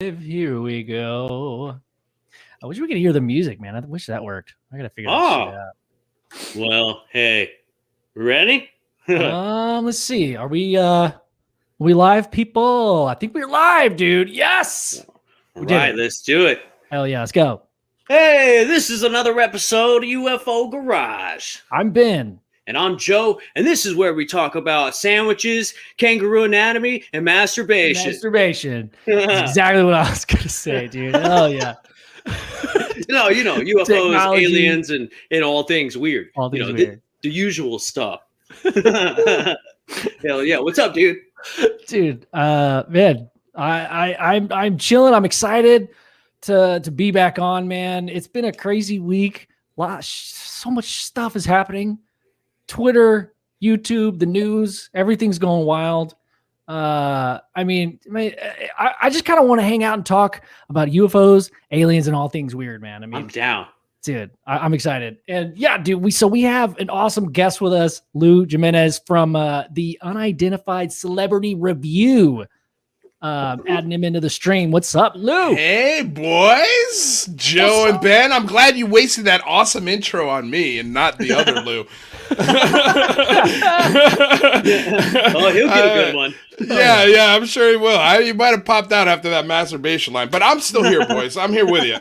Here we go. I wish we could hear the music, man. I wish that worked. I gotta figure that shit Oh, out. well, hey, ready? Let's see. Are we live, people? I think we're live, dude. Yes. All right, let's do it. Hell yeah, let's go. Hey, this is another episode of UFO Garage. I'm Ben. And I'm Joe, and this is where we talk about sandwiches, kangaroo anatomy, and masturbation. Masturbation. That's exactly what I was gonna say, dude. Hell yeah. No, UFOs, Technology. aliens, and all things weird. All things weird. The usual stuff. Hell yeah. What's up, dude? Dude, man, I'm chilling. I'm excited to be back on, man. It's been a crazy week. So much stuff is happening. Twitter, YouTube, the news, everything's going wild. I just kind of want to hang out and talk about UFOs, aliens, and all things weird, man. I mean, I'm down. Dude, I'm excited. And yeah, dude, we have an awesome guest with us, Lu Jimenez from the Unidentified Celebrity Review. Adding him into the stream. What's up, Lou? Hey, boys. Joe and Ben. I'm glad you wasted that awesome intro on me and not the other Lou. Oh, he'll get a good one. Yeah, I'm sure he will. He might have popped out after that masturbation line, but I'm still here, boys. I'm here with you.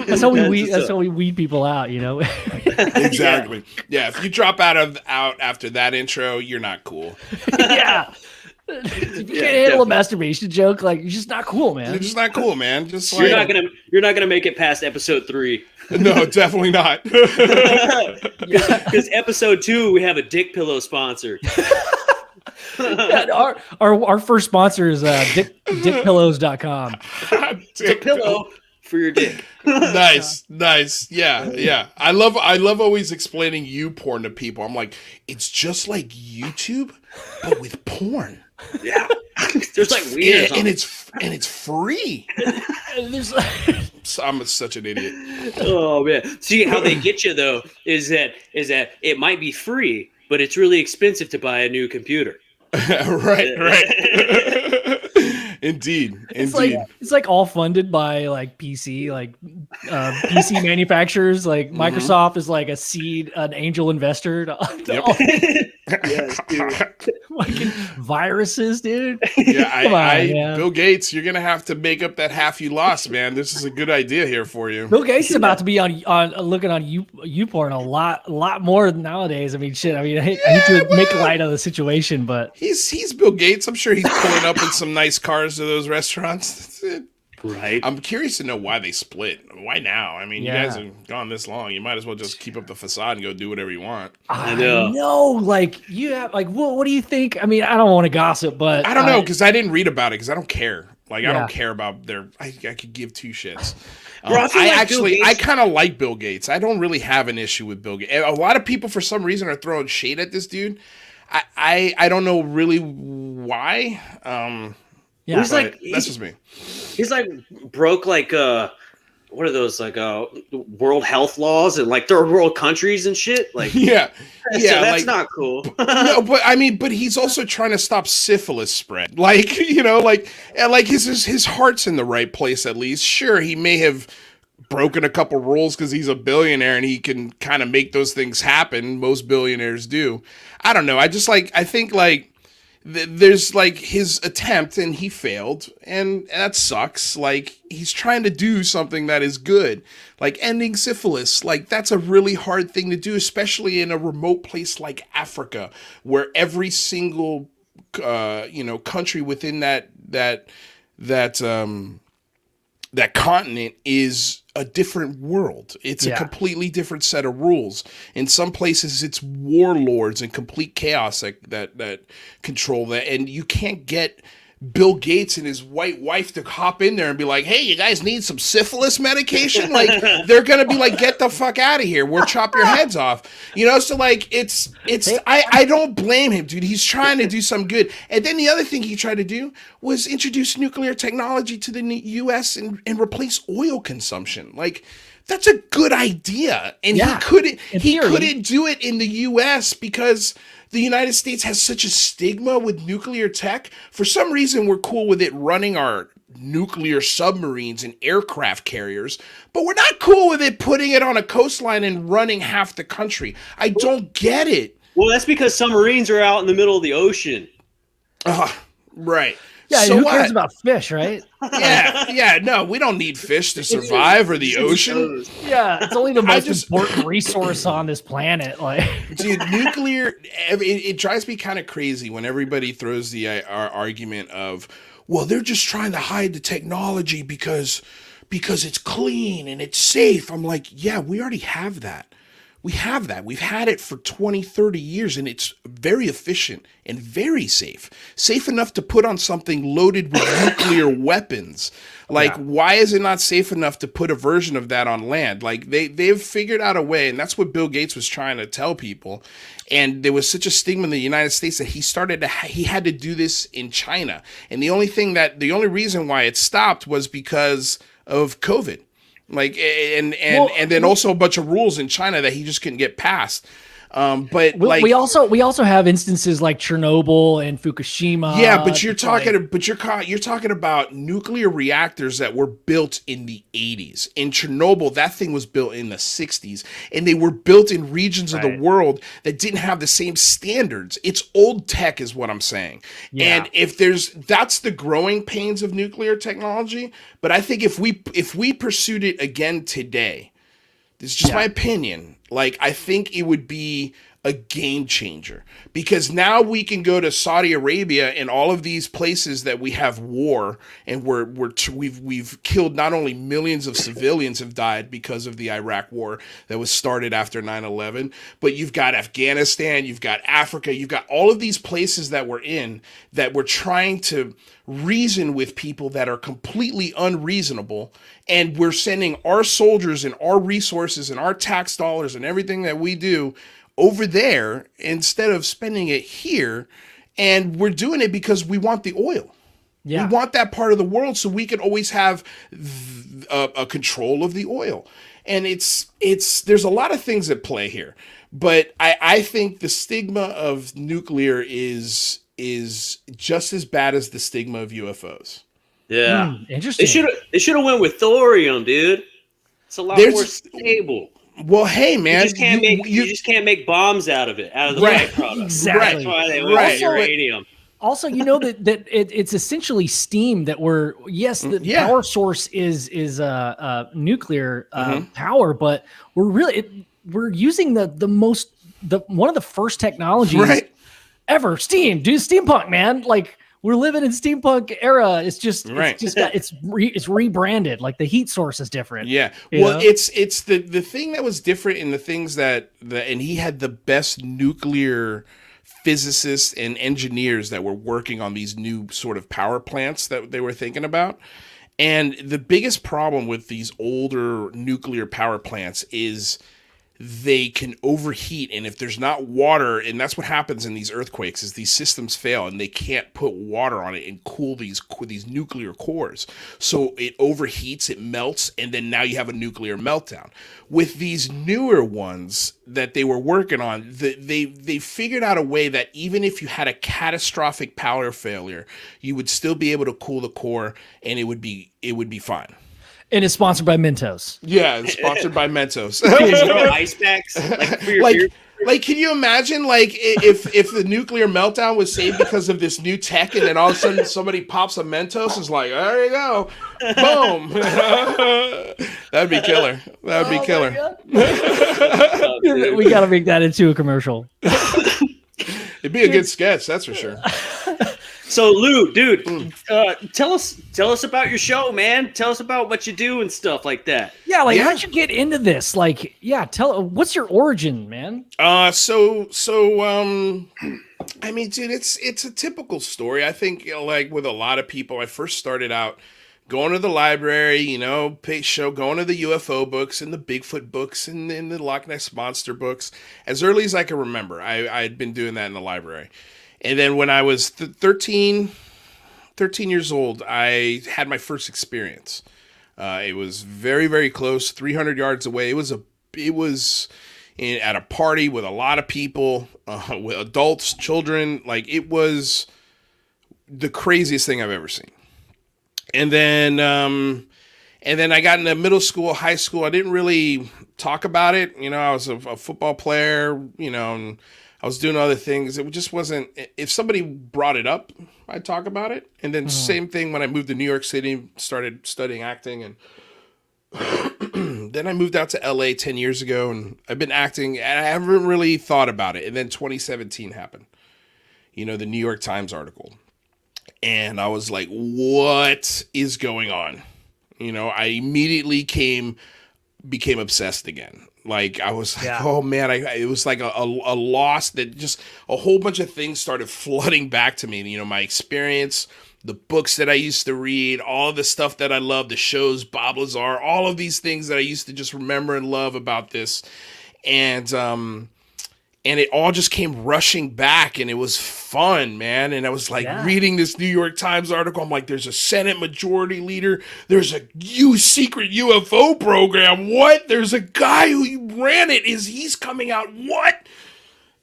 That's how we weed people out, you know. Exactly. Yeah, if you drop out after that intro, you're not cool. Yeah. If you can't handle a masturbation joke, like, you're just not cool, man. You're just not cool, man. Just you're not gonna make it past episode 3. No, definitely not. Because episode 2, we have a dick pillow sponsor. Yeah, our first sponsor is dickpillows.com. Dick pillow for your dick. Nice. Yeah. I love always explaining porn to people. I'm like, it's just like YouTube, but with porn. Yeah. There's like weird, and it's free. I'm such an idiot. Oh man. See how they get you though is that it might be free, but it's really expensive to buy a new computer. Right. Indeed. It's like all funded by like PC manufacturers. Like Microsoft is like an angel investor to Yes, dude. fucking viruses, dude. Yeah, Bill Gates, you're gonna have to make up that half you lost, man. This is a good idea here for you. Bill Gates is about to be on looking on YouPorn a lot more nowadays. I mean, shit. I mean, I hate to make light of the situation, but he's Bill Gates. I'm sure he's pulling up in some nice cars to those restaurants. Right. I'm curious to know why they split. Why now? I mean, you guys have gone this long. You might as well just keep up the facade and go do whatever you want. I know. Like, you have, like, what do you think? I mean, I don't want to gossip, but I don't know, because I didn't read about it, because I don't care. Like, I don't care about I could give two shits. I kind of like Bill Gates. I don't really have an issue with Bill Gates. A lot of people, for some reason, are throwing shade at this dude. I don't know really why. Yeah, he's like, that's just me. He's like broke like what are those, like world health laws and like third world countries and shit. Like so that's like, not cool. No, but he's also trying to stop syphilis spread. Like, like his heart's in the right place at least. Sure, he may have broken a couple rules because he's a billionaire and he can kind of make those things happen. Most billionaires do. I don't know. I think there's like his attempt and he failed, and that sucks. Like, he's trying to do something that is good, like ending syphilis. Like, that's a really hard thing to do, especially in a remote place like Africa, where every single country within that continent is a different world. It's a completely different set of rules. In some places, it's warlords and complete chaos that control that. And you can't get Bill Gates and his white wife to hop in there and be like, hey, you guys need some syphilis medication? Like, they're going to be like, get the fuck out of here. We'll chop your heads off. So like, I don't blame him, dude. He's trying to do some good. And then the other thing he tried to do was introduce nuclear technology to the U.S. and replace oil consumption. Like, that's a good idea. And he couldn't do it in the U.S. because the United States has such a stigma with nuclear tech. For some reason, we're cool with it running our nuclear submarines and aircraft carriers, but we're not cool with it putting it on a coastline and running half the country. I don't get it. Well, that's because submarines are out in the middle of the ocean. Right. Yeah, so who cares about fish, right? Yeah. No, we don't need fish to survive or the ocean. Yeah, it's only the most important resource on this planet. Like, dude, nuclear. It drives me kind of crazy when everybody throws the argument of, well, they're just trying to hide the technology because it's clean and it's safe. I'm like, yeah, we already have that. We have that. We've had it for 20, 30 years, and it's very efficient and very safe. Safe enough to put on something loaded with nuclear weapons. Like, why is it not safe enough to put a version of that on land? Like, they've figured out a way, and that's what Bill Gates was trying to tell people. And there was such a stigma in the United States that he had to do this in China. And the only reason why it stopped was because of COVID. Like, and then also a bunch of rules in China that he just couldn't get past. But like, we also have instances like Chernobyl and Fukushima. Yeah, but you're talking about nuclear reactors that were built in the 80s. In Chernobyl, that thing was built in the 60s, and they were built in regions of the world that didn't have the same standards. It's old tech, is what I'm saying. Yeah. And that's the growing pains of nuclear technology. But I think if we pursued it again today, this is just my opinion. Like, I think it would be a game changer, because now we can go to Saudi Arabia and all of these places that we have war, and we've killed, not only millions of civilians have died because of the Iraq war that was started after 9/11, but you've got Afghanistan, you've got Africa, you've got all of these places that we're in that we're trying to reason with people that are completely unreasonable, and we're sending our soldiers and our resources and our tax dollars and everything that we do over there instead of spending it here. And we're doing it because we want the oil. Yeah. We want that part of the world so we can always have a control of the oil. And there's a lot of things at play here, but I think the stigma of nuclear is just as bad as the stigma of UFOs. Yeah. Interesting. They should have went with thorium, dude. It's a lot more stable. Well, hey, man, you just can't make bombs out of it, out of the byproduct. Exactly. That's why they went with uranium. Also, you know that it's essentially steam that the power source is nuclear power, but we're using one of the first technologies ever. Steam, dude, steampunk, man. Like, we're living in steampunk era. It's rebranded. Like, the heat source is different. Yeah. Well, it's the thing that was different in the things and he had the best nuclear physicists and engineers that were working on these new sort of power plants that they were thinking about. And the biggest problem with these older nuclear power plants is they can overheat, and if there's not water, and that's what happens in these earthquakes, is these systems fail and they can't put water on it and cool these nuclear cores. So it overheats, it melts, and then now you have a nuclear meltdown. With these newer ones that they were working on, they figured out a way that even if you had a catastrophic power failure, you would still be able to cool the core, and it would be fine. And it's sponsored by Mentos. Yeah, it's sponsored by Mentos. Ice packs, like, can you imagine, like, if the nuclear meltdown was saved because of this new tech, and then all of a sudden somebody pops a Mentos, is like, there you go, boom. That'd be killer. That'd be killer. We got to make that into a commercial. It'd be a good sketch, that's for sure. So, Lou, dude, tell us about your show, man. Tell us about what you do and stuff like that. Yeah, like, how'd you get into this? Like, what's your origin, man? I mean, dude, it's a typical story. I think, like with a lot of people, I first started out going to the library, going to the UFO books and the Bigfoot books and the Loch Ness Monster books. As early as I can remember, I had been doing that in the library. And then when I was 13 years old, I had my first experience. It was very, very close, 300 yards away. It was at a party with a lot of people, with adults, children. Like, it was the craziest thing I've ever seen. And then I got into middle school, high school. I didn't really talk about it. You know, I was a football player, you know, and I was doing other things. It just wasn't, if somebody brought it up, I'd talk about it. And then same thing when I moved to New York City, started studying acting. And then I moved out to LA 10 years ago, and I've been acting, and I haven't really thought about it. And then 2017 happened, you know, the New York Times article. And I was like, what is going on? You know, I immediately became obsessed again. Like, I was like, oh man, it was like a loss that just a whole bunch of things started flooding back to me. You know, my experience, the books that I used to read, all of the stuff that I love, the shows, Bob Lazar, all of these things that I used to just remember and love about this. And it all just came rushing back, and it was fun, man. And I was like reading this New York Times article. I'm like, there's a Senate majority leader. There's a secret UFO program. What? There's a guy who ran it. He's coming out? What?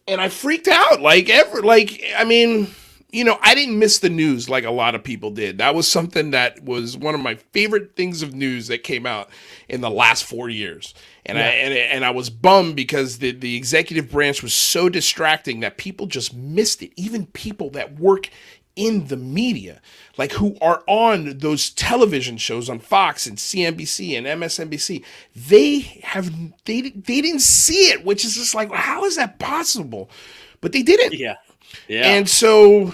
And I freaked out. I mean, you know, I didn't miss the news like a lot of people did. That was something that was one of my favorite things of news that came out in the last 4 years. And I was bummed because the executive branch was so distracting that people just missed it. Even people that work in the media, like who are on those television shows on Fox and CNBC and MSNBC, they didn't see it, which is just like, how is that possible? But they didn't. Yeah. And so,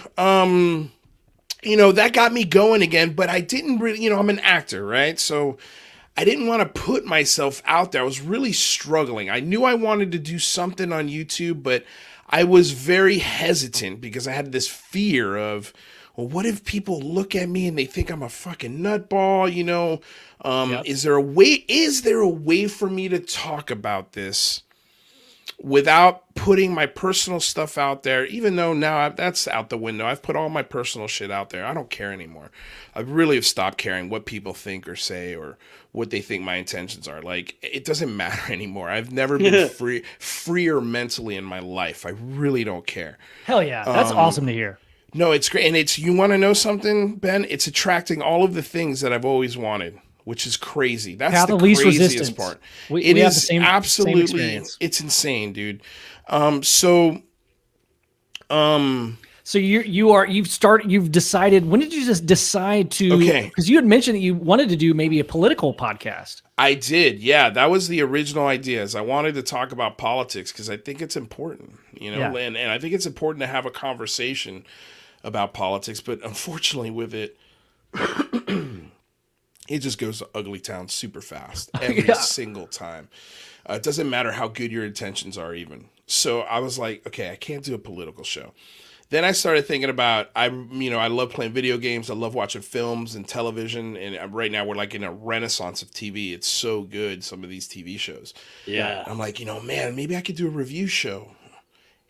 you know, that got me going again, but I didn't really, you know, I'm an actor, right? So I didn't want to put myself out there. I was really struggling. I knew I wanted to do something on YouTube, but I was very hesitant because I had this fear of, well, what if people look at me and they think I'm a fucking nutball, you know? Is there a way for me to talk about this without putting my personal stuff out there, even though now that's out the window. I've put all my personal shit out there. I don't care anymore. I really have stopped caring what people think or say or what they think my intentions are. Like, it doesn't matter anymore. I've never been freer mentally in my life. I really don't care. Hell yeah. That's awesome to hear. No, it's great. And you want to know something, Ben? It's attracting all of the things that I've always wanted, which is crazy. That's the least craziest part. We have the same, absolutely, it's insane, dude. So you've decided, when did you just decide to, because you had mentioned that you wanted to do maybe a political podcast. I did. Yeah. That was the original idea, is I wanted to talk about politics because I think it's important, you know, and I think it's important to have a conversation about politics, but unfortunately with it, it just goes to ugly town super fast every single time. It doesn't matter how good your intentions are even. So I was like, okay, I can't do a political show. Then I started thinking about, I love playing video games. I love watching films and television. And right now we're like in a renaissance of TV. It's so good, some of these TV shows. Yeah. I'm like, man, maybe I could do a review show.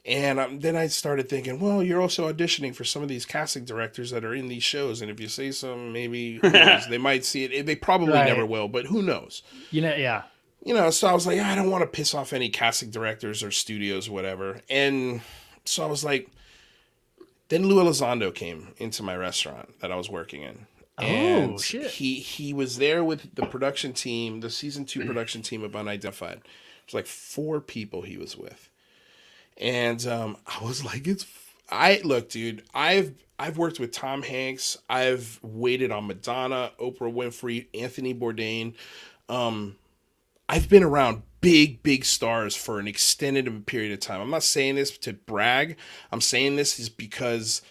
And then I started thinking, well, you're also auditioning for some of these casting directors that are in these shows. And if you say some, maybe who knows, they might see it. They probably never will, but who knows? So I was like, I don't want to piss off any casting directors or studios or whatever. And so I was like, then Lou Elizondo came into my restaurant that I was working in. And he was there with the production team, the season 2 production team of Unidentified. It was like 4 people he was with. And I was like, look, dude, I've worked with Tom Hanks. I've waited on Madonna, Oprah Winfrey, Anthony Bourdain. I've been around big stars for an extended period of time. I'm not saying this to brag. I'm saying this is because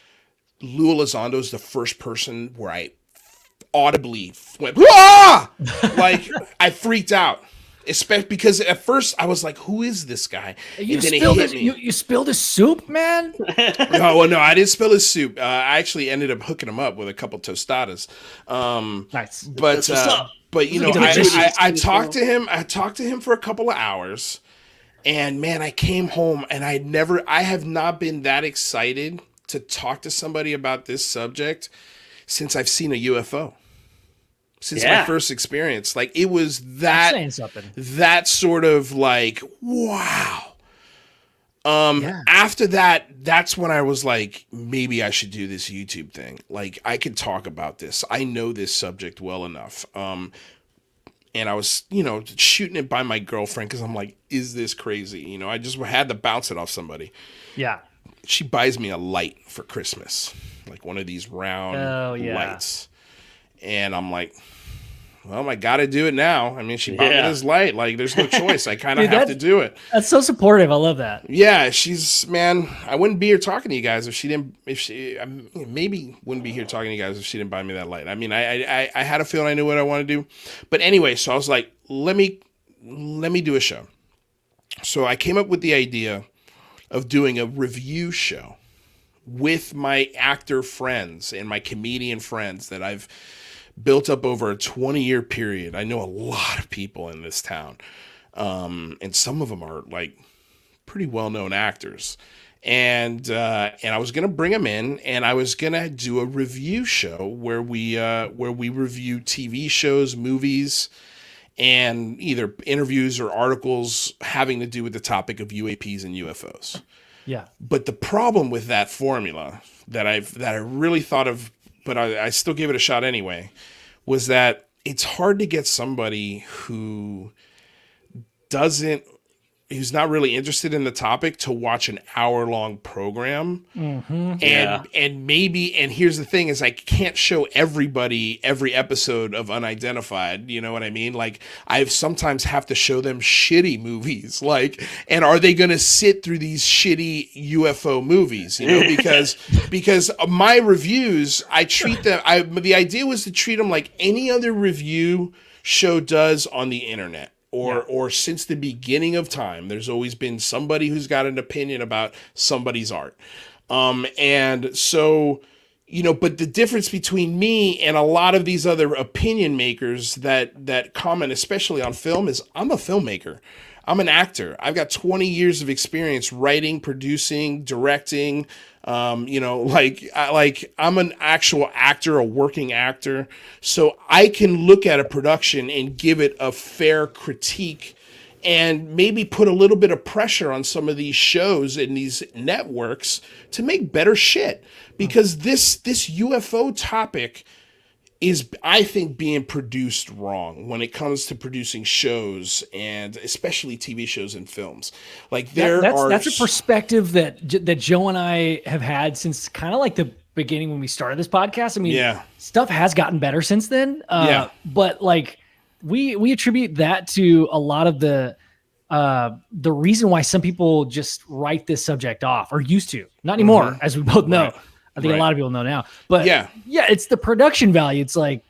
Lou Elizondo is the first person where I audibly went, ah! Like, I freaked out. Especially because at first I was like, who is this guy? And then it hit me. You spilled his soup, man? No, I didn't spill his soup. I actually ended up hooking him up with a couple tostadas. Nice. But you know, I talked to him. I talked to him for a couple of hours, and man, I came home and I have not been that excited to talk to somebody about this subject since I've seen a UFO. Since my first experience, like, it was that sort of like, wow. After that, that's when I was like, maybe I should do this YouTube thing. Like, I could talk about this. I know this subject well enough. And I was, shooting it by my girlfriend because I'm like, is this crazy? I just had to bounce it off somebody. Yeah. She buys me a light for Christmas, like one of these round lights. And I'm like, well, I got to do it now. I mean, she bought me this light. Like, there's no choice. I kind of have to do it. That's so supportive. I love that. Yeah, I wouldn't be here talking to you guys maybe wouldn't be here talking to you guys if she didn't buy me that light. I mean, I had a feeling I knew what I wanted to do. But anyway, so I was like, let me do a show. So I came up with the idea of doing a review show with my actor friends and my comedian friends that I've built up over a 20-year period. I know a lot of people in this town. And some of them are like pretty well-known actors. And I was going to bring them in, and I was going to do a review show where we review TV shows, movies, and either interviews or articles having to do with the topic of UAPs and UFOs. Yeah. But the problem with that formula that I really thought of, but I still gave it a shot anyway, was that it's hard to get somebody who's not really interested in the topic to watch an hour-long program. Mm-hmm. And here's the thing is I can't show everybody every episode of Unidentified. You know what I mean? Like, I sometimes have to show them shitty movies. Like, and are they going to sit through these shitty UFO movies? Because my reviews, I treat them, the idea was to treat them like any other review show does on the internet. Or since the beginning of time, there's always been somebody who's got an opinion about somebody's art. And so, but the difference between me and a lot of these other opinion makers that comment, especially on film, is I'm a filmmaker. I'm an actor. I've got 20 years of experience writing, producing, directing. I'm an actual actor, a working actor. So I can look at a production and give it a fair critique and maybe put a little bit of pressure on some of these shows and these networks to make better shit. Because this UFO topic is, I think, being produced wrong when it comes to producing shows, and especially TV shows and films. Like, that's a perspective that Joe and I have had since kind of like the beginning when we started this podcast. I mean, stuff has gotten better since then. But like we attribute that to a lot of the reason why some people just write this subject off, or used to, not anymore, as we both know. Right. I think a lot of people know now, but it's the production value. It's like,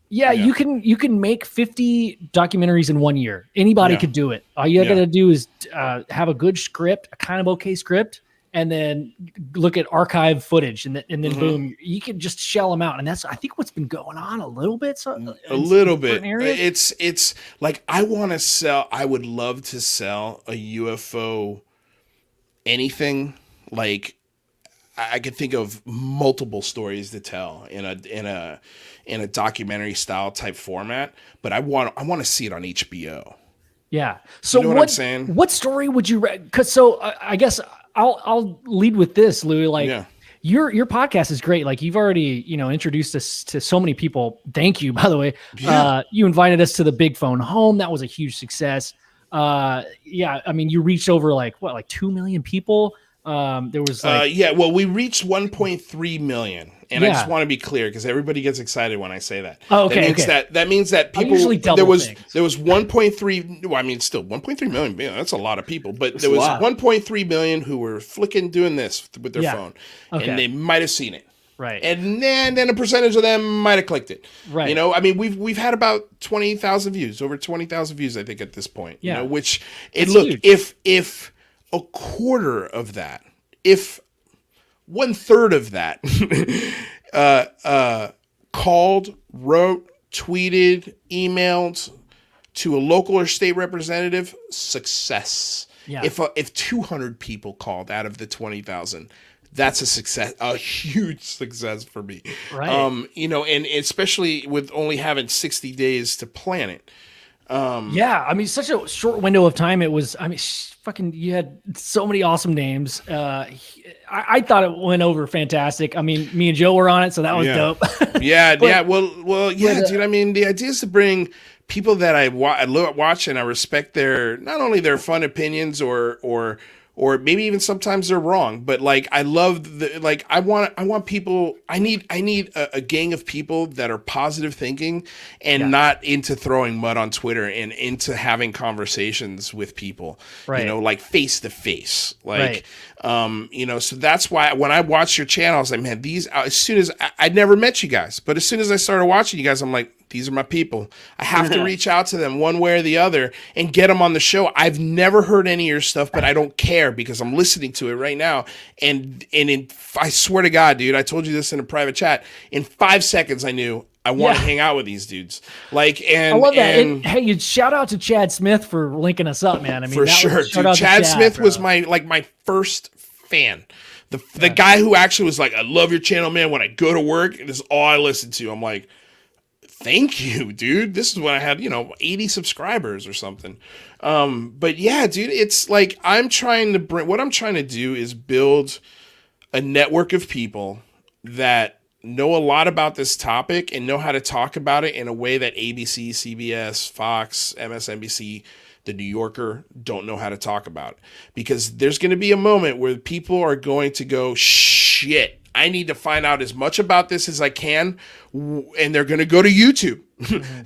you can make 50 documentaries in 1 year. Anybody could do it. All you got to do is have a good script, a kind of okay script, and then look at archive footage, and then boom, you can just shell them out. And that's, I think, what's been going on a little bit. A little bit. It's like, I would love to sell a UFO anything. Like, I could think of multiple stories to tell in a documentary style type format, but I want to see it on HBO. Yeah. So, you know what I'm saying? What story would you? Because I guess I'll lead with this, Lou. Like, your podcast is great. Like, you've already introduced us to so many people. Thank you, by the way. Yeah. You invited us to the Big Phone Home. That was a huge success. I mean, you reached over like 2 million people. There was well, we reached 1.3 million, and I just want to be clear because everybody gets excited when I say that. Oh, okay. That means that people there was 1.3. Well, I mean, still 1.3 million. That's a lot of people, but there was 1.3 million who were doing this with their phone, and they might have seen it. Right. And then a percentage of them might have clicked it. Right. I mean, we've had about 20,000 views, over 20,000 views, I think, at this point. Yeah. Which if a quarter of that, if 1/3 of that called, wrote, tweeted, emailed to a local or state representative, success. Yeah. If 200 people called out of the 20,000, that's a success, a huge success for me. Right. And especially with only having 60 days to plan it. Yeah, I mean, such a short window of time. It was, I mean, fucking, you had so many awesome names. I thought it went over fantastic. I mean, me and Joe were on it, so that was dope. Yeah, dude. I mean, the idea is to bring people that I watch and I respect their, not only their fun opinions or maybe even sometimes they're wrong, but like I love I want people. I need a gang of people that are positive thinking and not into throwing mud on Twitter and into having conversations with people, like face to face, so that's why when I watch your channel, I was like, man, as soon as I'd never met you guys, but as soon as I started watching you guys, I'm like, these are my people. I have to reach out to them one way or the other and get them on the show. I've never heard any of your stuff, but I don't care because I'm listening to it right now. I swear to God, dude, I told you this in a private chat. In 5 seconds, I knew I want to hang out with these dudes. I love that. Hey, you shout out to Chad Smith for linking us up, man. I mean, for sure, dude. Chad Smith was my first fan. The guy who actually was like, I love your channel, man. When I go to work, this is all I listen to. I'm like, thank you, dude. This is when I had, 80 subscribers or something. But yeah, dude, it's like what I'm trying to do is build a network of people that know a lot about this topic and know how to talk about it in a way that ABC, CBS, Fox, MSNBC, The New Yorker don't know how to talk about it. Because there's going to be a moment where people are going to go, shit, I need to find out as much about this as I can, and they're going to go to YouTube.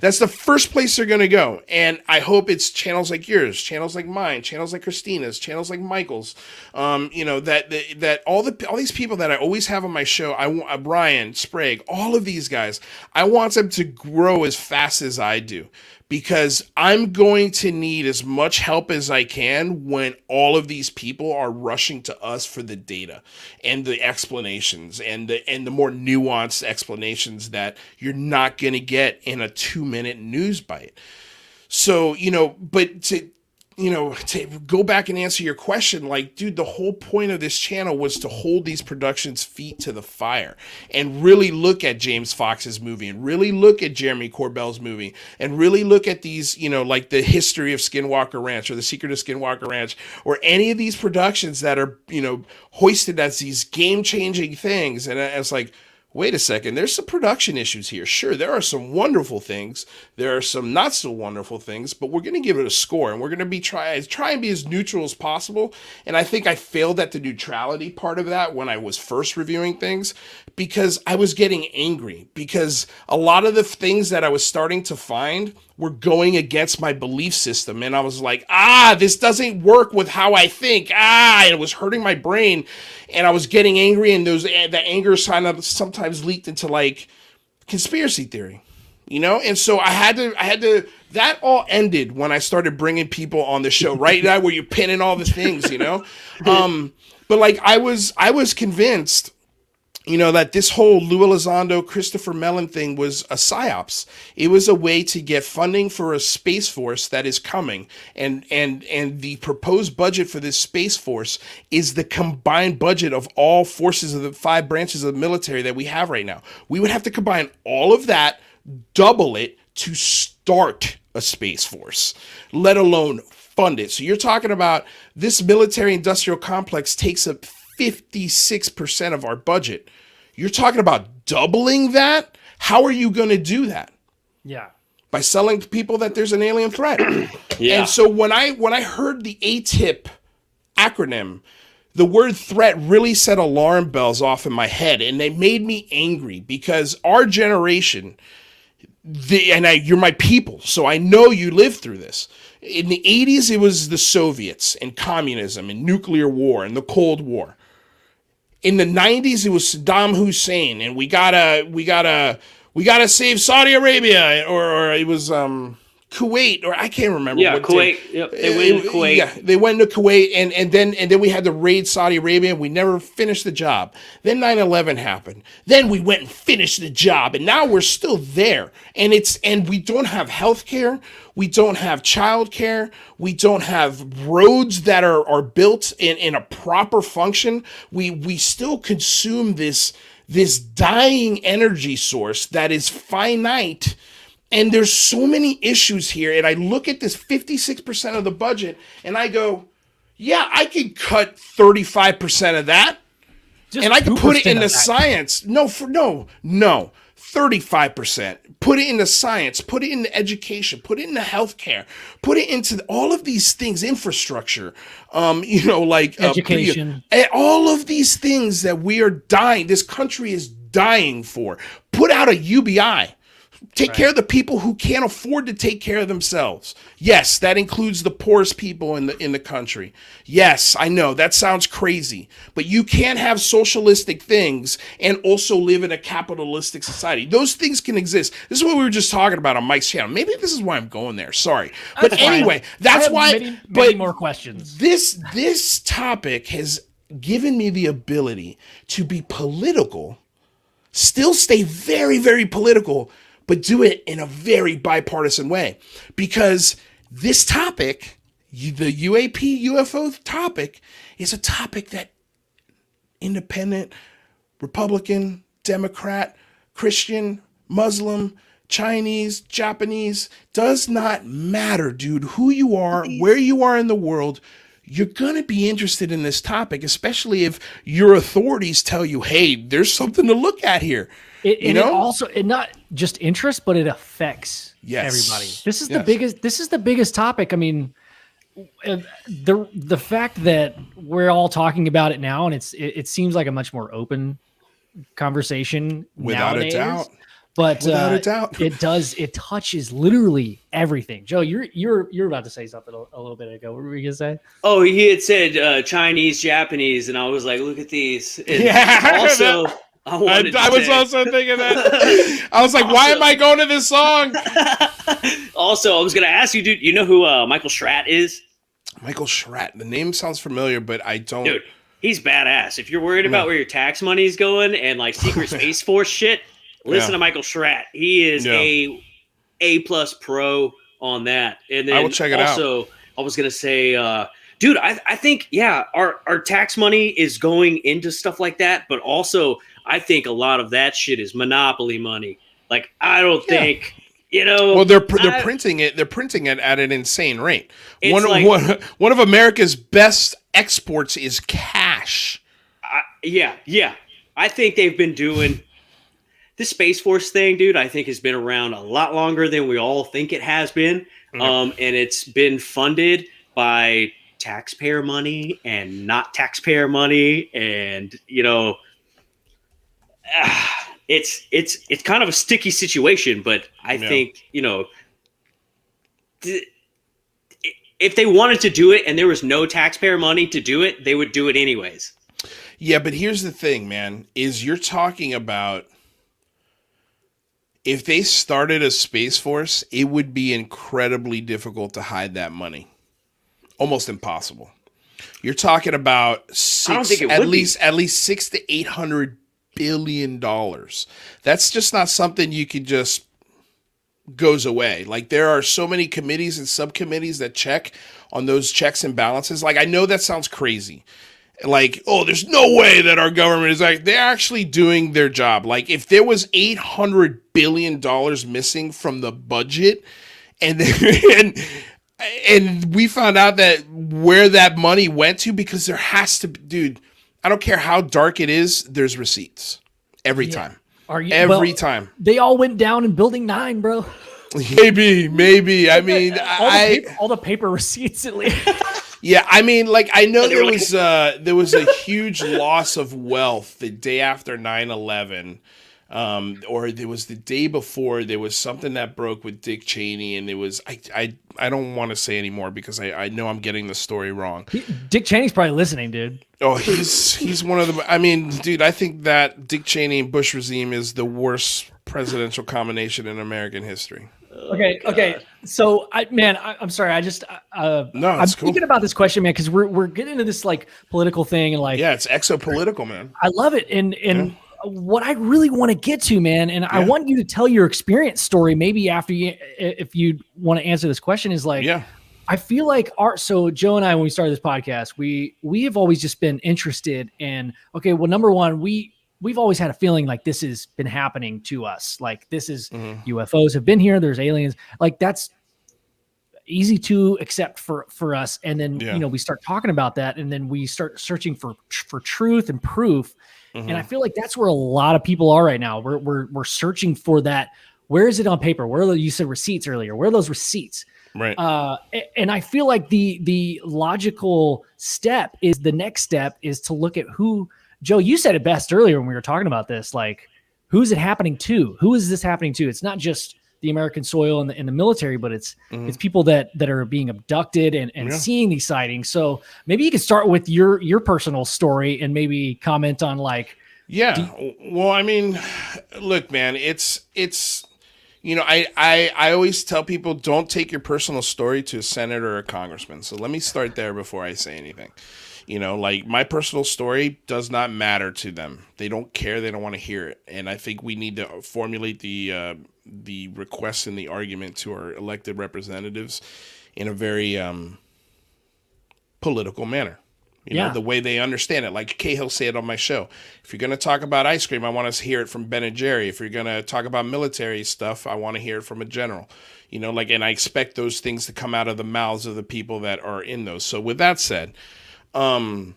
That's the first place they're going to go. And I hope it's channels like yours, channels like mine, channels like Christina's, channels like Michael's. That all these people that I always have on my show, Brian, Sprague, all of these guys, I want them to grow as fast as I do. Because I'm going to need as much help as I can when all of these people are rushing to us for the data and the explanations and the more nuanced explanations that you're not going to get in a 2-minute news bite. So, but to go back and answer your question, like, dude, the whole point of this channel was to hold these productions' feet to the fire and really look at James Fox's movie and really look at Jeremy Corbell's movie and really look at these, like the history of Skinwalker Ranch or the Secret of Skinwalker Ranch or any of these productions that are, hoisted as these game-changing things. And it's like, wait a second, there's some production issues here. Sure, there are some wonderful things. There are some not so wonderful things, but we're going to give it a score, and we're going to try and be as neutral as possible. And I think I failed at the neutrality part of that when I was first reviewing things because I was getting angry because a lot of the things that I was starting to find were going against my belief system. And I was like, this doesn't work with how I think. It was hurting my brain. And I was getting angry, and that anger sometimes leaked into like conspiracy theory, And so I had to, that all ended when I started bringing people on the show, right? Now where you're pinning all the things, But like I was convinced, that this whole Lou Elizondo, Christopher Mellon thing was a psyops. It was a way to get funding for a space force that is coming. And the proposed budget for this space force is the combined budget of all forces of the 5 branches of the military that we have right now. We would have to combine all of that, double it to start a space force, let alone fund it. So you're talking about this military industrial complex takes up 56% of our budget. You're talking about doubling that? How are you going to do that? Yeah. By selling to people that there's an alien threat. Yeah. And so when I heard the ATIP acronym, the word threat really set alarm bells off in my head, and they made me angry because our generation, you're my people, so I know you lived through this. In the 80s, it was the Soviets and communism and nuclear war and the Cold War. In the 90s, it was Saddam Hussein, and we gotta save Saudi Arabia, or it was Kuwait, or I can't remember. Yeah, Kuwait. Yep, they went to Kuwait. Yeah, they went to Kuwait, and then we had to raid Saudi Arabia, and we never finished the job. Then 9/11 happened. Then we went and finished the job, and now we're still there. And we don't have health care. We don't have child care. We don't have roads that are built in a proper function. We still consume this dying energy source that is finite And there's so many issues here. And I look at this 56% of the budget and I go, yeah, I could cut 35% of that. And I can put it into science. No. 35%. Put it into science. Put it into education. Put it into healthcare. Put it into all of these things, infrastructure. Education. All of these things that we are dying. This country is dying for. Put out a UBI. Take care of the people who can't afford to take care of themselves. Yes, that includes the poorest people in the country. Yes, I know that sounds crazy, but you can't have socialistic things and also live in a capitalistic society. Those things can exist. This is what we were just talking about on Mike's channel. Maybe this is why I'm going there. Sorry, but anyway, that's why. Many more questions. This topic has given me the ability to be political, still stay very, very political, but do it in a very bipartisan way. Because this topic, the UAP UFO topic, is a topic that independent, Republican, Democrat, Christian, Muslim, Chinese, Japanese, does not matter, dude. Who you are, where you are in the world, you're going to be interested in this topic, especially if your authorities tell you, hey, there's something to look at here. It also not just interest, but it affects everybody. This is the biggest topic. I mean, the fact that we're all talking about it now, and it seems like a much more open conversation without nowadays, a doubt. But without a doubt, it touches literally everything. Joe, you're about to say something a little bit ago. What were you gonna say? Oh, he had said Chinese, Japanese, and I was like, look at these. And also. I was also thinking that. I was like, why am I going to this song? Also, I was going to ask you, dude, you know who Michael Schratt is? Michael Schratt. The name sounds familiar, but I don't. Dude, he's badass. If you're worried about where your tax money is going and like secret Space Force shit, listen to Michael Schratt. He is A+ pro on that. And then I will check it out. Also, I was going to say, dude, I think, our tax money is going into stuff like that, but also I think a lot of that shit is monopoly money. Like, I don't think, Well, they're printing it. They're printing it at an insane rate. One of America's best exports is cash. I think they've been doing this Space Force thing, dude. I think has been around a lot longer than we all think it has been. And it's been funded by taxpayer money and not taxpayer money, and it's kind of a sticky situation, but I think if they wanted to do it and there was no taxpayer money to do it, they would do it anyways. Yeah, but here's the thing, man, is you're talking about if they started a Space Force, it would be incredibly difficult to hide that money. Almost impossible. You're talking about at least $600 to $800 billion. That's just not something you could just goes away. Like, there are so many committees and subcommittees that check on those checks and balances. Like, I know that sounds crazy. Like, oh, there's no way that our government is like, they're actually doing their job. Like, if there was $800 billion missing from the budget and we found out that where that money went to, because there has to be, dude, I don't care how dark it is, there's receipts every time. Every time. They all went down in Building 9, bro. Maybe. I mean, all the paper receipts at least. Yeah, I mean, like, I know there was a huge loss of wealth the day after 9/11. Or it was the day before. There was something that broke with Dick Cheney, and it was I don't want to say anymore because I know I'm getting the story wrong. Dick Cheney's probably listening, dude. Oh, he's one of them. I mean, dude, I think that Dick Cheney and Bush regime is the worst presidential combination in American history. Okay. So, I'm sorry. I'm cool. thinking about this question, man, because we're getting into this like political thing and like it's exopolitical, man. I love it, and what I really want to get to, man, and I want you to tell your experience story. Maybe after if you want to answer this question, is like, I feel like so Joe and I, when we started this podcast, we have always just been interested in, okay, well, number one, we we've always had a feeling like this has been happening to us. Like this is UFOs have been here. There's aliens. Like that's easy to accept for us. And then, we start talking about that, and then we start searching for truth and proof. And I feel like that's where a lot of people are right now. We're searching for that. Where is it on paper? You said receipts earlier. Where are those receipts? Right. And I feel like the logical step is the next step is to look at who, Joe, you said it best earlier when we were talking about this, like, who's it happening to? Who is this happening to? It's not just the American soil and the military, but it's people that are being abducted and seeing these sightings. So maybe you could start with your personal story and maybe comment on like, well, I mean, look, man, it's, I always tell people, don't take your personal story to a senator or a congressman. So let me start there before I say anything. Like my personal story does not matter to them. They don't care. They don't want to hear it. And I think we need to formulate the request and the argument to our elected representatives in a very political manner. You know, the way they understand it. Like Cahill said on my show, if you're going to talk about ice cream, I want to hear it from Ben and Jerry. If you're going to talk about military stuff, I want to hear it from a general. And I expect those things to come out of the mouths of the people that are in those. So with that said, I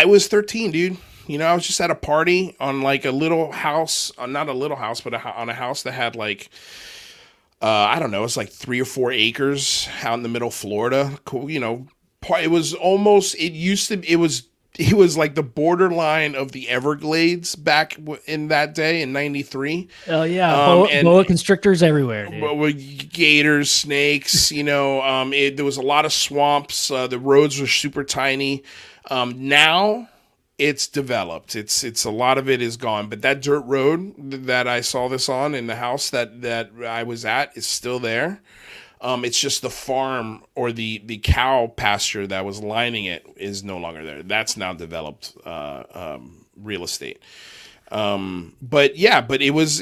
was 13, dude. I was just at a party on like a little house, not a little house, but on a house that had like, I don't know, it's like 3 or 4 acres out in the middle of Florida. Cool, it was almost, it was like the borderline of the Everglades back in that day in 93. Oh yeah. Boa constrictors everywhere. Dude. Gators, snakes, there was a lot of swamps. The roads were super tiny. Now it's developed. It's a lot of it is gone, but that dirt road that I saw this on in the house that I was at is still there. It's just the farm or the cow pasture that was lining it is no longer there. That's now developed real estate. But it was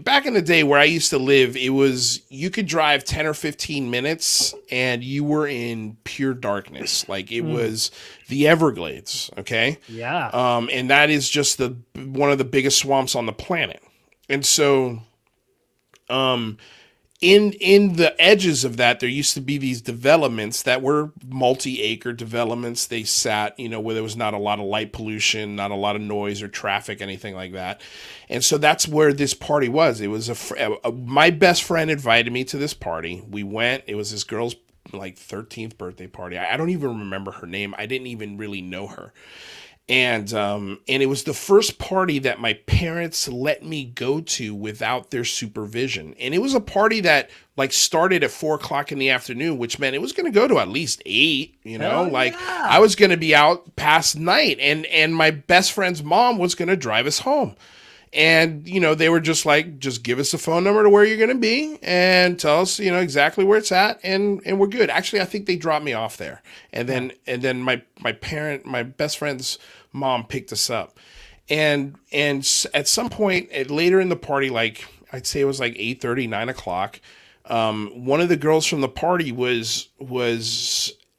back in the day where I used to live. It was you could drive 10 or 15 minutes and you were in pure darkness. Like it was the Everglades. Okay. Yeah. And that is just one of the biggest swamps on the planet. And so, in the edges of that, there used to be these developments that were multi-acre developments. They sat, where there was not a lot of light pollution, not a lot of noise or traffic, anything like that. And so that's where this party was. It was my best friend invited me to this party. We went. It was this girl's like 13th birthday party. I don't even remember her name. I didn't even really know her. And it was the first party that my parents let me go to without their supervision. And it was a party that like started at 4:00 in the afternoon, which meant it was going to go to at least 8, I was going to be out past night, and my best friend's mom was going to drive us home. And, they were just like, just give us a phone number to where you're going to be and tell us, exactly where it's at. And we're good. Actually, I think they dropped me off there. And then my best friend's mom picked us up. And at some point later in the party, like I'd say it was like 8:30, 9:00. One of the girls from the party was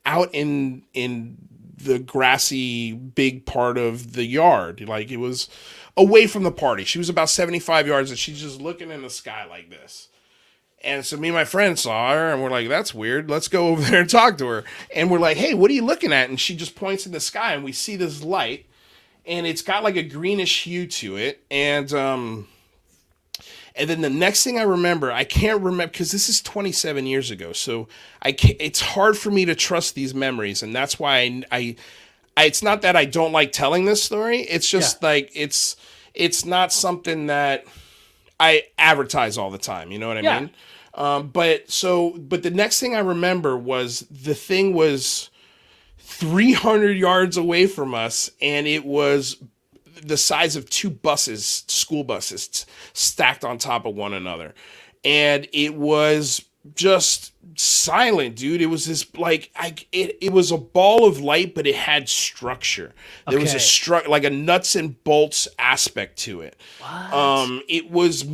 out in the grassy big part of the yard. Like it was away from the party. She was about 75 yards and she's just looking in the sky like this. And so me and my friend saw her and we're like, that's weird. Let's go over there and talk to her. And we're like, hey, what are you looking at? And she just points in the sky and we see this light and it's got like a greenish hue to it. And then the next thing I remember, I can't remember because this is 27 years ago. So it's hard for me to trust these memories. And that's why I it's not that I don't like telling this story. It's just like, it's not something that I advertise all the time. You know what I mean? But the next thing I remember was the thing was 300 yards away from us. And it was the size of 2 buses, school buses stacked on top of one another. And it was just silent, dude. It was this like it was a ball of light, but it had structure. There was like a nuts and bolts aspect to it. What? It was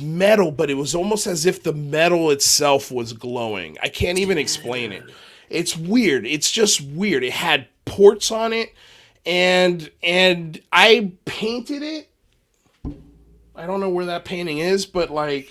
metal, but it was almost as if the metal itself was glowing. I can't even explain it. It's weird. It's just weird. It had ports on it. and I painted it. I don't know where that painting is, but like,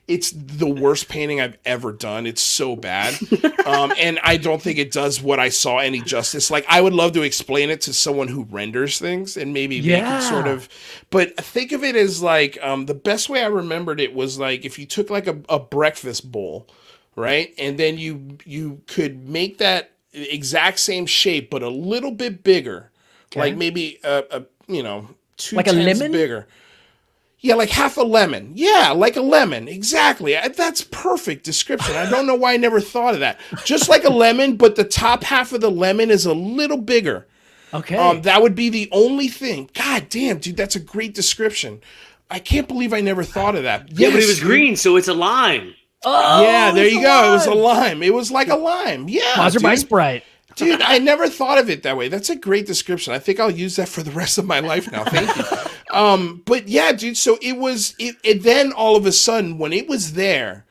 it's the worst painting I've ever done. It's so bad. And I don't think it does what I saw any justice. Like, I would love to explain it to someone who renders things and maybe they can sort of, but think of it as like, the best way I remembered it was like, if you took like a breakfast bowl, right? And then you could make that exact same shape, but a little bit bigger, like maybe, you know, 2 like a lemon bigger. Yeah, like half a lemon. Yeah, like a lemon. Exactly. That's perfect description. I don't know why I never thought of that. Just like a lemon, but the top half of the lemon is a little bigger. Okay. That would be the only thing. God damn, dude, that's a great description. I can't believe I never thought of that. Yeah, but it was green, so it's a lime. Oh, yeah, there you go. It was a lime. It was like a lime. Yeah. Sponsored by Sprite. Dude, I never thought of it that way. That's a great description. I think I'll use that for the rest of my life now. Thank you. But yeah, dude, so it then all of a sudden when it was there,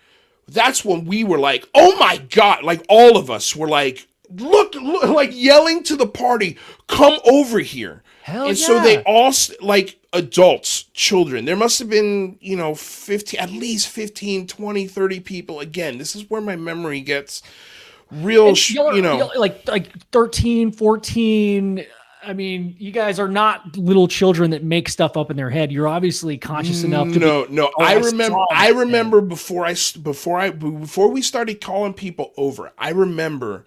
that's when we were like, oh my God, like all of us were like, look like yelling to the party, come over here. Hell and yeah. so they all, like adults, children, there must have been, you know, 15, at least 15, 20, 30 people. Again, this is where my memory gets real, you know, like 13, 14. I mean, you guys are not little children that make stuff up in their head. You're obviously conscious enough to No. I remember before we started calling people over, I remember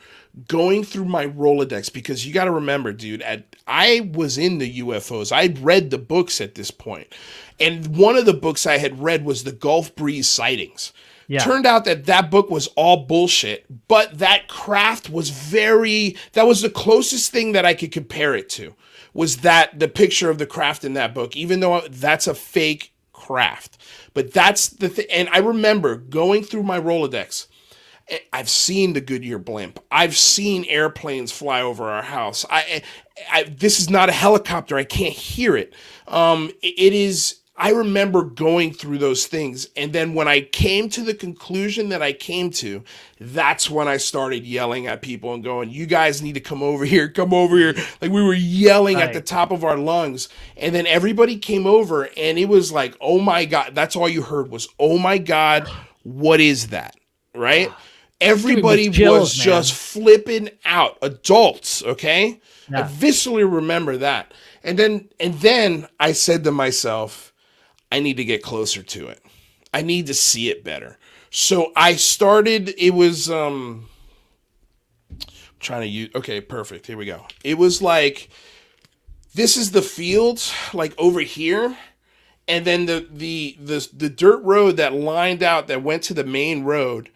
going through my Rolodex, because you got to remember, dude, I was in the UFOs. I'd read the books at this point. And one of the books I had read was the Gulf Breeze sightings. Yeah. Turned out that book was all bullshit, but that craft was that was the closest thing that I could compare it to, was that the picture of the craft in that book, even though that's a fake craft. But that's the thing. And I remember going through my Rolodex. I've seen the Goodyear blimp. I've seen airplanes fly over our house. This is not a helicopter. I can't hear it. It is. I remember going through those things. And then when I came to the conclusion that I came to, that's when I started yelling at people and going, you guys need to come over here. Come over here. Like, we were yelling at the top of our lungs. And then everybody came over and it was like, oh my God. That's all you heard was, oh my God, what is that? Right? Everybody was just flipping out. Adults, okay? Yeah. I viscerally remember that. And then I said to myself, I need to get closer to it. I need to see it better. So I started, it was, trying to use, okay, perfect. Here we go. It was like, this is the field, like over here. And then the dirt road that lined out, that went to the main road,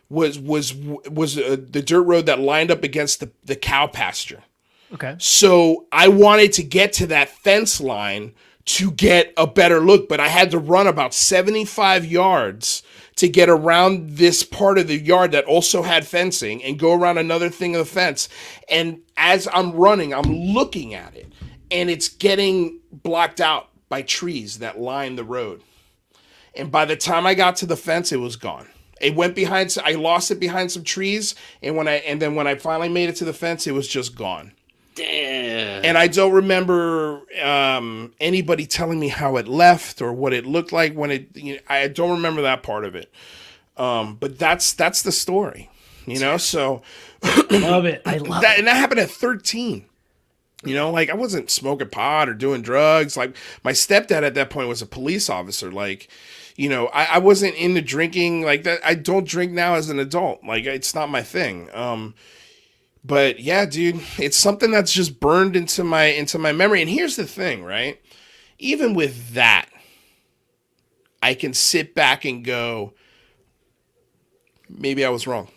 was the dirt road that lined up against the cow pasture. Okay. So I wanted to get to that fence line to get a better look, but I had to run about 75 yards to get around this part of the yard that also had fencing and go around another thing of the fence. And as I'm running, I'm looking at it, and it's getting blocked out by trees that line the road. And by the time I got to the fence, it was gone. It went behind, I lost it behind some trees, and then when I finally made it to the fence, it was just gone. Damn. And I don't remember anybody telling me how it left or what it looked like when it. You know, I don't remember that part of it. But that's the story, you know. So love it. I love that, it. and that happened at 13. You know, like I wasn't smoking pot or doing drugs. Like my stepdad at that point was a police officer. Like, you know, I wasn't into drinking like that. I don't drink now as an adult. Like, it's not my thing. But yeah, dude, it's something that's just burned into my memory. And here's the thing, right? Even with that, I can sit back and go, maybe I was wrong.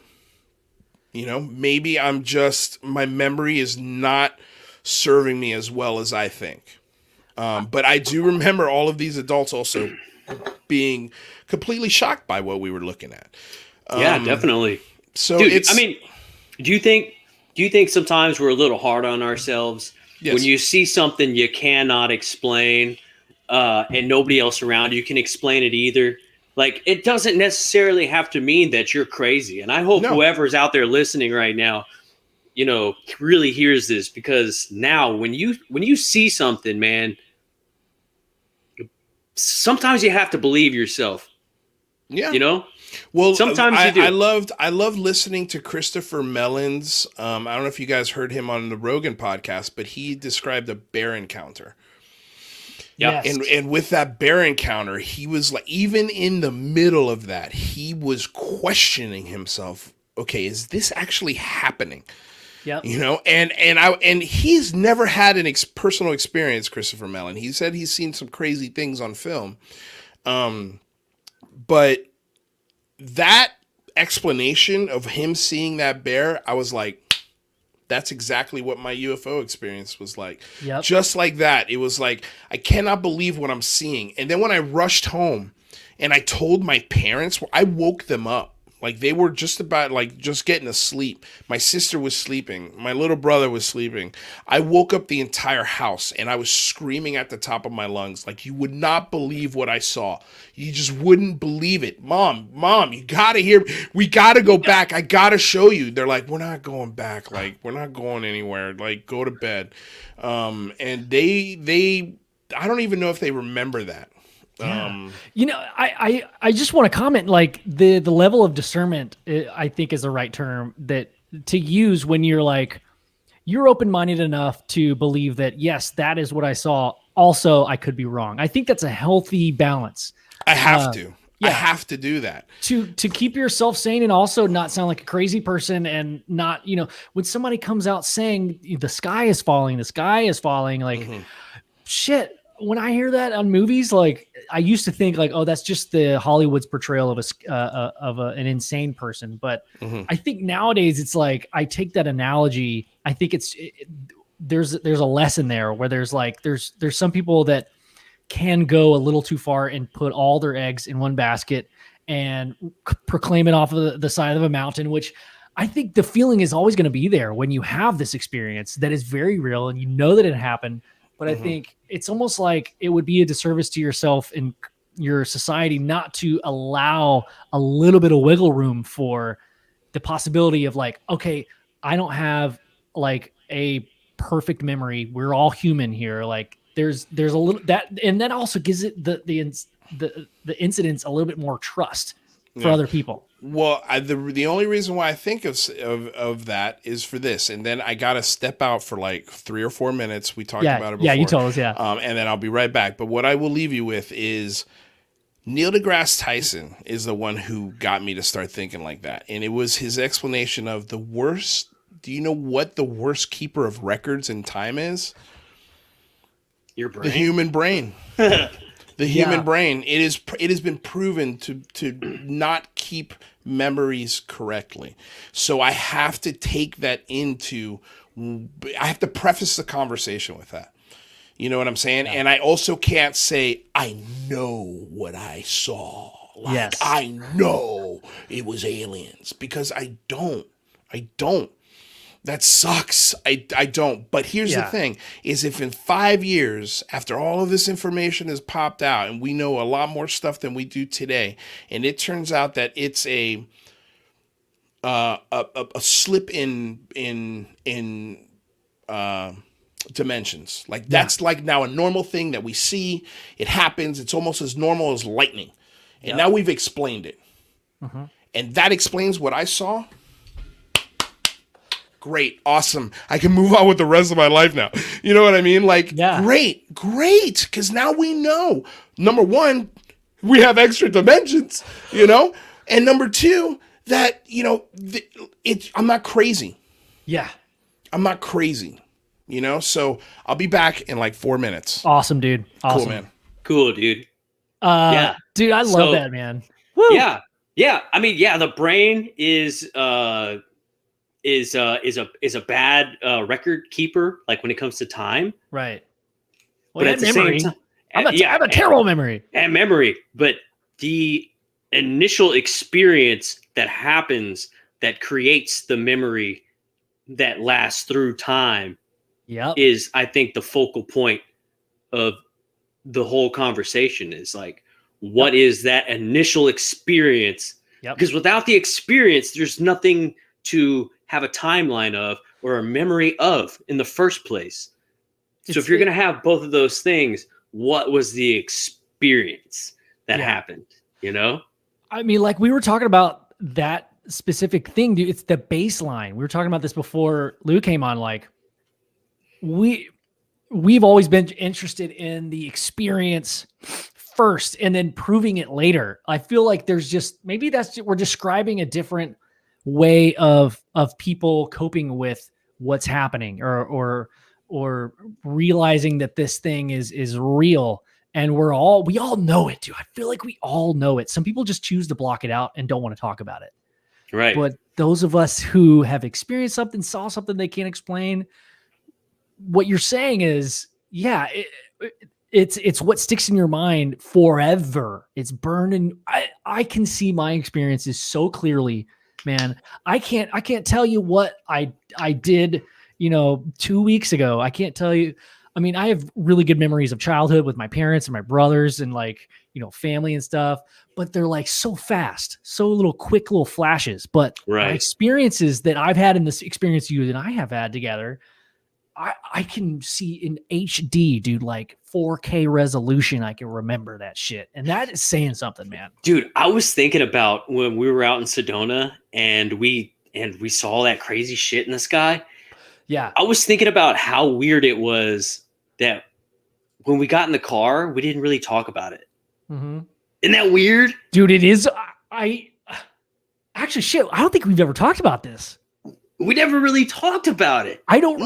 You know, maybe my memory is not serving me as well as I think. But I do remember all of these adults also being completely shocked by what we were looking at. Yeah, definitely. So dude, I mean, do you think sometimes we're a little hard on ourselves when you see something you cannot explain, and nobody else around you can explain it either? Like, it doesn't necessarily have to mean that you're crazy. And I hope whoever's out there listening right now, really hears this, because now when you see something, man, sometimes you have to believe yourself. Yeah. Well, sometimes you do. I loved listening to Christopher Mellon's. I don't know if you guys heard him on the Rogan podcast, but he described a bear encounter. Yeah. Yes. And with that bear encounter, he was like, even in the middle of that, he was questioning himself. Okay, is this actually happening? Yep. And he's never had an personal experience, Christopher Mellon. He said he's seen some crazy things on film. But that explanation of him seeing that bear, I was like, that's exactly what my UFO experience was like. Yep. Just like that. It was like, I cannot believe what I'm seeing. And then when I rushed home and I told my parents, I woke them up. Like, they were just about, like, just getting asleep. My sister was sleeping. My little brother was sleeping. I woke up the entire house, and I was screaming at the top of my lungs. Like, you would not believe what I saw. You just wouldn't believe it. Mom, you got to hear. We got to go back. I got to show you. They're like, we're not going back. Like, we're not going anywhere. Like, go to bed. And they I don't even know if they remember that. Yeah. I just want to comment, like, the level of discernment, I think, is the right term that to use when you're open-minded enough to believe that, yes, that is what I saw. Also, I could be wrong. I think that's a healthy balance. I have to. Yeah. I have to do that to keep yourself sane and also not sound like a crazy person, and not, when somebody comes out saying the sky is falling, like, shit. When I hear that on movies, like, I used to think like, oh, that's just the Hollywood's portrayal of an insane person. But I think nowadays it's like, I take that analogy. I think there's a lesson there where there's some people that can go a little too far and put all their eggs in one basket and proclaim it off of the side of a mountain, which I think the feeling is always going to be there when you have this experience that is very real and you know that it happened. But I think it's almost like it would be a disservice to yourself and your society not to allow a little bit of wiggle room for the possibility of, like, okay, I don't have like a perfect memory. We're all human here. Like, there's a little that, and that also gives it the incidents a little bit more trust for other people. Well, the only reason why I think of that is for this, and then I gotta step out for like 3 or 4 minutes. We talked about it before. Yeah, you told us, yeah. And then I'll be right back. But what I will leave you with is Neil deGrasse Tyson is the one who got me to start thinking like that, and it was his explanation of the worst. Do you know what the worst keeper of records in time is? Your brain. The human brain. The human brain, it has been proven to not keep memories correctly. So I have to take that I have to preface the conversation with that. You know what I'm saying? Yeah. And I also can't say, I know what I saw. Like, I know it was aliens, because I don't. That sucks. I don't. But here's the thing, is if in 5 years, after all of this information has popped out and we know a lot more stuff than we do today, and it turns out that it's a slip in dimensions. Like, that's like now a normal thing that we see. It happens. It's almost as normal as lightning. And now we've explained it. And that explains what I saw. Great. Awesome. I can move on with the rest of my life now. You know what I mean? Like, great. Because now we know. Number one, we have extra dimensions, and number two, that, I'm not crazy. Yeah. I'm not crazy, so I'll be back in like 4 minutes. Awesome, dude. Awesome. Cool, man. Cool, dude. Dude, I love that, man. Woo. Yeah. Yeah. I mean, the brain is a bad record keeper, like when it comes to time. Right. Well, but at the same time, I have a terrible memory. And memory, but the initial experience that happens that creates the memory that lasts through time is, I think, the focal point of the whole conversation. Is like, what is that initial experience? Because without the experience, there's nothing to have a timeline of, or a memory of in the first place. So if you're going to have both of those things, what was the experience that happened? You know? I mean, like we were talking about that specific thing, dude. It's the baseline. We were talking about this before Lou came on. Like we've always been interested in the experience first and then proving it later. I feel like there's just, maybe we're describing a different way of people coping with what's happening or realizing that this thing is real. And we all know it, dude. I feel like we all know it. Some people just choose to block it out and don't want to talk about it. Right. But those of us who have experienced something, saw something they can't explain, what you're saying is, yeah, it's what sticks in your mind forever. It's burned. And I can see my experiences so clearly, man. I can't tell you what I did, 2 weeks ago. I can't tell you. I mean, I have really good memories of childhood with my parents and my brothers and family and stuff, but they're like so fast, so quick little flashes. But my experiences that I've had in this experience you and I have had together, I can see in HD, dude, like 4K resolution. I can remember that shit. And that is saying something, man. Dude, I was thinking about when we were out in Sedona and we saw that crazy shit in the sky. Yeah. I was thinking about how weird it was that when we got in the car, we didn't really talk about it. Mm-hmm. Isn't that weird? Dude, it is. Actually, shit, I don't think we've ever talked about this. We never really talked about it. I don't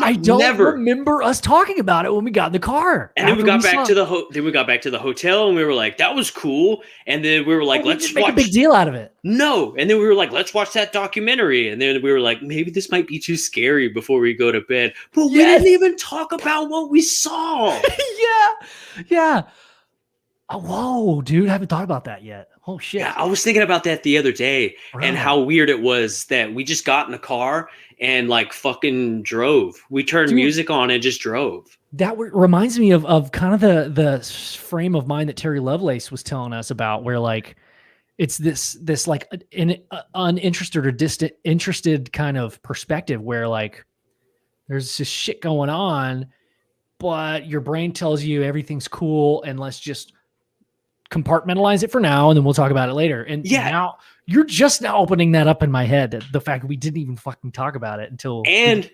remember us talking about it when we got in the car. And then we got back to the hotel and we were like, that was cool. And then we were like, let's make a big deal out of it. No. And then we were like, let's watch that documentary. And then we were like, maybe this might be too scary before we go to bed. But we didn't even talk about what we saw. Yeah. Oh, whoa, dude. I haven't thought about that yet. Oh shit. Yeah, I was thinking about that the other day and how weird it was that we just got in the car and fucking drove. We turned music on and just drove. That reminds me of kind of the frame of mind that Terry Lovelace was telling us about, where it's this uninterested or interested kind of perspective where there's this shit going on, but your brain tells you everything's cool and let's just compartmentalize it for now and then we'll talk about it later. And now you're just now opening that up in my head, that the fact that we didn't even fucking talk about it until and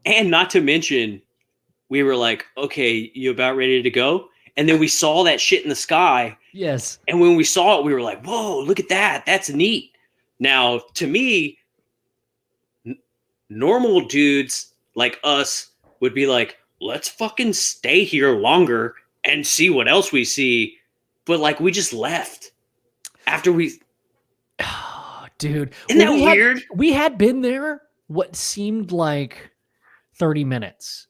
not to mention we were like, okay, you about ready to go? And then we saw that shit in the sky. Yes. And when we saw it, we were like, whoa, look at that. That's neat. Now, to me, normal dudes like us would be like, let's fucking stay here longer and see what else we see. But we just left after we. Oh, dude. Isn't that weird? We had been there what seemed like 30 minutes.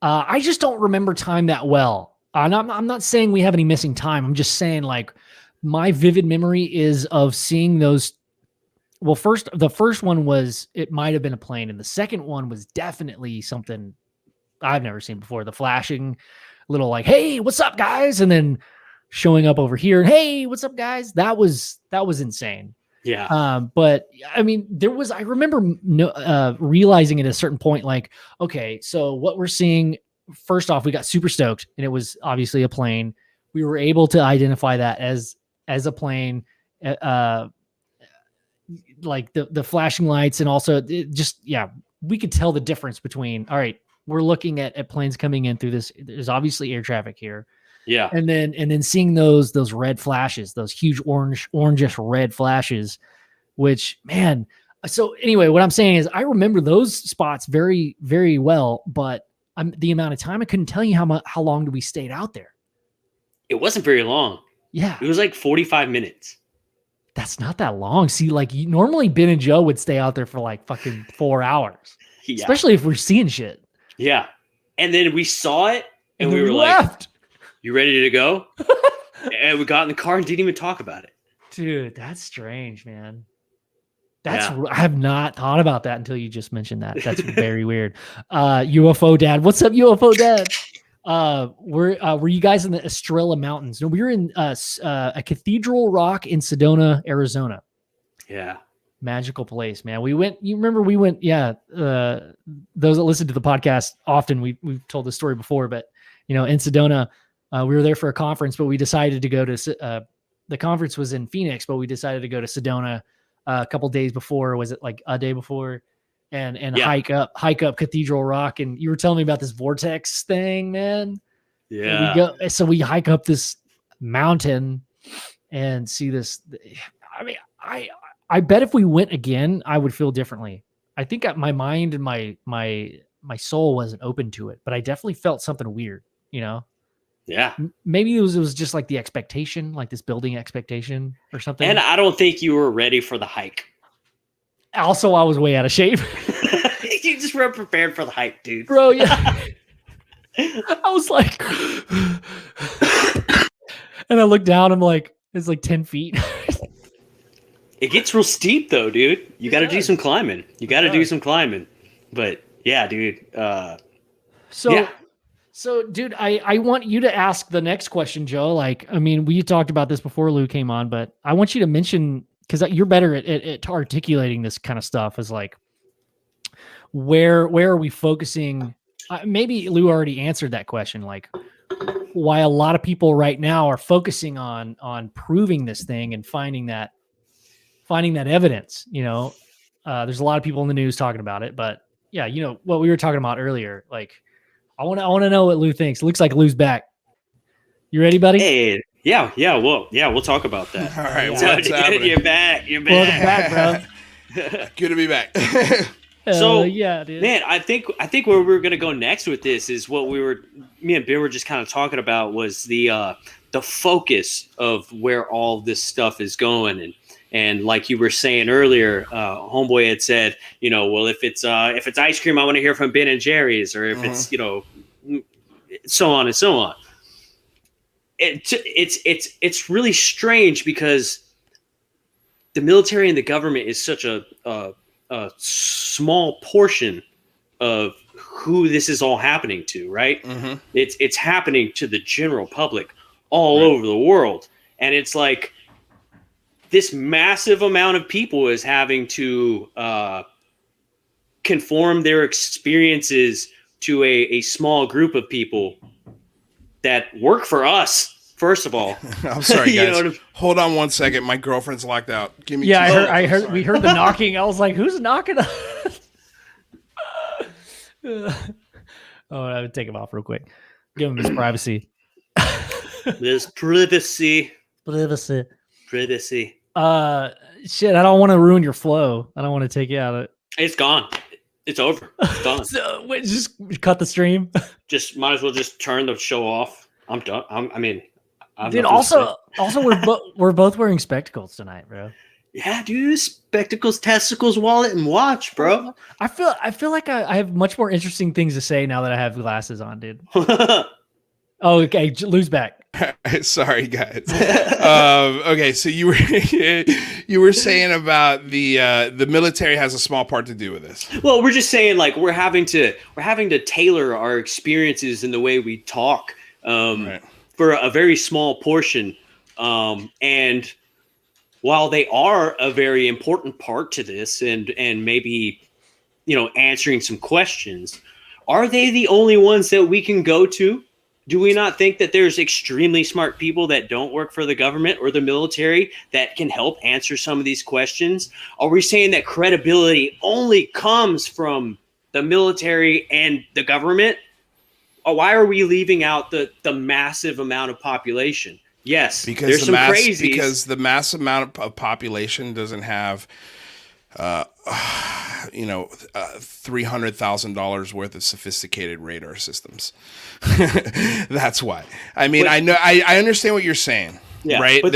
I just don't remember time that well. I'm not saying we have any missing time. I'm just saying my vivid memory is of seeing those. Well, the first one was, it might've been a plane. And the second one was definitely something I've never seen before. The flashing little hey, what's up guys? And then showing up over here. Hey, what's up guys? That was insane. Yeah. But I mean, I remember realizing at a certain point, okay, so what we're seeing, first off, we got super stoked and it was obviously a plane. We were able to identify that as a plane, the flashing lights. And also we could tell the difference between, all right, we're looking at planes coming in through this. There's obviously air traffic here. Yeah. And then seeing those red flashes, those huge orangish red flashes, which, man. So anyway, what I'm saying is I remember those spots very, very well, but the amount of time, I couldn't tell you how long we stayed out there. It wasn't very long. Yeah. It was 45 minutes. That's not that long. See, normally Ben and Joe would stay out there for fucking 4 hours, especially if we're seeing shit. Yeah. And then we saw it and we were left. You ready to go? And we got in the car and didn't even talk about it. Dude, that's strange, man. I have not thought about that until you just mentioned that. That's very weird. UFO Dad. What's up, UFO Dad? Were you guys in the Estrella Mountains? No, we were in a Cathedral Rock in Sedona, Arizona. Yeah. magical place, man. We went, you remember we went, yeah. Those that listen to the podcast often, we've told this story before, but in Sedona, we were there for a conference, but we decided to go to, the conference was in Phoenix, but we decided to go to Sedona a couple days before. Was it like a day before? And hike up Cathedral Rock. And you were telling me about this vortex thing, man. Yeah. So we hike up this mountain and see this. I mean, I bet if we went again, I would feel differently. I think my mind and my soul wasn't open to it, but I definitely felt something weird, Yeah. Maybe it was just like the expectation, like this building expectation or something. And I don't think you were ready for the hike. Also, I was way out of shape. You just weren't prepared for the hike, dude. Bro, yeah. I was like, and I looked down, I'm like, it's like 10 feet. It gets real steep though, dude. You got to do some climbing. But yeah, dude. So, dude, I want you to ask the next question, Joe. Like, I mean, we talked about this before Lou came on, but I want you to mention, because you're better at articulating this kind of stuff, is like, where are we focusing? Maybe Lou already answered that question, like why a lot of people right now are focusing on proving this thing and finding that evidence. There's a lot of people in the news talking about it, but yeah, what we were talking about earlier. Like, I want to know what Lou thinks. It looks like Lou's back. You ready, buddy? Hey, yeah, we'll talk about that. All right, so, what's happening? You're back. Welcome back, bro. Good to be back. So yeah, dude. Man, I think where we're gonna go next with this is what me and Ben were just kind of talking about, was the focus of where all this stuff is going, and like you were saying earlier, homeboy had said, well, if it's ice cream, I want to hear from Ben and Jerry's, or if it's so on and so on. It's really strange because the military and the government is such a small portion of who this is all happening to, right? Mm-hmm. It's happening to the general public all over the world. And it's like this massive amount of people is having to conform their experiences to a small group of people that work for us. First of all, I'm sorry, guys. Hold on 1 second. My girlfriend's locked out. Give me. Yeah, I heard. We heard the knocking. I was like, "Who's knocking?" I would take him off real quick. Give him his privacy. There's privacy. Shit. I don't want to ruin your flow. I don't want to take you out of it. It's gone. It's over. It's done. So, wait, just cut the stream. Just might as well just turn the show off. I'm done. Dude, also we're both wearing spectacles tonight, bro. Yeah, dude, spectacles, testicles, wallet, and watch, bro. I feel like I have much more interesting things to say now that I have glasses on, dude. Oh, okay, Lou's back. Sorry, guys. Okay, so you were saying about the military has a small part to do with this. Well, we're just saying, like, we're having to tailor our experiences in the way we talk. For a very small portion. And while they are a very important part to this and maybe, answering some questions, are they the only ones that we can go to? Do we not think that there's extremely smart people that don't work for the government or the military that can help answer some of these questions? Are we saying that credibility only comes from the military and the government? Why are we leaving out the massive amount of population? Yes, because there's some crazies. Because the massive amount of population doesn't have, $300,000 worth of sophisticated radar systems. That's why. I mean, I know, I understand what you're saying. Yeah, right. But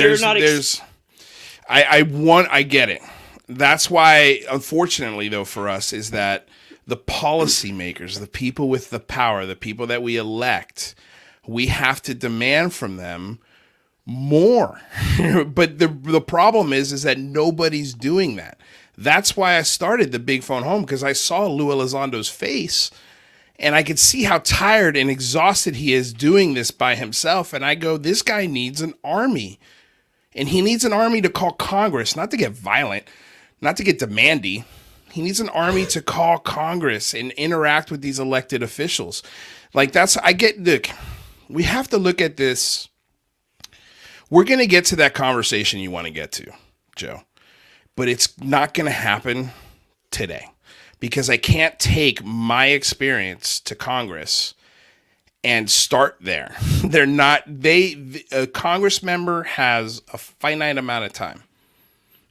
I get it. That's why, unfortunately, though, for us, is that the policymakers, the people with the power, the people that we elect, we have to demand from them more. But the problem is that nobody's doing that. That's why I started the Big Phone Home, because I saw Lou Elizondo's face and I could see how tired and exhausted he is doing this by himself. And I go, this guy needs an army, and he needs an army to call Congress, not to get violent, not to get demandy. He needs an army to call Congress and interact with these elected officials. Like look, we have to look at this. We're going to get to that conversation you want to get to, Joe, but it's not going to happen today because I can't take my experience to Congress and start there. A Congress member has a finite amount of time.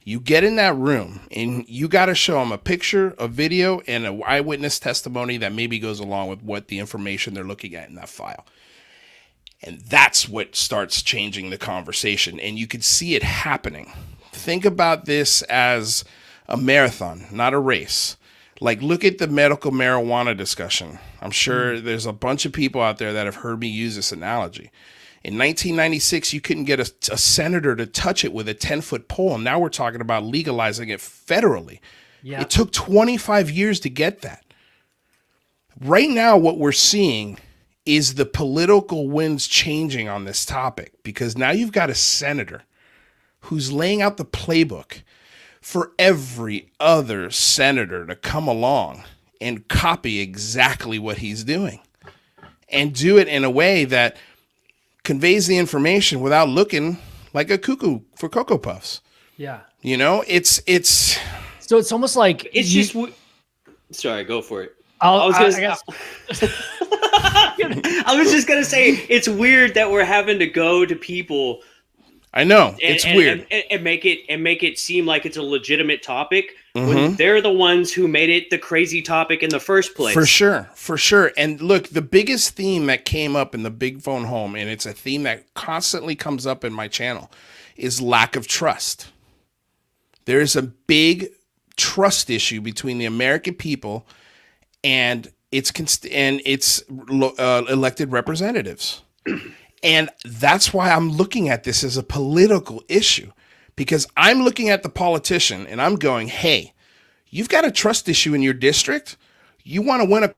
You get in that room and you got to show them a picture, a video, and an eyewitness testimony that maybe goes along with what the information they're looking at in that file. And that's what starts changing the conversation. And you can see it happening. Think about this as a marathon, not a race. Like, look at the medical marijuana discussion. I'm sure there's a bunch of people out there that have heard me use this analogy. In 1996, you couldn't get a senator to touch it with a 10-foot pole. And now we're talking about legalizing it federally. Yeah. It took 25 years to get that. Right now, what we're seeing is the political winds changing on this topic, because now you've got a senator who's laying out the playbook for every other senator to come along and copy exactly what he's doing and do it in a way that conveys the information without looking like a cuckoo for Cocoa Puffs. Yeah. You know, it's so it's almost like it's just sorry, go for it. I was just gonna say it's weird that we're having to go to people. I know it's weird and make it seem like it's a legitimate topic when they're the ones who made it the crazy topic in the first place. For sure. And look, the biggest theme that came up in the Big Phone Home, and it's a theme that constantly comes up in my channel, is lack of trust. There is a big trust issue between the American people and its elected representatives. And that's why I'm looking at this as a political issue, because I'm looking at the politician and I'm going, hey, you've got a trust issue in your district. You want to win a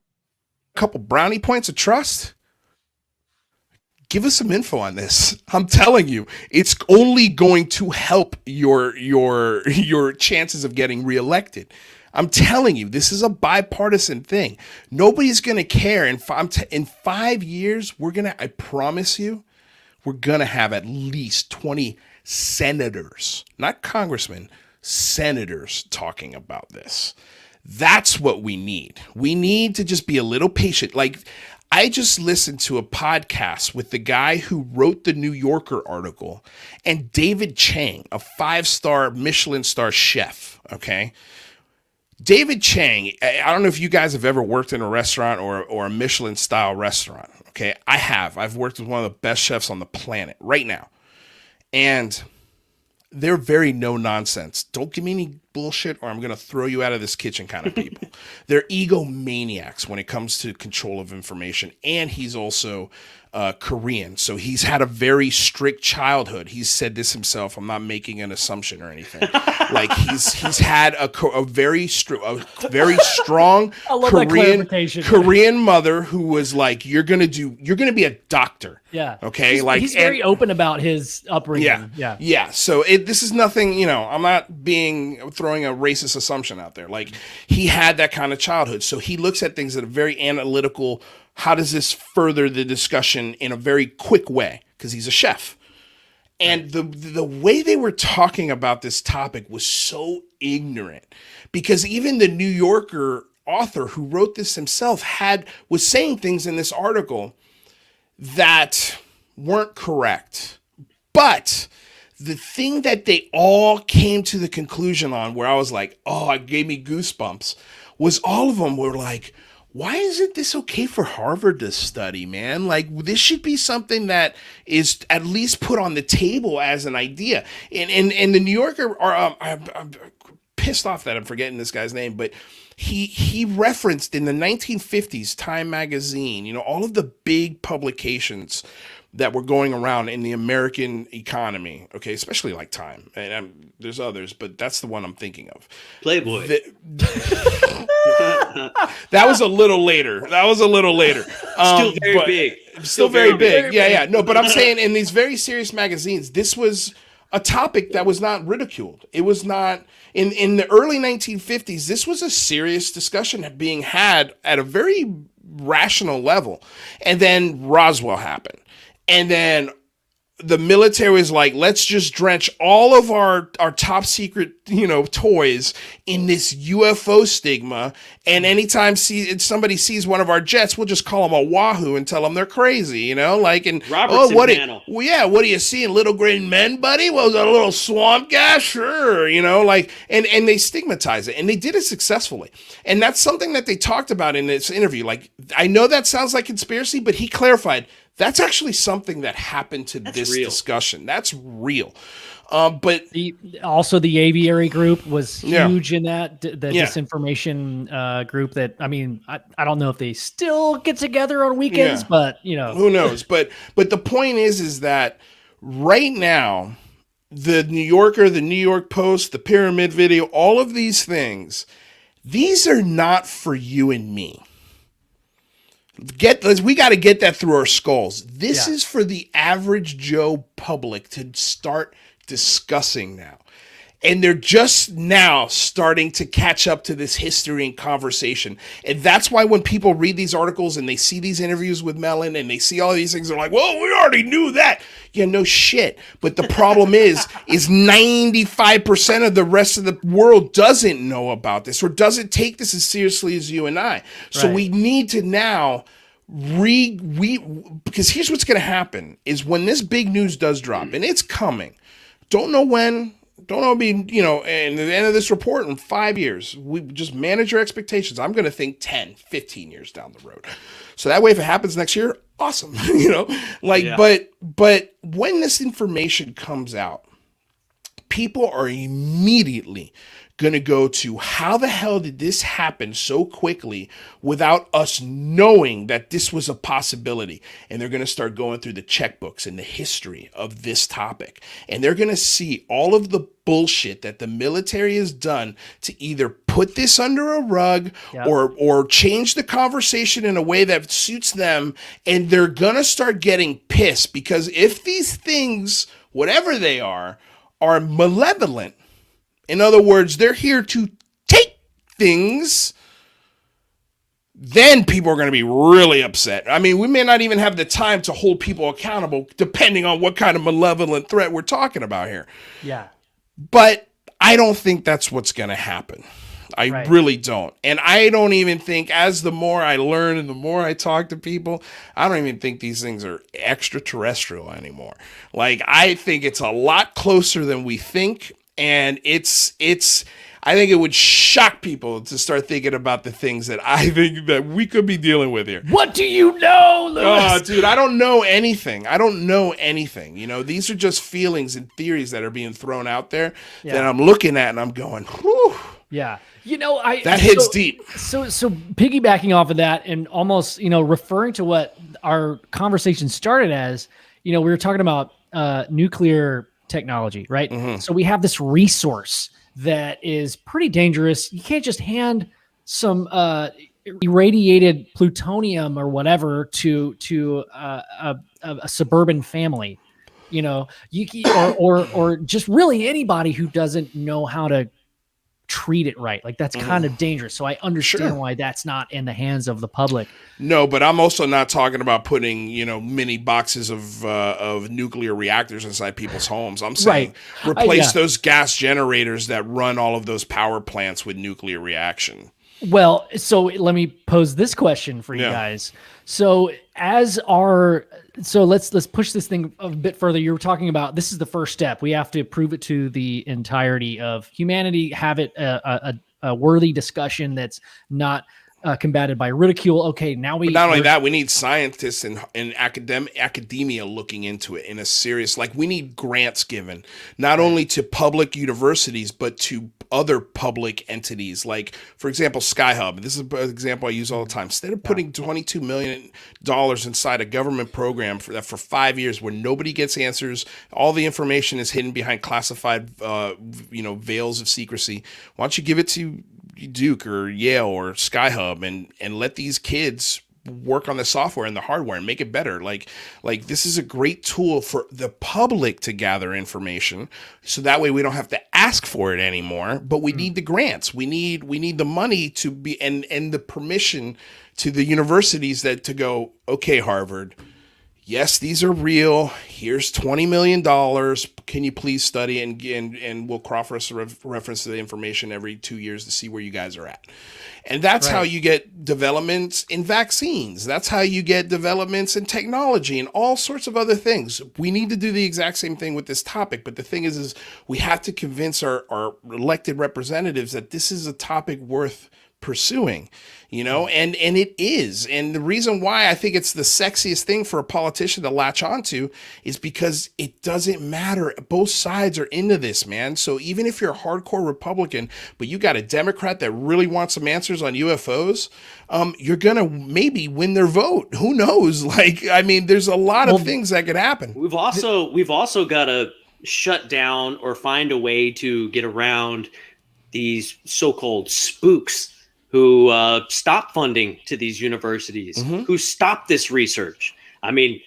couple brownie points of trust? Give us some info on this. I'm telling you, it's only going to help your chances of getting reelected. I'm telling you, this is a bipartisan thing. Nobody's going to care. In 5 years, I promise you, we're going to have at least 20 senators, not congressmen, senators talking about this. That's what we need. We need to just be a little patient. Like, I just listened to a podcast with the guy who wrote the New Yorker article and David Chang, a 5-star Michelin star chef, okay? David Chang, I don't know if you guys have ever worked in a restaurant or a Michelin-style restaurant, okay? I have. I've worked with one of the best chefs on the planet right now. And they're very no-nonsense. Don't give me any bullshit or I'm going to throw you out of this kitchen kind of people. They're egomaniacs when it comes to control of information. And he's also Korean. So he's had a very strict childhood. He's said this himself. I'm not making an assumption or anything. Like he's had a very strong Korean mother who was like, you're going to be a doctor. Yeah. Okay. He's very open about his upbringing. Yeah. So this is nothing, I'm not throwing a racist assumption out there. Like, he had that kind of childhood. So he looks at things that are very analytical. How does this further the discussion in a very quick way? Because he's a chef. And the way they were talking about this topic was so ignorant, because even the New Yorker author who wrote this himself was saying things in this article that weren't correct. But the thing that they all came to the conclusion on, where I was like, oh, it gave me goosebumps, was all of them were like, why isn't this okay for Harvard to study, man? Like, this should be something that is at least put on the table as an idea. And the New Yorker, I'm pissed off that I'm forgetting this guy's name, but he referenced in the 1950s Time magazine, all of the big publications that were going around in the American economy, okay, especially like Time. And there's others, but that's the one I'm thinking of. Playboy. That was a little later. Still very big. Still very big. Yeah. No, but I'm saying in these very serious magazines, this was a topic that was not ridiculed. It was not in the early 1950s. This was a serious discussion being had at a very rational level. And then Roswell happened. And then the military was like, let's just drench all of our top secret, toys in this UFO stigma. And anytime somebody sees one of our jets, we'll just call them a wahoo and tell them they're crazy, and Robertson panel. What do you see? Little green men, buddy? Well, was that a little swamp guy? Sure. And they stigmatize it, and they did it successfully. And that's something that they talked about in this interview. Like, I know that sounds like conspiracy, but he clarified that's actually something that happened to this discussion. That's real. But also the aviary group was huge in that, the disinformation group that, I don't know if they still get together on weekends, but who knows? But the point is that right now, the New Yorker, the New York Post, the Pyramid Video, all of these things, these are not for you and me. We got to get that through our skulls. This is for the average Joe public to start discussing now. And they're just now starting to catch up to this history and conversation. And that's why when people read these articles and they see these interviews with Mellon and they see all of these things, they're like, well, we already knew that. Yeah, no shit. But the problem is 95% of the rest of the world doesn't know about this or doesn't take this as seriously as you and I. So we need to now because here's what's going to happen is when this big news does drop, and it's coming, don't know when, don't know, and at the end of this report in 5 years, we just manage your expectations. I'm going to think 10, 15 years down the road. So that way, if it happens next year, awesome, but when this information comes out, people are immediately going to go to how the hell did this happen so quickly without us knowing that this was a possibility? And they're going to start going through the checkbooks and the history of this topic. And they're going to see all of the bullshit that the military has done to either put this under a rug or change the conversation in a way that suits them. And they're going to start getting pissed because if these things, whatever they are malevolent, in other words, they're here to take things, then people are going to be really upset. We may not even have the time to hold people accountable depending on what kind of malevolent threat we're talking about here. Yeah. But I don't think that's what's going to happen. I really don't. And I don't even think, as the more I learn and the more I talk to people, I don't even think these things are extraterrestrial anymore. Like, I think it's a lot closer than we think. And I think it would shock people to start thinking about the things that I think that we could be dealing with here. What do you know, Lewis? Oh, dude, I don't know anything. These are just feelings and theories that are being thrown out there that I'm looking at and I'm going, whew. Yeah. That hits deep. So piggybacking off of that and almost, referring to what our conversation started as, we were talking about nuclear technology, right? Mm-hmm. So we have this resource that is pretty dangerous. You can't just hand some irradiated plutonium or whatever to a suburban family, or just really anybody who doesn't know how to treat it right. Like, that's kind of dangerous. So I understand why that's not in the hands of the public. No, but I'm also not talking about putting, mini boxes of nuclear reactors inside people's homes. I'm saying replace those gas generators that run all of those power plants with nuclear reaction. Well, so let me pose this question for you guys. So let's push this thing a bit further. You were talking about this is the first step. We have to prove it to the entirety of humanity, have it a worthy discussion that's not combated by ridicule. Okay, now But not only that, we need scientists and academia looking into it in a serious, we need grants given, not only to public universities, but to other public entities. Like, for example, SkyHub. This is an example I use all the time. Instead of putting $22 million inside a government program for 5 years where nobody gets answers, all the information is hidden behind classified, veils of secrecy, why don't you give it to Duke or Yale or SkyHub and let these kids work on the software and the hardware and make it better. Like this is a great tool for the public to gather information, so that way we don't have to ask for it anymore. But we need the grants. We need the money to be and the permission to the universities that to go, okay, Harvard, yes, these are real. Here's $20 million. Can you please study and we'll cross-reference the information every 2 years to see where you guys are at. And that's how you get developments in vaccines. That's how you get developments in technology and all sorts of other things. We need to do the exact same thing with this topic. But the thing is we have to convince our elected representatives that this is a topic worth pursuing, and it is. And the reason why I think it's the sexiest thing for a politician to latch onto is because it doesn't matter. Both sides are into this, man. So even if you're a hardcore Republican, but you got a Democrat that really wants some answers on UFOs, you're going to maybe win their vote. Who knows? There's a lot of things that could happen. We've also got to shut down or find a way to get around these so-called spooks who stop funding to these universities, who stop this research. I mean,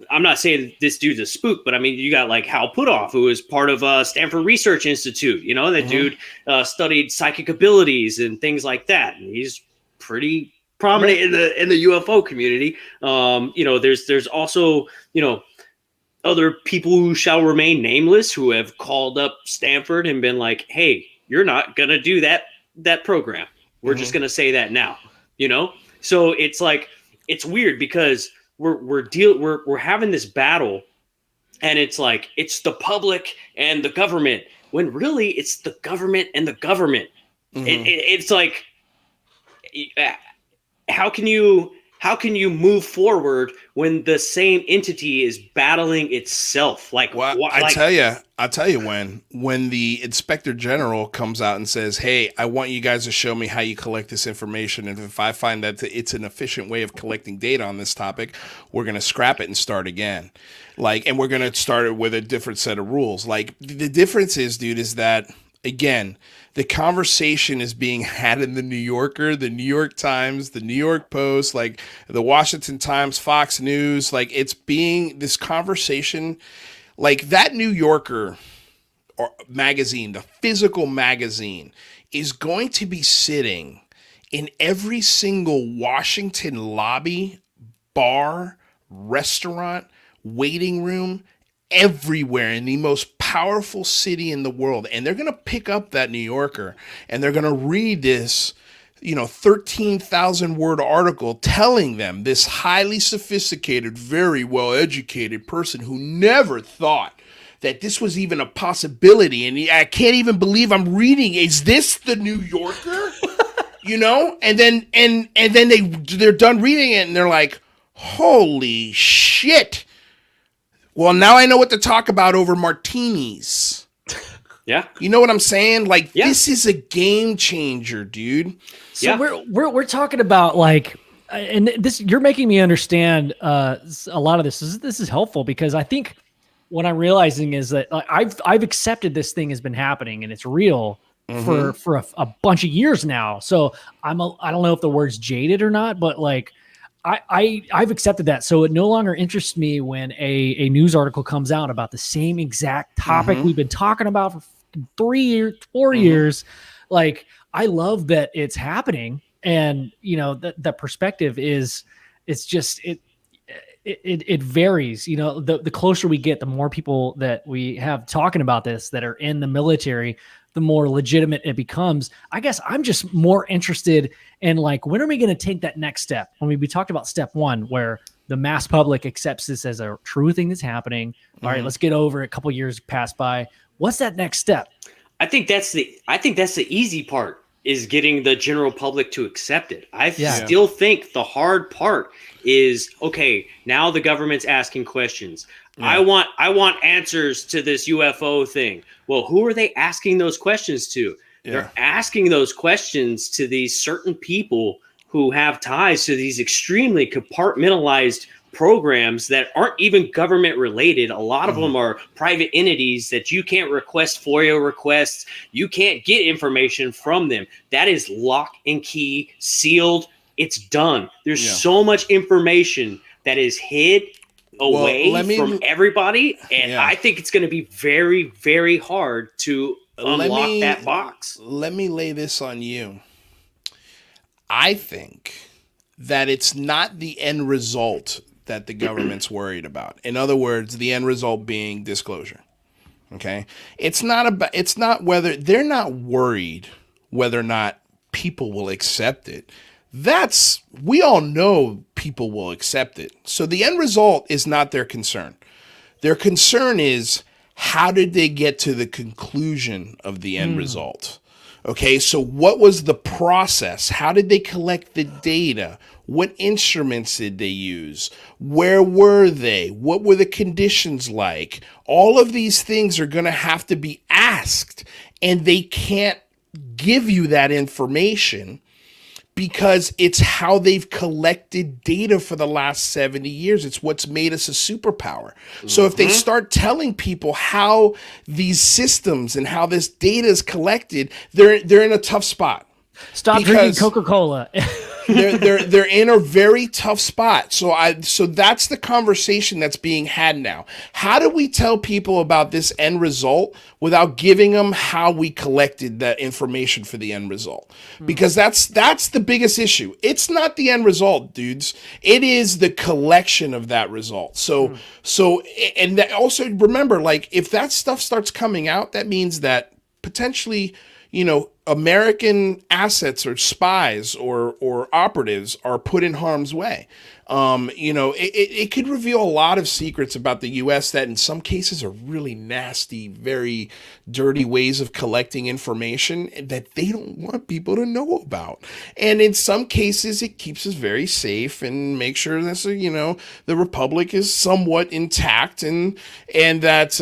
I'm not saying this dude's a spook, but I mean, you got like Hal Puthoff, who is part of Stanford Research Institute. That dude studied psychic abilities and things like that. And he's pretty prominent in the UFO community. There's also, other people who shall remain nameless who have called up Stanford and been like, hey, you're not going to do that program. We're just going to say that now, So it's like, it's weird because we're having this battle, and it's like, it's the public and the government, when really it's the government and the government. It's like, how can you move forward when the same entity is battling itself? I'll tell you when the Inspector General comes out and says, hey, I want you guys to show me how you collect this information. And if I find that it's an efficient way of collecting data on this topic, we're going to scrap it and start again. And we're going to start it with a different set of rules. The difference is, dude, is that, again, the conversation is being had in the New Yorker, the New York Times, the New York Post, the Washington Times, Fox News. This conversation, that New Yorker or magazine, the physical magazine, is going to be sitting in every single Washington lobby, bar, restaurant, waiting room, everywhere in the most powerful city in the world. And they're going to pick up that New Yorker and they're going to read this, 13,000 word article telling them this highly sophisticated, very well educated person who never thought that this was even a possibility. And I can't even believe I'm reading. Is this the New Yorker? And then they're done reading it and they're like, holy shit. Well, now I know what to talk about over martinis. Yeah. You know what I'm saying? This is a game changer, dude. So we're talking about and this, you're making me understand a lot of this. This is helpful because I think what I'm realizing is that I've accepted this thing has been happening and it's real for a bunch of years now. So I don't know if the word's jaded or not, but I've accepted that. So it no longer interests me when a news article comes out about the same exact topic we've been talking about for 3 years, 4 years. I love that it's happening. And, the perspective is, it's just, it varies, the closer we get, the more people that we have talking about this that are in the military, the more legitimate it becomes. I guess I'm just more interested in when are we going to take that next step? We talked about step one, where the mass public accepts this as a true thing that's happening. All right, let's get over it. A couple years pass by. What's that next step? I think that's the easy part, is getting the general public to accept it. I still think the hard part is, okay, now the government's asking questions. Yeah. I want answers to this UFO thing. Well, who are they asking those questions to? Yeah. They're asking those questions to these certain people who have ties to these extremely compartmentalized programs that aren't even government related. A lot of them are private entities that you can't request FOIA requests. You can't get information from them. That is lock and key, sealed, it's done. There's Yeah. so much information that is hid away from everybody, and Yeah. I think it's going to be very, very hard to unlock that box. Let me lay this on you. I think that it's not the end result that the government's worried about. In other words, the end result being disclosure. Okay? It's not whether they're not worried whether or not people will accept it. We all know people will accept it. So the end result is not their concern. Their concern is, how did they get to the conclusion of the end result? Okay, so what was the process? How did they collect the data? What instruments did they use? Where were they? What were the conditions like? All of these things are going to have to be asked, and they can't give you that information because it's how they've collected data for the last 70 years. It's what's made us a superpower. So if they start telling people how these systems and how this data is collected, they're in a tough spot. Stop drinking Coca-Cola. they're in a very tough spot. So that's the conversation that's being had now. How do we tell people about this end result without giving them how we collected that information for the end result? Because that's the biggest issue. It's not the end result, dudes. It is the collection of that result. So and that also, remember, like, if that stuff starts coming out, that means that potentially, American assets or spies or operatives are put in harm's way. It could reveal a lot of secrets about the U.S. that in some cases are really nasty, very dirty ways of collecting information that they don't want people to know about. And in some cases, it keeps us very safe and makes sure that, the Republic is somewhat intact and that,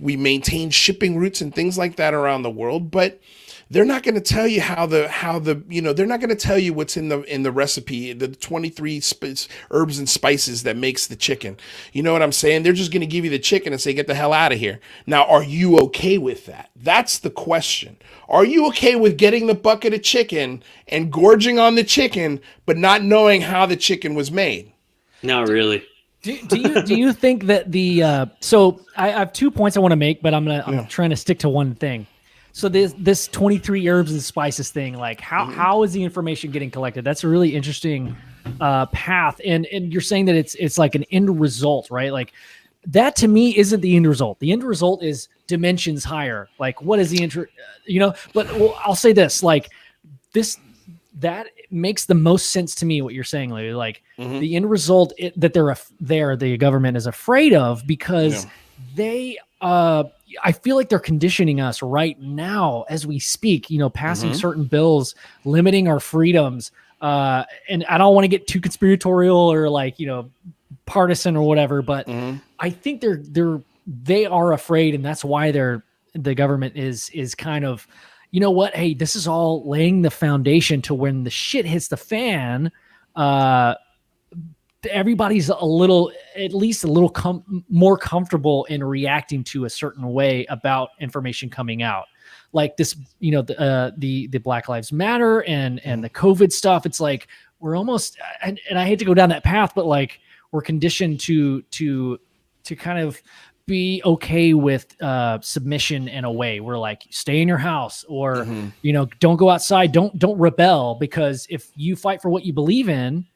we maintain shipping routes and things like that around the world. But they're not going to tell you they're not going to tell you what's in the recipe, the 23 herbs and spices that makes the chicken. You know what I'm saying? They're just going to give you the chicken and say, get the hell out of here. Now, are you okay with that? That's the question. Are you okay with getting the bucket of chicken and gorging on the chicken, but not knowing how the chicken was made? Not really. Do you think that so I have 2 points I want to make, but I'm trying to stick to one thing. So this 23 herbs and spices thing, like how is the information getting collected? That's a really interesting path. And you're saying that it's like an end result, right? Like that to me isn't the end result. The end result is dimensions higher. Like what is the but I'll say this, like that makes the most sense to me what you're saying, like the end result that the government is afraid of because they I feel like they're conditioning us right now as we speak, passing certain bills, limiting our freedoms. And I don't want to get too conspiratorial or partisan or whatever, but I think they are afraid. And that's why the government is kind of, hey, this is all laying the foundation to when the shit hits the fan, everybody's at least a little more comfortable in reacting to a certain way about information coming out, like this, the Black Lives Matter and the COVID stuff. It's like we're almost, and I hate to go down that path, but like we're conditioned to kind of be okay with submission in a way. We're like, stay in your house, or don't go outside, don't rebel, because if you fight for what you believe in,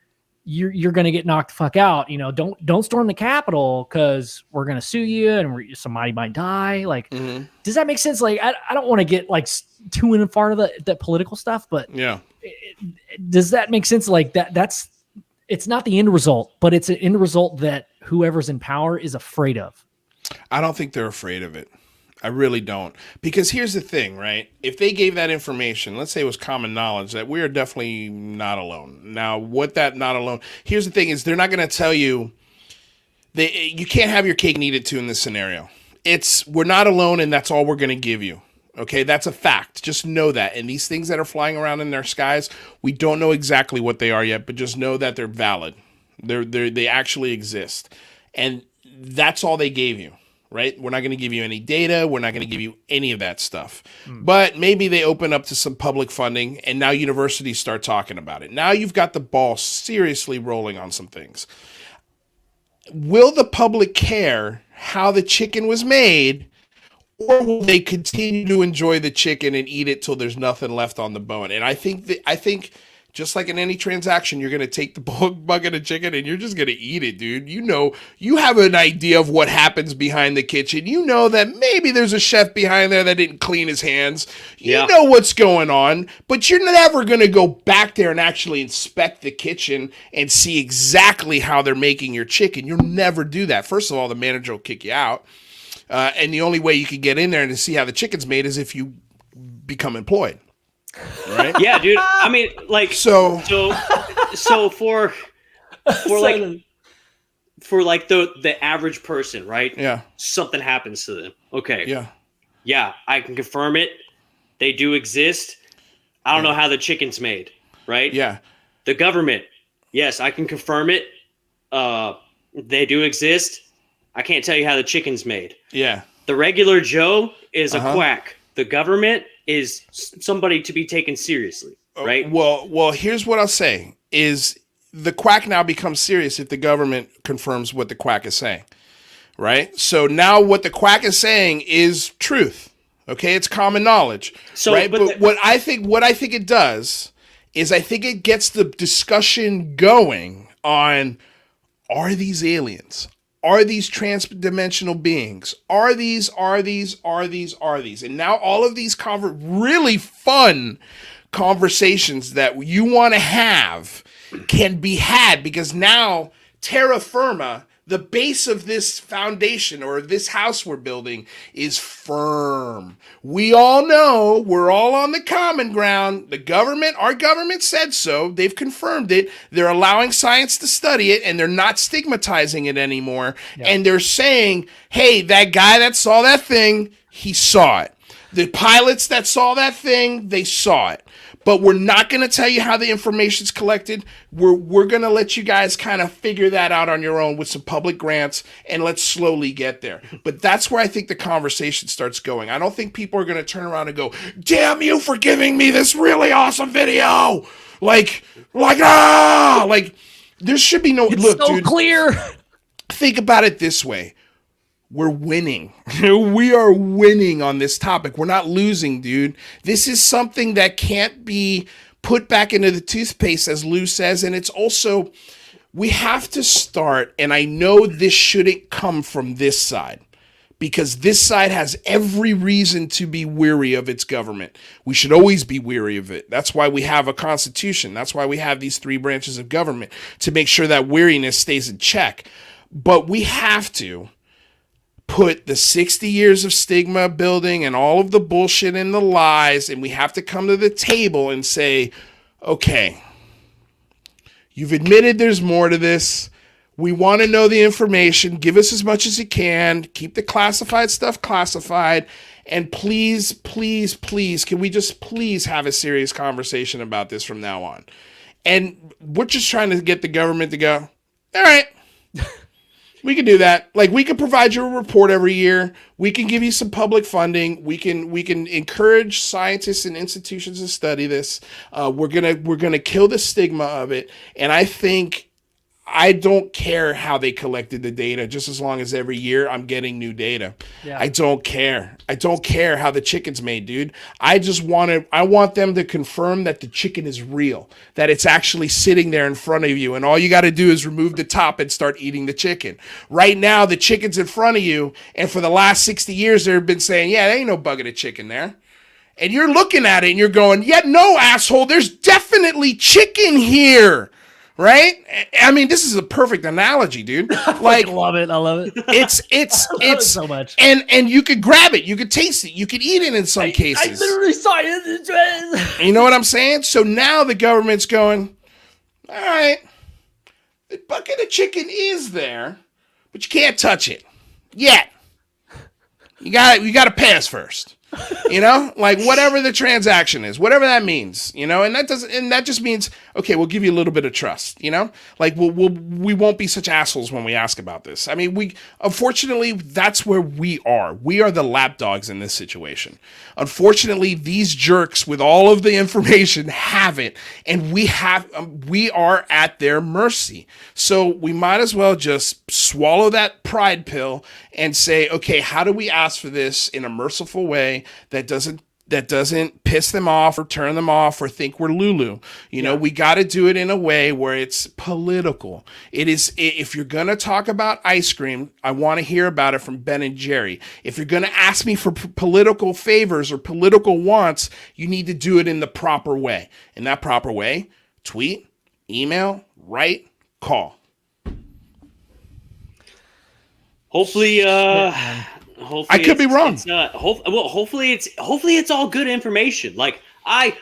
you're going to get knocked the fuck out. Don't storm the Capitol because we're going to sue you and somebody might die. Like, does that make sense? Like, I don't want to get like too in far of the political stuff, but does that make sense? Like it's not the end result, but it's an end result that whoever's in power is afraid of. I don't think they're afraid of it. I really don't. Because here's the thing, right? If they gave that information, let's say it was common knowledge, that we are definitely not alone. Now, what that not alone, here's the thing is they're not going to tell you, you can't have your cake and eat it too in this scenario. We're not alone and that's all we're going to give you. Okay, that's a fact. Just know that. And these things that are flying around in their skies, we don't know exactly what they are yet, but just know that they're valid. They actually exist. And that's all they gave you. right? We're not going to give you any data. We're not going to give you any of that stuff. But maybe they open up to some public funding, and now universities start talking about it. Now you've got the ball seriously rolling on some things. Will the public care how the chicken was made, or will they continue to enjoy the chicken and eat it till there's nothing left on the bone? And I think just like in any transaction, you're going to take the bucket of chicken and you're just going to eat it, dude. You know, you have an idea of what happens behind the kitchen. You know that maybe there's a chef behind there that didn't clean his hands. You know what's going on, but you're never going to go back there and actually inspect the kitchen and see exactly how they're making your chicken. You'll never do that. First of all, the manager will kick you out. And the only way you can get in there and to see how the chicken's made is if you become employed. Right? Yeah, dude. I mean, like, so for the average person, right? Yeah. Something happens to them. Okay. Yeah. Yeah, I can confirm it. They do exist. I don't know how the chicken's made, right? Yeah. The government. Yes, I can confirm it. They do exist. I can't tell you how the chicken's made. Yeah. The regular Joe is a quack. The government is somebody to be taken seriously, right? Well, here's what I'll say is the quack now becomes serious if the government confirms what the quack is saying, right? So now what the quack is saying is truth. Okay, it's common knowledge. So, right? But what I think it does is I think it gets the discussion going on, are these aliens? Are these transdimensional beings? Are these? And now all of these really fun conversations that you want to have can be had, because now terra firma, the base of this foundation or this house we're building, is firm. We all know we're all on the common ground. Our government said so. They've confirmed it. They're allowing science to study it, and they're not stigmatizing it anymore. Yeah. And they're saying, hey, that guy that saw that thing, he saw it. The pilots that saw that thing, they saw it. But we're not going to tell you how the information's collected. We're going to let you guys kind of figure that out on your own with some public grants, and let's slowly get there. But that's where I think the conversation starts going. I don't think people are going to turn around and go, damn you for giving me this really awesome video. Like, there should be no... It's look, so dude, clear. Think about it this way. We're winning. We are winning on this topic. We're not losing, dude. This is something that can't be put back into the toothpaste, as Lou says. And it's also, we have to start, and I know this shouldn't come from this side, because this side has every reason to be weary of its government. We should always be weary of it. That's why we have a constitution. That's why we have these three branches of government, to make sure that weariness stays in check. But we have to put the 60 years of stigma building and all of the bullshit and the lies, and we have to come to the table and say, okay, you've admitted there's more to this. We want to know the information. Give us as much as you can. Keep the classified stuff classified. And please, please, please, can we just please have a serious conversation about this from now on? And we're just trying to get the government to go, all right, we can do that. Like, we can provide you a report every year. We can give you some public funding. We can encourage scientists and institutions to study this. We're gonna kill the stigma of it. And I don't care how they collected the data, just as long as every year I'm getting new data. Yeah. I don't care. I don't care how the chicken's made, dude. I want them to confirm that the chicken is real, that it's actually sitting there in front of you, and all you got to do is remove the top and start eating the chicken. Right now, the chicken's in front of you, and for the last 60 years, they've been saying, yeah, there ain't no bucket of chicken there. And you're looking at it, and you're going, yeah, no, asshole, there's definitely chicken here. Right? I mean, this is a perfect analogy, dude. Like, I love it. I love it. It's so much. And you could grab it, you could taste it, you could eat it in some cases. I literally saw it. You know what I'm saying? So now the government's going, all right, the bucket of chicken is there, but you can't touch it yet. You got to pay us first. You know, like whatever the transaction is, whatever that means, you know, and that just means, okay, we'll give you a little bit of trust, you know, like we won't be such assholes when we ask about this. I mean, unfortunately, that's where we are. We are the lapdogs in this situation. Unfortunately, these jerks with all of the information have it, and we are at their mercy. So we might as well just swallow that pride pill and say, okay, how do we ask for this in a merciful way that doesn't piss them off or turn them off or think we're Lulu. You know, we got to do it in a way where it's political. If you're going to talk about ice cream, I want to hear about it from Ben and Jerry. If you're going to ask me for political favors or political wants, you need to do it in the proper way. In that proper way, tweet, email, write, call. Hopefully, I could be wrong. Hopefully it's all good information. Like I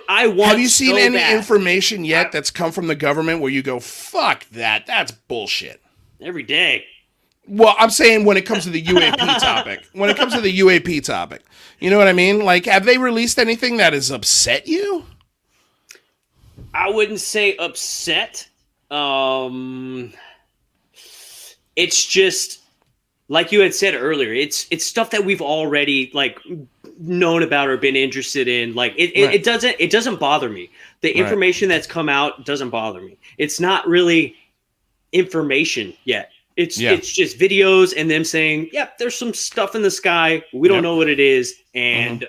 want. Have you seen any information yet that's come from the government where you go, fuck that, that's bullshit? Every day. Well, I'm saying when it comes to the UAP topic. When it comes to the UAP topic. You know what I mean? Like, have they released anything that has upset you? I wouldn't say upset. It's just like you had said earlier, it's stuff that we've already like known about or been interested in. Like it doesn't bother me. The information that's come out doesn't bother me. It's not really information yet. It's just videos and them saying, "Yep, there's some stuff in the sky. We don't know what it is," and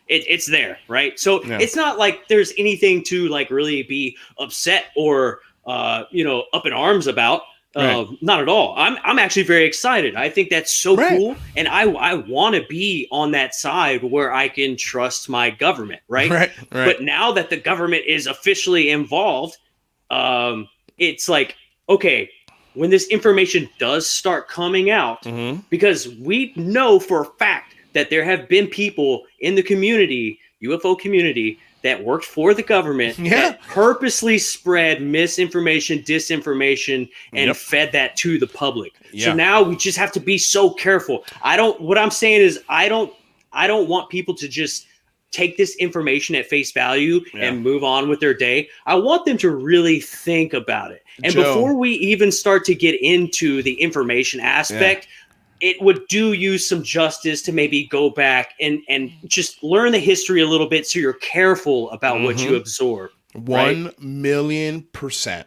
it's there, right? So it's not like there's anything to like really be upset or up in arms about. Not at all. I'm actually very excited. I think that's so cool, and I want to be on that side where I can trust my government, right? But now that the government is officially involved, it's like, okay, when this information does start coming out, because we know for a fact that there have been people in the community, UFO community, that worked for the government that purposely spread misinformation, disinformation, and fed that to the public. So now we just have to be so careful. What I'm saying is I don't want people to just take this information at face value and move on with their day. I want them to really think about it. And before we even start to get into the information aspect, it would do you some justice to maybe go back and just learn the history a little bit so you're careful about what you absorb. 1,000,000%.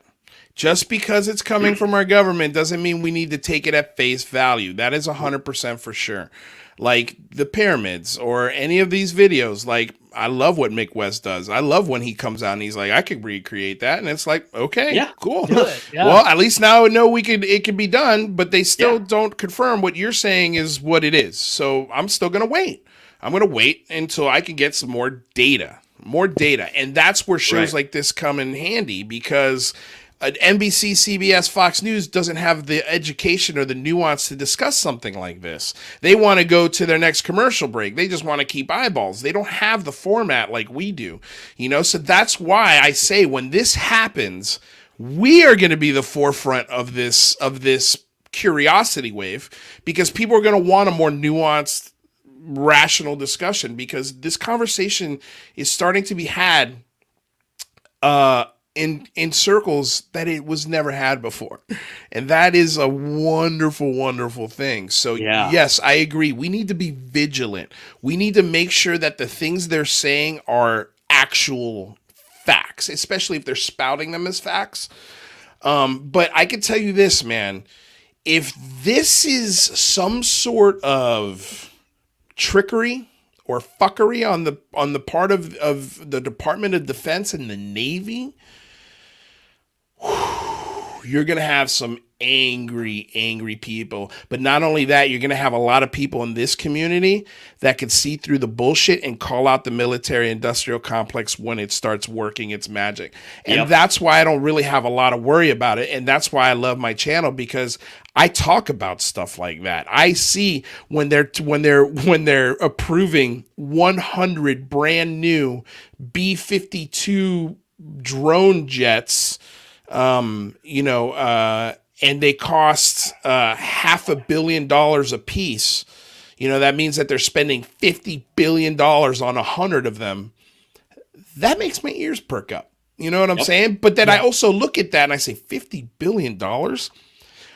Just because it's coming from our government doesn't mean we need to take it at face value. That is 100% for sure. Like the pyramids or any of these videos, like I love what Mick West does. I love when he comes out and he's like, I could recreate that. And it's like, okay, cool. Well, at least now I know it can be done, but they still don't confirm what you're saying is what it is. So I'm still going to wait. I'm going to wait until I can get some more data. And that's where shows like this come in handy, because NBC, CBS, Fox News doesn't have the education or the nuance to discuss something like this. They want to go to their next commercial break. They just want to keep eyeballs. They don't have the format like we do, So that's why I say when this happens, we are going to be the forefront of this curiosity wave, because people are going to want a more nuanced, rational discussion, because this conversation is starting to be had in circles that it was never had before. And that is a wonderful, wonderful thing. So yes, I agree. We need to be vigilant. We need to make sure that the things they're saying are actual facts, especially if they're spouting them as facts. But I can tell you this, man, if this is some sort of trickery or fuckery on the part of the Department of Defense and the Navy, you're going to have some angry people. But not only that, you're going to have a lot of people in this community that can see through the bullshit and call out the military industrial complex when it starts working its magic. And that's why I don't really have a lot of worry about it. And that's why I love my channel, because I talk about stuff like that. I see when they're approving 100 brand new B-52 drone jets, and they cost $500 million a piece. that means that they're spending $50 billion on 100 of them. That makes my ears perk up. You know what I'm saying? But then I also look at that and I say, $50 billion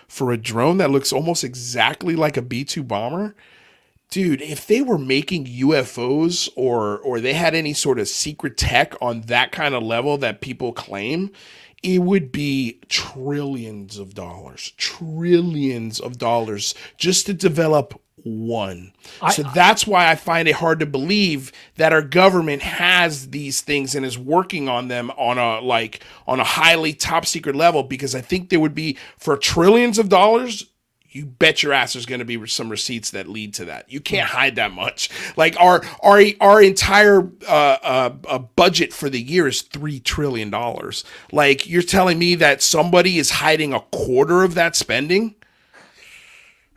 for a drone that looks almost exactly like a B-2 bomber? Dude, if they were making UFOs or they had any sort of secret tech on that kind of level that people claim, it would be trillions of dollars just to develop one. So that's why I find it hard to believe that our government has these things and is working on them on a highly top secret level, because I think there would be, for trillions of dollars, you bet your ass there's going to be some receipts that lead to that. You can't hide that much. Like our entire budget for the year is $3 trillion. Like, you're telling me that somebody is hiding a quarter of that spending?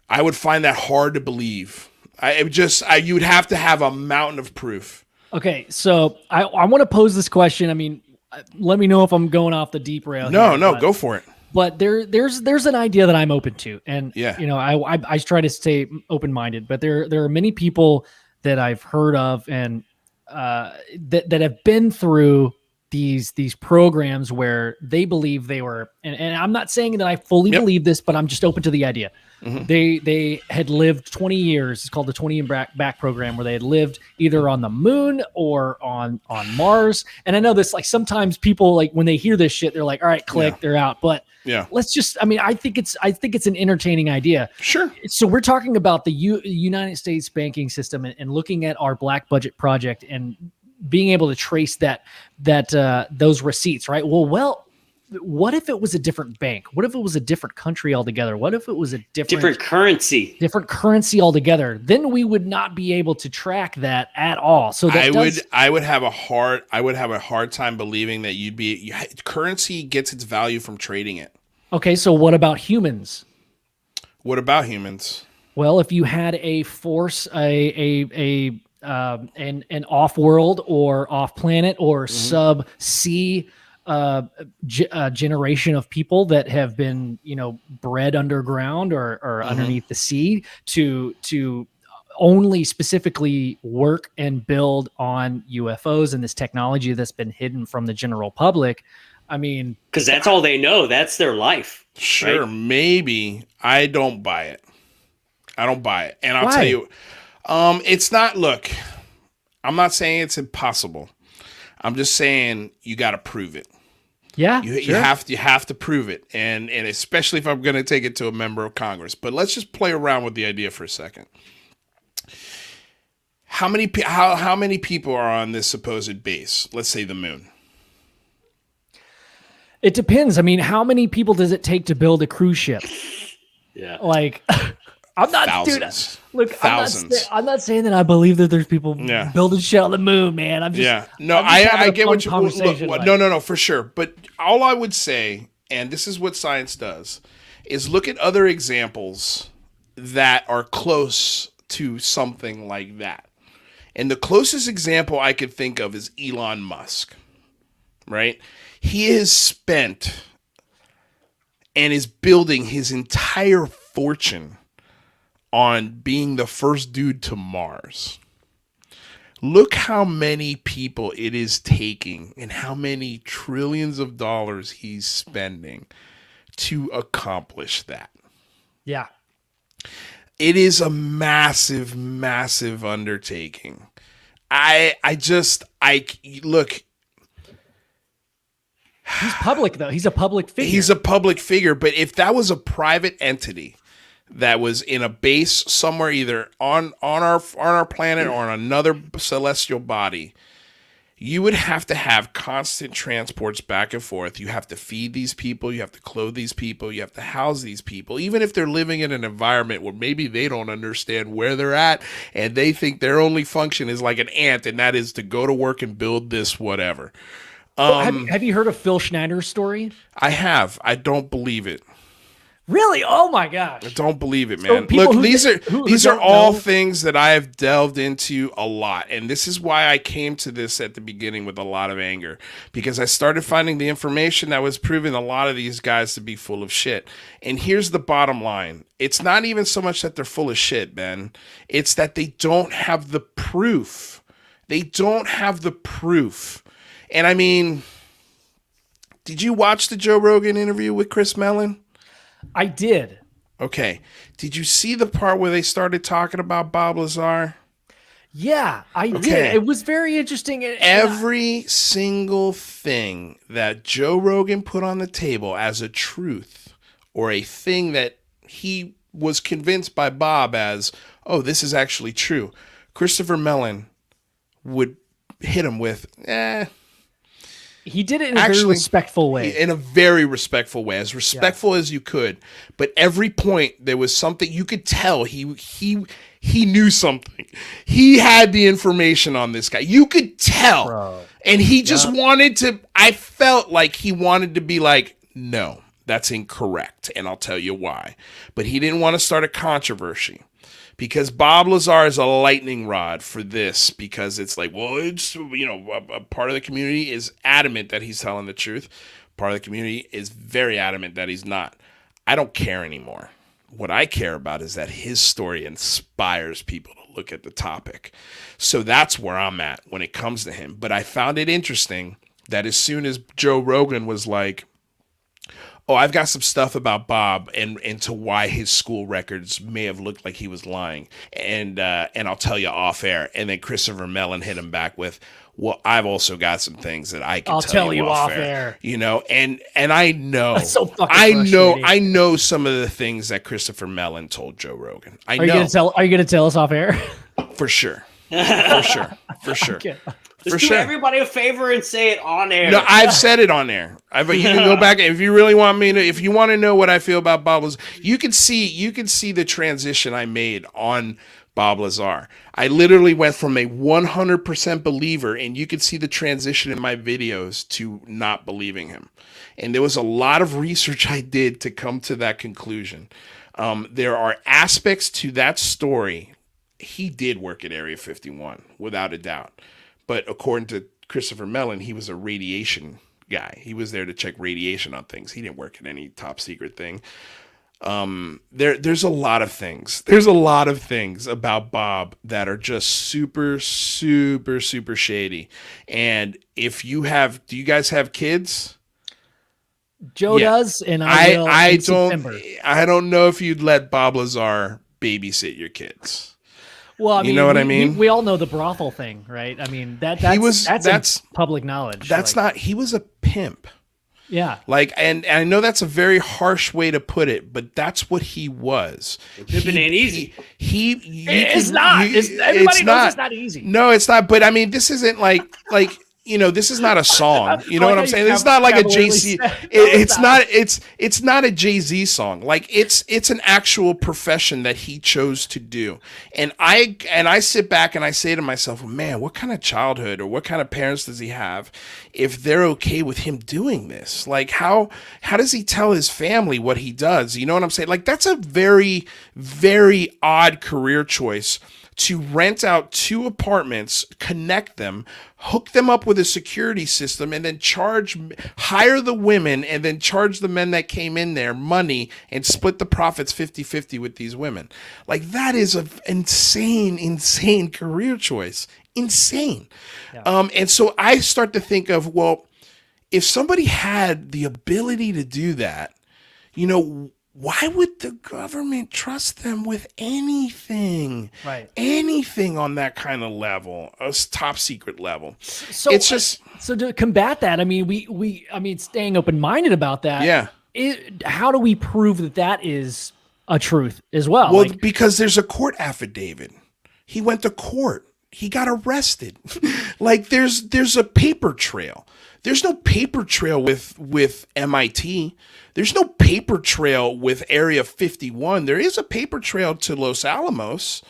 I would find that hard to believe. You would have to have a mountain of proof. Okay, so I want to pose this question. I mean, let me know if I'm going off the deep rail. No, go for it. But there's an idea that I'm open to, and I try to stay open-minded. But there are many people that I've heard of and that have been through these programs where they believe they were, and I'm not saying that I fully believe this, but I'm just open to the idea. Mm-hmm. They had lived 20 years. It's called the 20 year back program, where they had lived either on the moon or on Mars. And I know this, like, sometimes people, like, when they hear this shit, they're like, all right, click, they're out. But let's just, I think it's an entertaining idea. Sure. So we're talking about the United States banking system and looking at our black budget project and being able to trace those receipts, right? Well, what if it was a different bank? What if it was a different country altogether? What if it was a different currency altogether? Then we would not be able to track that at all. So I would have a hard time believing that currency gets its value from trading it. Okay, so what about humans? Well, if you had a force, an off-world or off-planet or sub-sea generation of people that have been, bred underground or underneath the sea to only specifically work and build on UFOs and this technology that's been hidden from the general public. I mean, because that's all they know. That's their life. Sure, right? Maybe. I don't buy it. And I'll tell you, it's not, look, I'm not saying it's impossible. I'm just saying you got to prove it. Yeah, you have to prove it, and especially if I'm going to take it to a member of Congress. But let's just play around with the idea for a second. How many people are on this supposed base? Let's say the moon. It depends. I mean, how many people does it take to build a cruise ship? Yeah, like. I'm not, thousands. Dude, look, thousands. I'm not saying that I believe that there's people building shit on the moon, man. I'm just I get what you look, no, for sure. But all I would say, and this is what science does, is look at other examples that are close to something like that. And the closest example I could think of is Elon Musk, right? He has spent and is building his entire fortune on being the first dude to Mars. Look how many people it is taking and how many trillions of dollars he's spending to accomplish that. Yeah. It is a massive, massive undertaking. Look. He's public, though. He's a public figure. He's a public figure, but if that was a private entity that was in a base somewhere, either on our planet or on another celestial body, you would have to have constant transports back and forth. You have to feed these people. You have to clothe these people. You have to house these people, even if they're living in an environment where maybe they don't understand where they're at and they think their only function is like an ant, and that is to go to work and build this whatever. Have you heard of Phil Schneider's story? I have. I don't believe it. Really? Oh my gosh. I don't believe it, So man. people Look, who these are don't all know- things that I have delved into a lot. And this is why I came to this at the beginning with a lot of anger, because I started finding the information that was proving a lot of these guys to be full of shit. And here's the bottom line. It's not even so much that they're full of shit, Ben. It's that they don't have the proof. They don't have the proof. And I mean, did you watch the Joe Rogan interview with Chris Mellon? I did. Okay. Did you see the part where they started talking about Bob Lazar? Yeah, I Okay. did. It was very interesting. Every single thing that Joe Rogan put on the table as a truth or a thing that he was convinced by Bob as, oh, this is actually true, Christopher Mellon would hit him with, He did it in a very respectful way. In a very respectful way, as respectful as you could. But every point there was something you could tell he knew something. He had the information on this guy. You could tell. Bro. And he just wanted to, I felt like he wanted to be like, no, that's incorrect. And I'll tell you why. But he didn't want to start a controversy. Because Bob Lazar is a lightning rod for this, because it's like, well, it's, a part of the community is adamant that he's telling the truth. Part of the community is very adamant that he's not. I don't care anymore. What I care about is that his story inspires people to look at the topic. So that's where I'm at when it comes to him. But I found it interesting that as soon as Joe Rogan was like, oh, I've got some stuff about Bob and to why his school records may have looked like he was lying. And I'll tell you off air. And then Christopher Mellon hit him back with, well, I've also got some things that I can tell you off air. And I know, That's so fucking I know some of the things that Christopher Mellon told Joe Rogan. Are you gonna tell us off air? For sure. For sure. Okay. Just do everybody a favor and say it on air. No, I've said it on air. You can go back if you really want me to. If you want to know what I feel about Bob Lazar, you can see the transition I made on Bob Lazar. I literally went from a 100% believer, and you could see the transition in my videos, to not believing him. And there was a lot of research I did to come to that conclusion. There are aspects to that story. He did work at Area 51, without a doubt. But according to Christopher Mellon, he was a radiation guy. He was there to check radiation on things. He didn't work at any top secret thing. There's a lot of things. There's a lot of things about Bob that are just super, super, super shady. And if you have, do you guys have kids? Joe does, and I will in September. I don't know if you'd let Bob Lazar babysit your kids. Well, I mean, you know what I mean? We all know the brothel thing, right? I mean, that's public knowledge. He was a pimp. Yeah. And I know that's a very harsh way to put it, but that's what he was. Pimping ain't easy. It's not. Everybody knows it's not easy. No, it's not. But I mean, this isn't like this is not a song. You know what I'm saying? It's not like a JC. It's not a Jay-Z song. Like it's an actual profession that he chose to do. And I sit back and I say to myself, man, what kind of childhood or what kind of parents does he have if they're okay with him doing this? Like how does he tell his family what he does? You know what I'm saying? Like that's a very, very odd career choice, to rent out 2 apartments, connect them, hook them up with a security system, and then hire the women and then charge the men that came in there money and split the profits 50-50 with these women. Like that is an insane career choice. Insane. Yeah. And so I start to think of, well, if somebody had the ability to do that, why would the government trust them with anything? Right. Anything on that kind of level, a top secret level. So it's just so to combat that. I mean, we staying open-minded about that. Yeah. How do we prove that is a truth as well? Well, because there's a court affidavit. He went to court. He got arrested. Like there's a paper trail. There's no paper trail with MIT. There's no paper trail with Area 51. There is a paper trail to Los Alamos.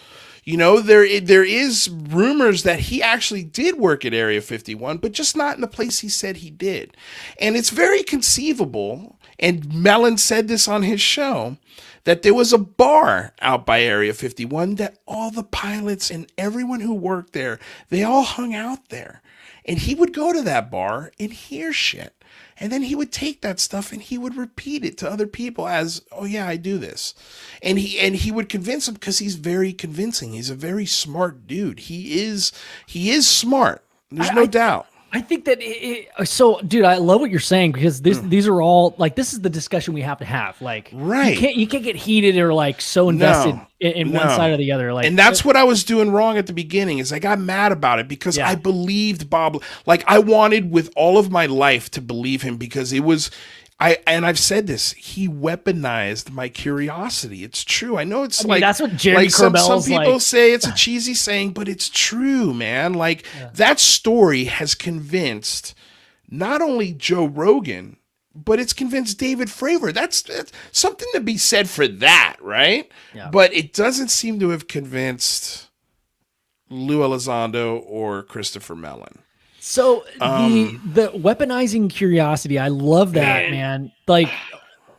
there is rumors that he actually did work at Area 51, but just not in the place he said he did. And it's very conceivable, and Mellon said this on his show, that there was a bar out by Area 51 that all the pilots and everyone who worked there, they all hung out there. And he would go to that bar and hear shit. And then he would take that stuff and he would repeat it to other people as, oh yeah, I do this. And he would convince them, because he's very convincing. He's a very smart dude. He is smart. There's no doubt. I think that so, dude, I love what you're saying, because these are all like, this is the discussion we have to have. Like, right? You can't get heated or like so invested in one side or the other. Like, and that's what I was doing wrong at the beginning. Is I got mad about it because I believed Bob. Like, I wanted with all of my life to believe him, because it was. I've said this. He weaponized my curiosity. It's true. I know it's that's what Jerry Corbell's some people say it's a cheesy saying, but it's true, man. Like, that story has convinced not only Joe Rogan, but it's convinced David Fravor. That's something to be said for that, right? Yeah. But it doesn't seem to have convinced Lou Elizondo or Christopher Mellon. So the weaponizing curiosity, I love that, man. Like,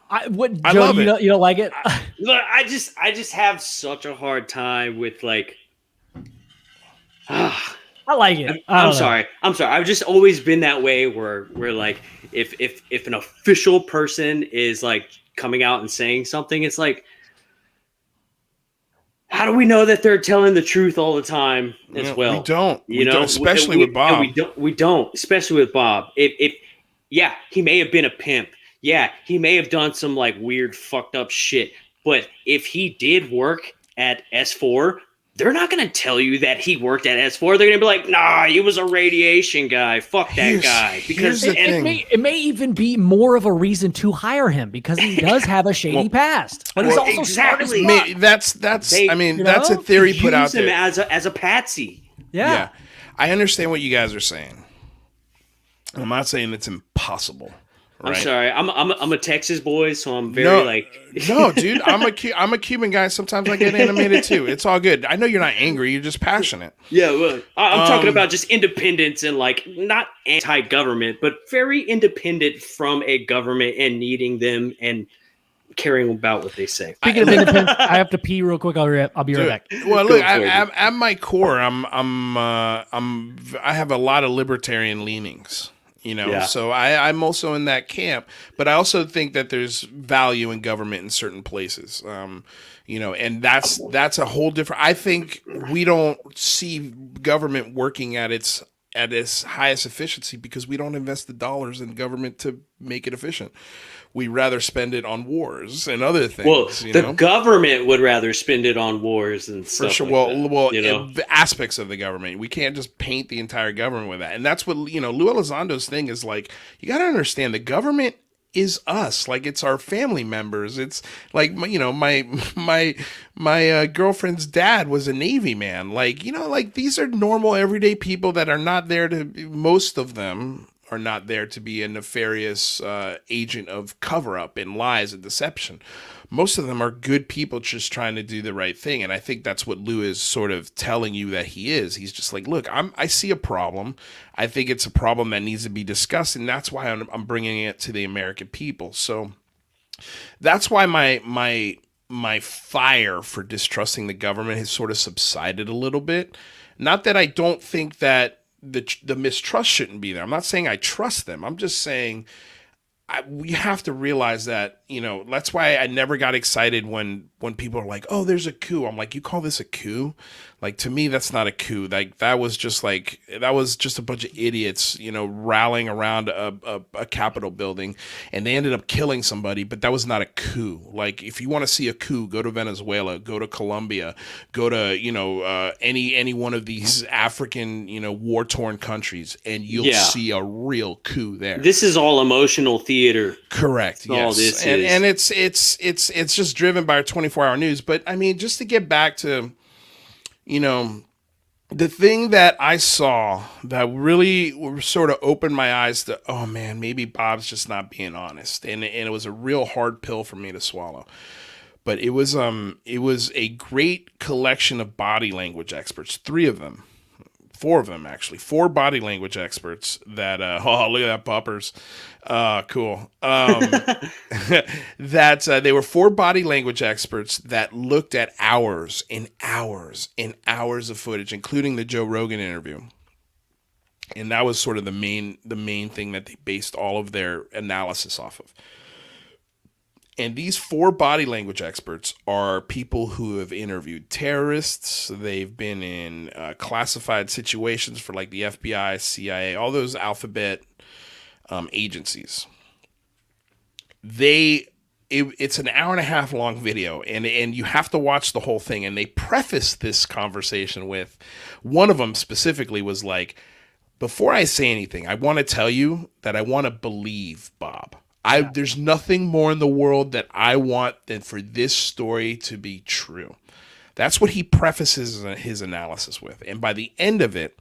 I love it. You don't like it? Look, I just have such a hard time with like. I like it. I'm sorry. I've just always been that way where like if an official person is like coming out and saying something, it's like, how do we know that they're telling the truth all the time as well? We don't. We don't, especially with Bob. We don't, especially with Bob. If he may have been a pimp. Yeah, he may have done some like weird fucked up shit. But if he did work at S4, they're not going to tell you that he worked at S4. They're going to be like, nah, he was a radiation guy. Fuck that guy. Because it may even be more of a reason to hire him, because he does have a shady past. But he's also exactly. smart as fuck. That's a theory put out there. Use him as a patsy. Yeah. I understand what you guys are saying. I'm not saying it's impossible. Right? I'm sorry. I'm a Texas boy, so I'm very No, dude. I'm a Cuban guy. Sometimes I get animated too. It's all good. I know you're not angry. You're just passionate. Yeah, well, I'm talking about just independence and like not anti-government, but very independent from a government and needing them and caring about what they say. Speaking of independence, I have to pee real quick. I'll be right back. Well, look, at my core, I have a lot of libertarian leanings. So I'm also in that camp, but I also think that there's value in government in certain places, and that's a whole different. I think we don't see government working at its highest efficiency because we don't invest the dollars in government to make it efficient. We rather spend it on wars and other things. Well, the government would rather spend it on wars and stuff. For sure. The aspects of the government. We can't just paint the entire government with that. And that's what Lou Elizondo's thing is like. You got to understand, the government is us. Like, it's our family members. It's like, my girlfriend's dad was a Navy man. Like, these are normal everyday people that are not there to. Most of them are not there to be a nefarious agent of cover-up and lies and deception. Most of them are good people just trying to do the right thing, and I think that's what Lou is sort of telling you that he is. He's just like, look, I see a problem. I think it's a problem that needs to be discussed, and that's why I'm bringing it to the American people. So that's why my fire for distrusting the government has sort of subsided a little bit. Not that I don't think that the mistrust shouldn't be there. I'm not saying I trust them. I'm just saying we have to realize that, that's why I never got excited when people are like, oh, there's a coup. I'm like, you call this a coup? Like, to me, that's not a coup. Like, that was just a bunch of idiots, rallying around a Capitol building, and they ended up killing somebody, but that was not a coup. Like, if you want to see a coup, go to Venezuela, go to Colombia, go to, any one of these African, war-torn countries, and you'll see a real coup there. This is all emotional theater. Correct. Yes. All this and it's just driven by our 24-hour news. But I mean, just to get back to, the thing that I saw that really sort of opened my eyes to, oh man, maybe Bob's just not being honest. And it was a real hard pill for me to swallow. But it was a great collection of body language experts, 4 of them actually, 4 body language experts that oh, look at that poppers. Cool. That they were 4 body language experts that looked at hours and hours and hours of footage, including the Joe Rogan interview. And that was sort of the main thing that they based all of their analysis off of. And these 4 body language experts are people who have interviewed terrorists. They've been in classified situations for like the FBI, CIA, all those alphabet agencies. It's an hour and a half long video, and you have to watch the whole thing. And they preface this conversation with, one of them specifically was like, before I say anything, I want to tell you that I want to believe Bob. There's nothing more in the world that I want than for this story to be true. That's what he prefaces his analysis with. And by the end of it,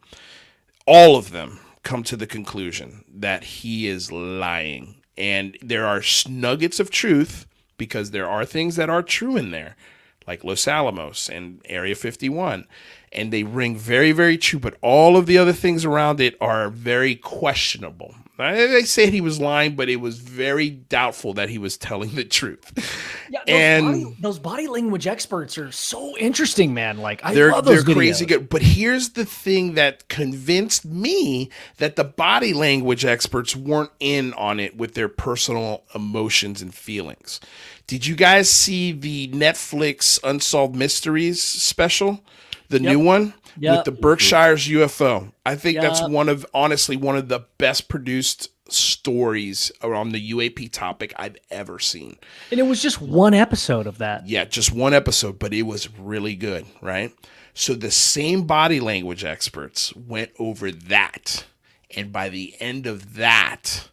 all of them come to the conclusion that he is lying. And there are nuggets of truth, because there are things that are true in there, like Los Alamos and Area 51. And they ring very, very true. But all of the other things around it are very questionable. They said he was lying, but it was very doubtful that he was telling the truth. Yeah, those body language experts are so interesting, man. Like, I love those videos. They're crazy good. But here's the thing that convinced me that the body language experts weren't in on it with their personal emotions and feelings. Did you guys see the Netflix Unsolved Mysteries special? The new one? With the Berkshire's UFO. I think that's honestly one of the best produced stories around the UAP topic I've ever seen. And it was just one episode of that. Yeah, just one episode, but it was really good, right? So the same body language experts went over that. And by the end of that,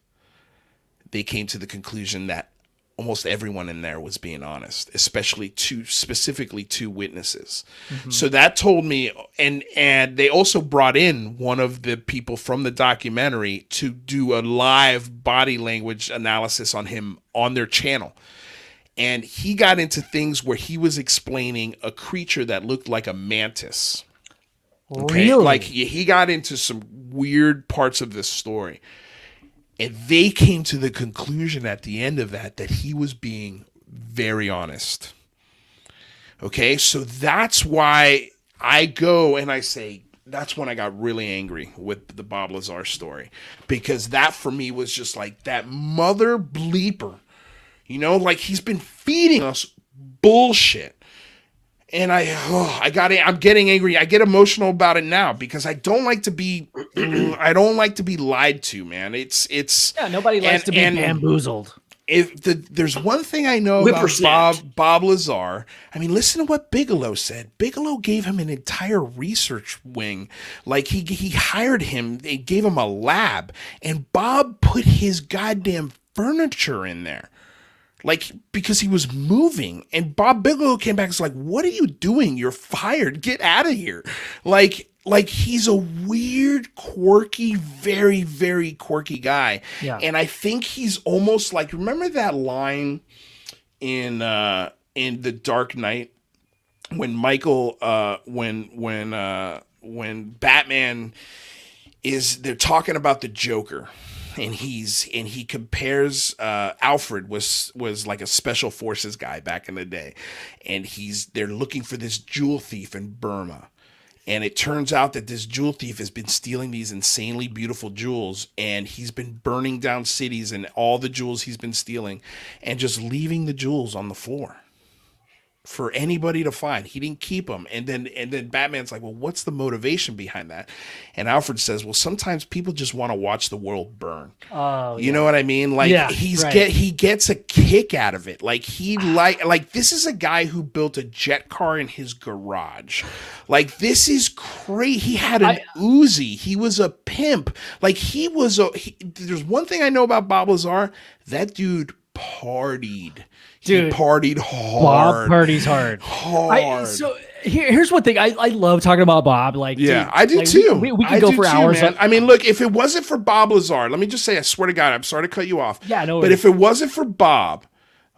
they came to the conclusion that almost everyone in there was being honest, specifically 2 witnesses. Mm-hmm. So that told me, and they also brought in one of the people from the documentary to do a live body language analysis on him on their channel. And he got into things where he was explaining a creature that looked like a mantis. Okay? Really? Like he got into some weird parts of this story. And they came to the conclusion at the end of that he was being very honest. Okay, so that's why I go and I say, that's when I got really angry with the Bob Lazar story. Because that for me was just like that mother bleeper. You know, like he's been feeding us bullshit. And I'm getting angry. I get emotional about it now because I don't like to be lied to, man. Nobody likes to be bamboozled. There's one thing I know about Bob Lazar. I mean, listen to what Bigelow said. Bigelow gave him an entire research wing. Like he hired him. They gave him a lab, and Bob put his goddamn furniture in there. Like, because he was moving. And Bob Bigelow came back and was like, what are you doing? You're fired. Get out of here. Like he's a weird, quirky, very, very quirky guy. Yeah. And I think he's almost like, remember that line in The Dark Knight when Michael, when Batman they're talking about the Joker. And he compares Alfred was like a special forces guy back in the day, and they're looking for this jewel thief in Burma, and it turns out that this jewel thief has been stealing these insanely beautiful jewels, and he's been burning down cities and all the jewels he's been stealing, and just leaving the jewels on the floor for anybody to find. He didn't keep them. And then Batman's like, well, what's the motivation behind that? And Alfred says, well, sometimes people just want to watch the world burn. Oh, you know what I mean? Like he gets a kick out of it. Like this is a guy who built a jet car in his garage. Like, this is crazy. He had an Uzi. He was a pimp. Like there's one thing I know about Bob Lazar. That dude partied. Dude, he partied hard. Bob parties hard. So here's one thing. I love talking about Bob. Like, yeah, dude, I do too. We could go for hours. Man. I mean, look, if it wasn't for Bob Lazar, let me just say, I swear to God, I'm sorry to cut you off. Yeah, no. But if it wasn't for Bob,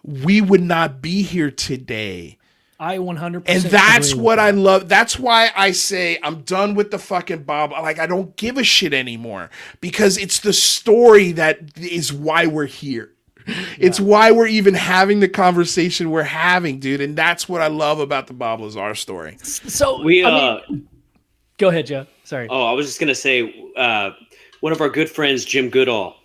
we would not be here today. I 100%. And that's what I love. That's why I say I'm done with the fucking Bob. Like, I don't give a shit anymore, because it's the story that is why we're here. It's why we're even having the conversation we're having, dude. And that's what I love about the Bob Lazar story. So go ahead, Joe. Sorry. Oh, I was just gonna say, one of our good friends, Jim Goodall,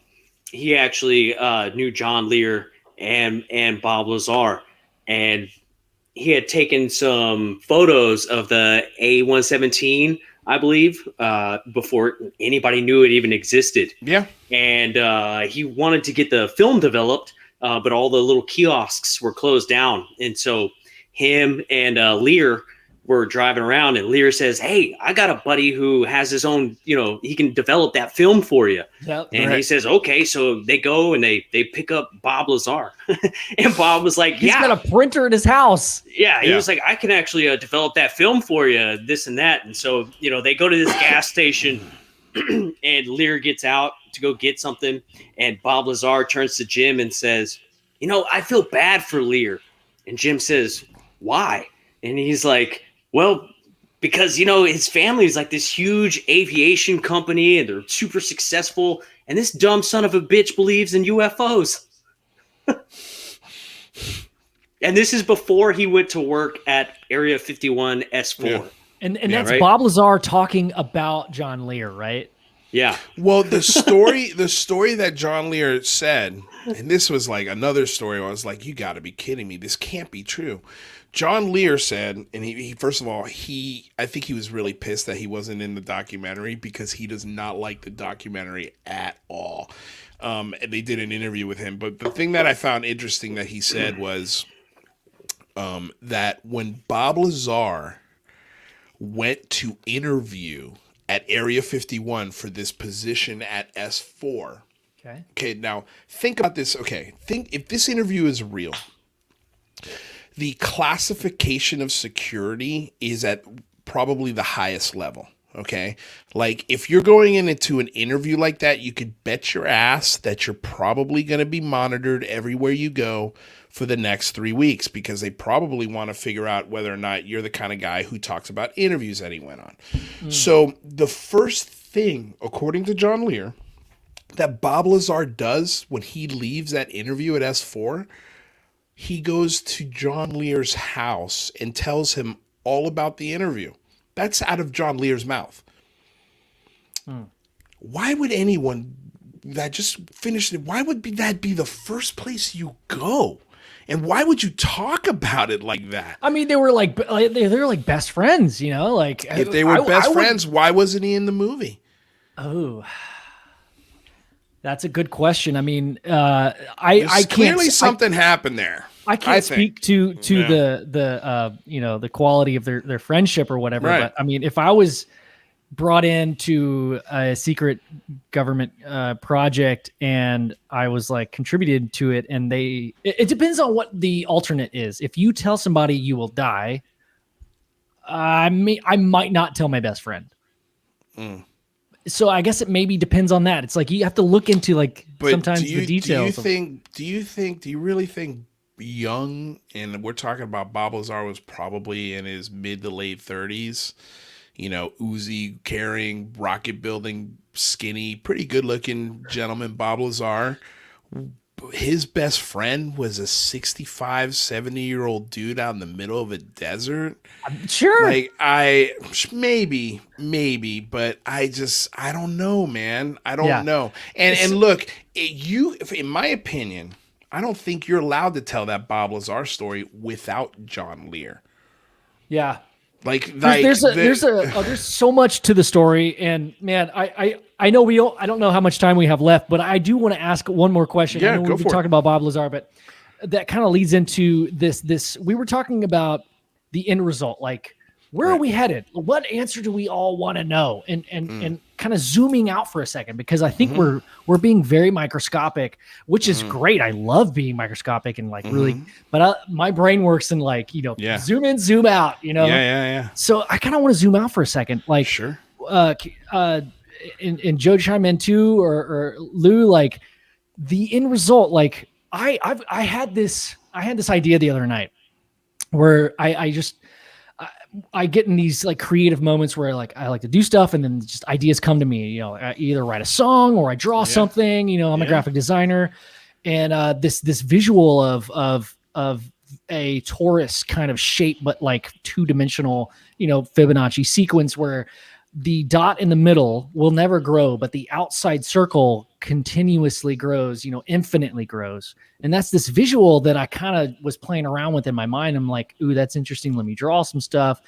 he actually knew John Lear and Bob Lazar, and he had taken some photos of the A117, I believe, before anybody knew it even existed. Yeah. And he wanted to get the film developed, but all the little kiosks were closed down. And so him and Lear were driving around, and Lear says, "Hey, I got a buddy who has his own, he can develop that film for you." Yep. And he says, "Okay." So they go and they pick up Bob Lazar. And Bob was like, He's got a printer in his house. Yeah, he was like, "I can actually develop that film for you, this and that." And so, they go to this gas station, and Lear gets out to go get something. And Bob Lazar turns to Jim and says, "I feel bad for Lear." And Jim says, "Why?" And he's like, "Well, because, his family is like this huge aviation company, and they're super successful. And this dumb son of a bitch believes in UFOs." And this is before he went to work at Area 51 S4. Yeah. And that's right? Bob Lazar talking about John Lear, right? Yeah. Well, the story that John Lear said, and this was like another story where I was like, you got to be kidding me. This can't be true. John Lear said, and he first of all, I think he was really pissed that he wasn't in the documentary, because he does not like the documentary at all. And they did an interview with him. But the thing that I found interesting that he said was that when Bob Lazar went to interview at Area 51 for this position at S4. Okay, now think about this. Okay, think if this interview is real, the classification of security is at probably the highest level. Okay, like if you're going into an interview like that, you could bet your ass that you're probably going to be monitored everywhere you go for the next 3 weeks, because they probably want to figure out whether or not you're the kind of guy who talks about interviews that he went on. So the first thing, according to John Lear, that Bob Lazar does when he leaves that interview at S4, he goes to John Lear's house and tells him all about the interview. That's out of John Lear's mouth. Why would anyone that just finished it, why would that be the first place you go? And why would you talk about it like that? I mean, they were like best friends, like if they were best friends, why wasn't he in the movie? Oh, that's a good question. I mean, I can't, clearly something happened there. I can't speak to the quality of their friendship or whatever. Right. But I mean, if I was brought into a secret government project and I was like contributed to it, and it depends on what the alternate is. If you tell somebody you will die, I might not tell my best friend. So I guess it maybe depends on that. It's like you have to look into sometimes the details. Do you really think young, and we're talking about Bob Lazar was probably in his mid to late 30s, Uzi carrying, rocket building, skinny, pretty good looking gentleman, Bob Lazar. His best friend was a 65, 70-year-old dude out in the middle of a desert. Sure. Maybe, but I don't know, man. I don't know. And look, in my opinion, I don't think you're allowed to tell that Bob Lazar story without John Lear. Yeah. There's so much to the story, and man, I know I don't know how much time we have left, but I do want to ask one more question. Yeah, I know we've been talking about Bob Lazar, but that kind of leads into this. We were talking about the end result, like where are we headed? What answer do we all want to know? And kind of zooming out for a second, because I think we're being very microscopic, which is great. I love being microscopic and really, but my brain works in zoom in, zoom out, Yeah. So I kind of want to zoom out for a second. Like, sure. And Joe chime in too, or Lou, like the end result, like I had this I had this idea the other night where I get in these like creative moments where like I like to do stuff and then just ideas come to me. You know, I either write a song or I draw something. You know, I'm a graphic designer, and this visual of a torus kind of shape, but like 2-dimensional, you know, Fibonacci sequence where the dot in the middle will never grow, but the outside circle continuously grows, you know, infinitely grows. And that's this visual that I kind of was playing around with in my mind. I'm like, ooh, that's interesting. Let me draw some stuff.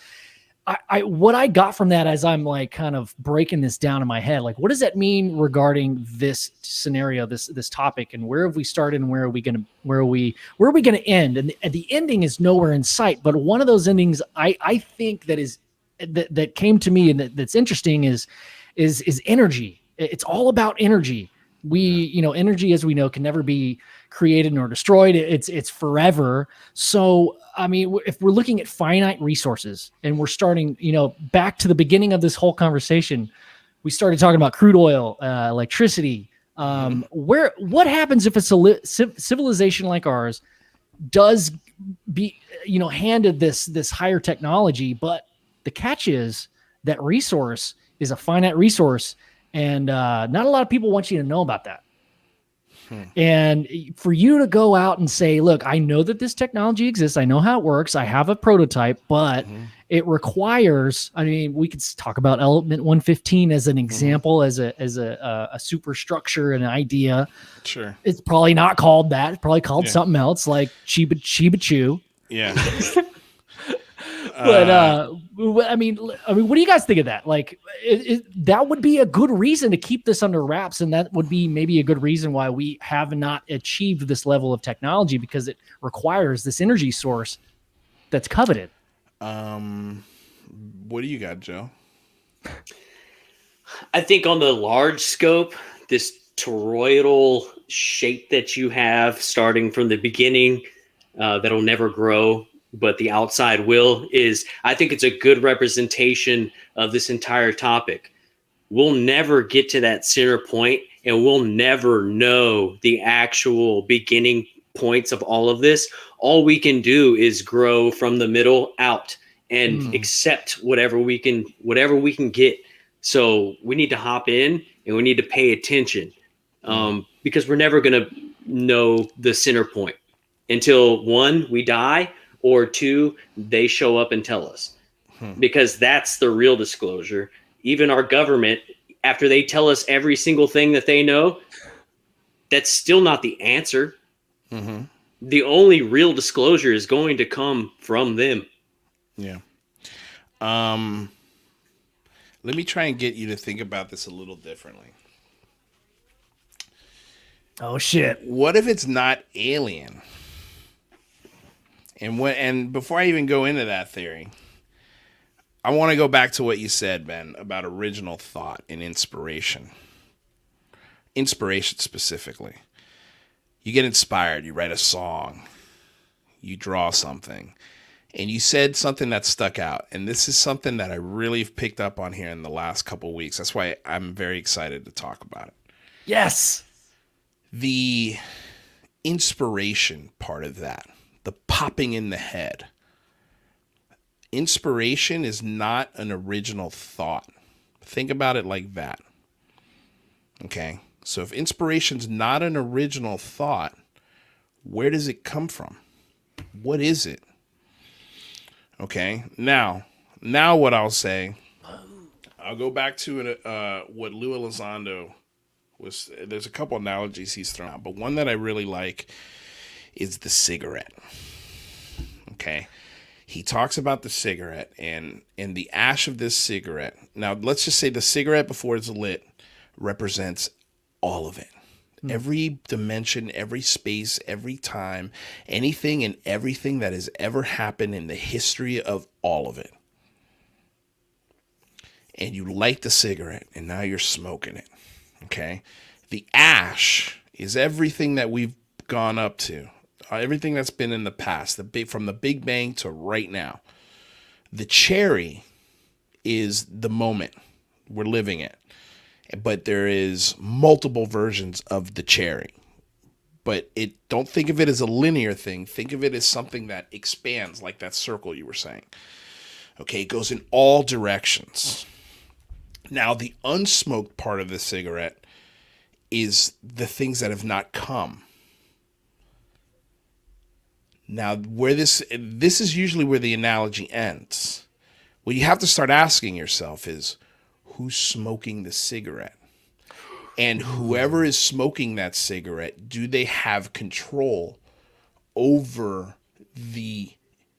What I got from that as I'm like kind of breaking this down in my head, like, what does that mean regarding this scenario, this topic, and where have we started and where are we going to end? And the ending is nowhere in sight. But one of those endings I think that came to me and that's interesting is energy. It's all about energy. Energy, as we know, can never be created nor destroyed. It's forever. So, I mean, if we're looking at finite resources and we're starting, you know, back to the beginning of this whole conversation, we started talking about crude oil, electricity. What happens if a civilization like ours does be, you know, handed this higher technology, but the catch is that resource is a finite resource, and not a lot of people want you to know about that. And for you to go out and say, look, I know that this technology exists. I know how it works. I have a prototype, but it requires, I mean, we could talk about element 115 as an example, as a superstructure, an idea. Sure. It's probably not called that. It's probably called something else like Chiba Chew. Yeah. But I mean, what do you guys think of that? Like, that would be a good reason to keep this under wraps, and that would be maybe a good reason why we have not achieved this level of technology, because it requires this energy source that's coveted. What do you got, Joe? I think on the large scope, this toroidal shape that you have starting from the beginning, that'll never grow, but the outside will, I think it's a good representation of this entire topic. We'll never get to that center point, and we'll never know the actual beginning points of all of this. All we can do is grow from the middle out and accept whatever we can get. So we need to hop in and we need to pay attention, because we're never going to know the center point until, one, we die, or two, they show up and tell us, because that's the real disclosure. Even our government, after they tell us every single thing that they know, that's still not the answer. The only real disclosure is going to come from them. Yeah. Let me try and get you to think about this a little differently. Oh shit. What if it's not alien? And before I even go into that theory, I want to go back to what you said, Ben, about original thought and inspiration. Inspiration specifically. You get inspired, you write a song, you draw something, and you said something that stuck out. And this is something that I really have picked up on here in the last couple of weeks. That's why I'm very excited to talk about it. Yes. The inspiration part of that. The popping in the head. Inspiration is not an original thought. Think about it like that. Okay? So if inspiration's not an original thought, where does it come from? What is it? Okay? Now what I'll say, I'll go back to what Lou Elizondo was. There's a couple analogies he's thrown out, but one that I really like is the cigarette. Okay. He talks about the cigarette and the ash of this cigarette. Now, let's just say the cigarette before it's lit represents all of it. Every dimension, every space, every time, anything and everything that has ever happened in the history of all of it. And you light the cigarette and now you're smoking it. Okay. The ash is everything that we've gone up to. Everything that's been in the past, from the Big Bang to right now. The cherry is the moment we're living in. But there is multiple versions of the cherry. but don't think of it as a linear thing. Think of it as something that expands, like that circle you were saying. Okay, it goes in all directions. Now, the unsmoked part of the cigarette is the things that have not come. Now, where this is usually where the analogy ends. What you have to start asking yourself is, who's smoking the cigarette? And whoever is smoking that cigarette, do they have control over the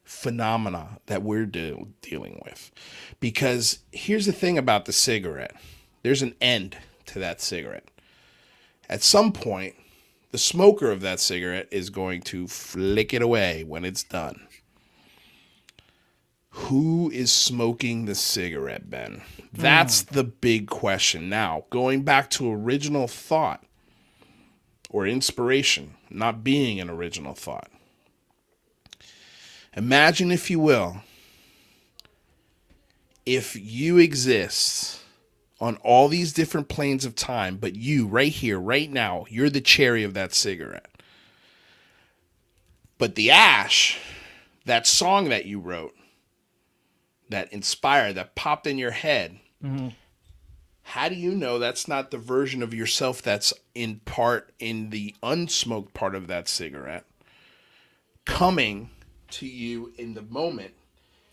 phenomena that we're dealing with? Because here's the thing about the cigarette. There's an end to that cigarette. At some point, the smoker of that cigarette is going to flick it away when it's done. Who is smoking the cigarette, Ben? That's the big question. Now, going back to original thought or inspiration, not being an original thought. Imagine, if you will, if you exist on all these different planes of time, but you, right here, right now, you're the cherry of that cigarette. But the ash, that song that you wrote, that inspired, that popped in your head, how do you know that's not the version of yourself that's in part in the unsmoked part of that cigarette coming to you in the moment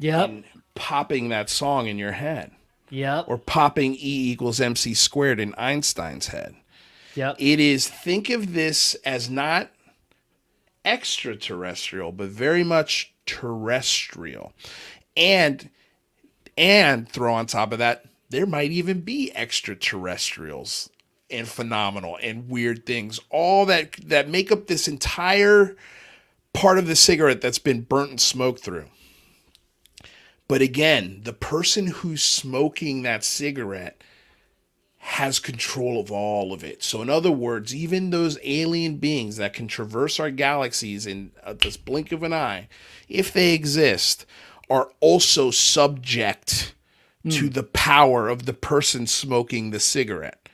and popping that song in your head? Or popping E equals MC squared in Einstein's head. It is, think of this as not extraterrestrial, but very much terrestrial. And throw on top of that, there might even be extraterrestrials and phenomenal and weird things, all that make up this entire part of the cigarette that's been burnt and smoked through. But again, the person who's smoking that cigarette has control of all of it. So in other words, even those alien beings that can traverse our galaxies in this blink of an eye, if they exist, are also subject to the power of the person smoking the cigarette.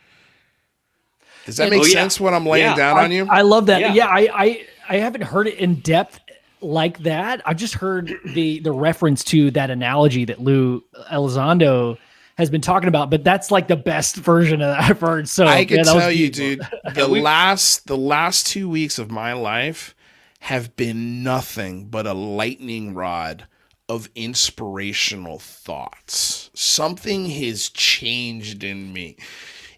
Does that make sense what I'm laying down on you? I love that. I haven't heard it in depth like that. I just heard the reference to that analogy that Lou Elizondo has been talking about, but that's like the best version of that I've heard. So I can tell you, dude, the last 2 weeks of my life have been nothing but a lightning rod of inspirational thoughts. Something has changed in me.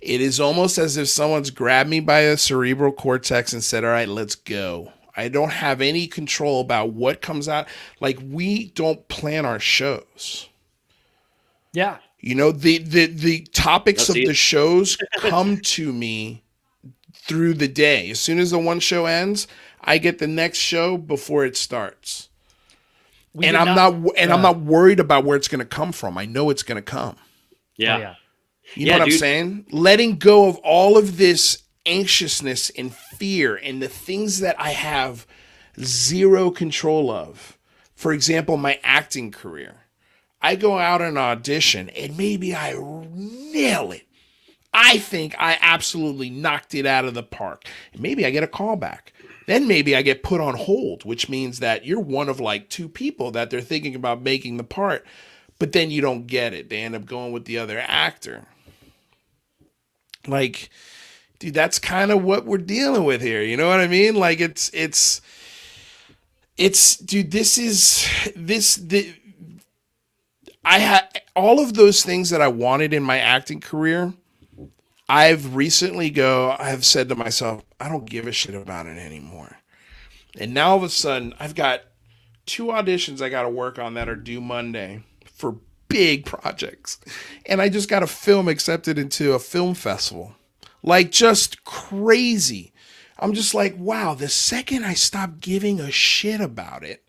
It is almost as if someone's grabbed me by the cerebral cortex and said, all right, let's go. I don't have any control about what comes out. Like, we don't plan our shows. Yeah. You know, the topics of the shows come to me through the day. As soon as the one show ends, I get the next show before it starts. I'm not worried about where it's going to come from. I know it's going to come. Yeah. You know what I'm saying? Letting go of all of this anxiousness and fear and the things that I have zero control of. For example, my acting career. I go out and audition and maybe I nail it. I think I absolutely knocked it out of the park. And maybe I get a call back. Then maybe I get put on hold, which means that you're one of like two people that they're thinking about making the part, but then you don't get it. They end up going with the other actor. Like, dude, that's kind of what we're dealing with here. You know what I mean? Like, it's dude, I had all of those things that I wanted in my acting career. I have said to myself, I don't give a shit about it anymore. And now all of a sudden, I've got 2 auditions I got to work on that are due Monday for big projects. And I just got a film accepted into a film festival. Like, just crazy. I'm just like, wow, the second I stop giving a shit about it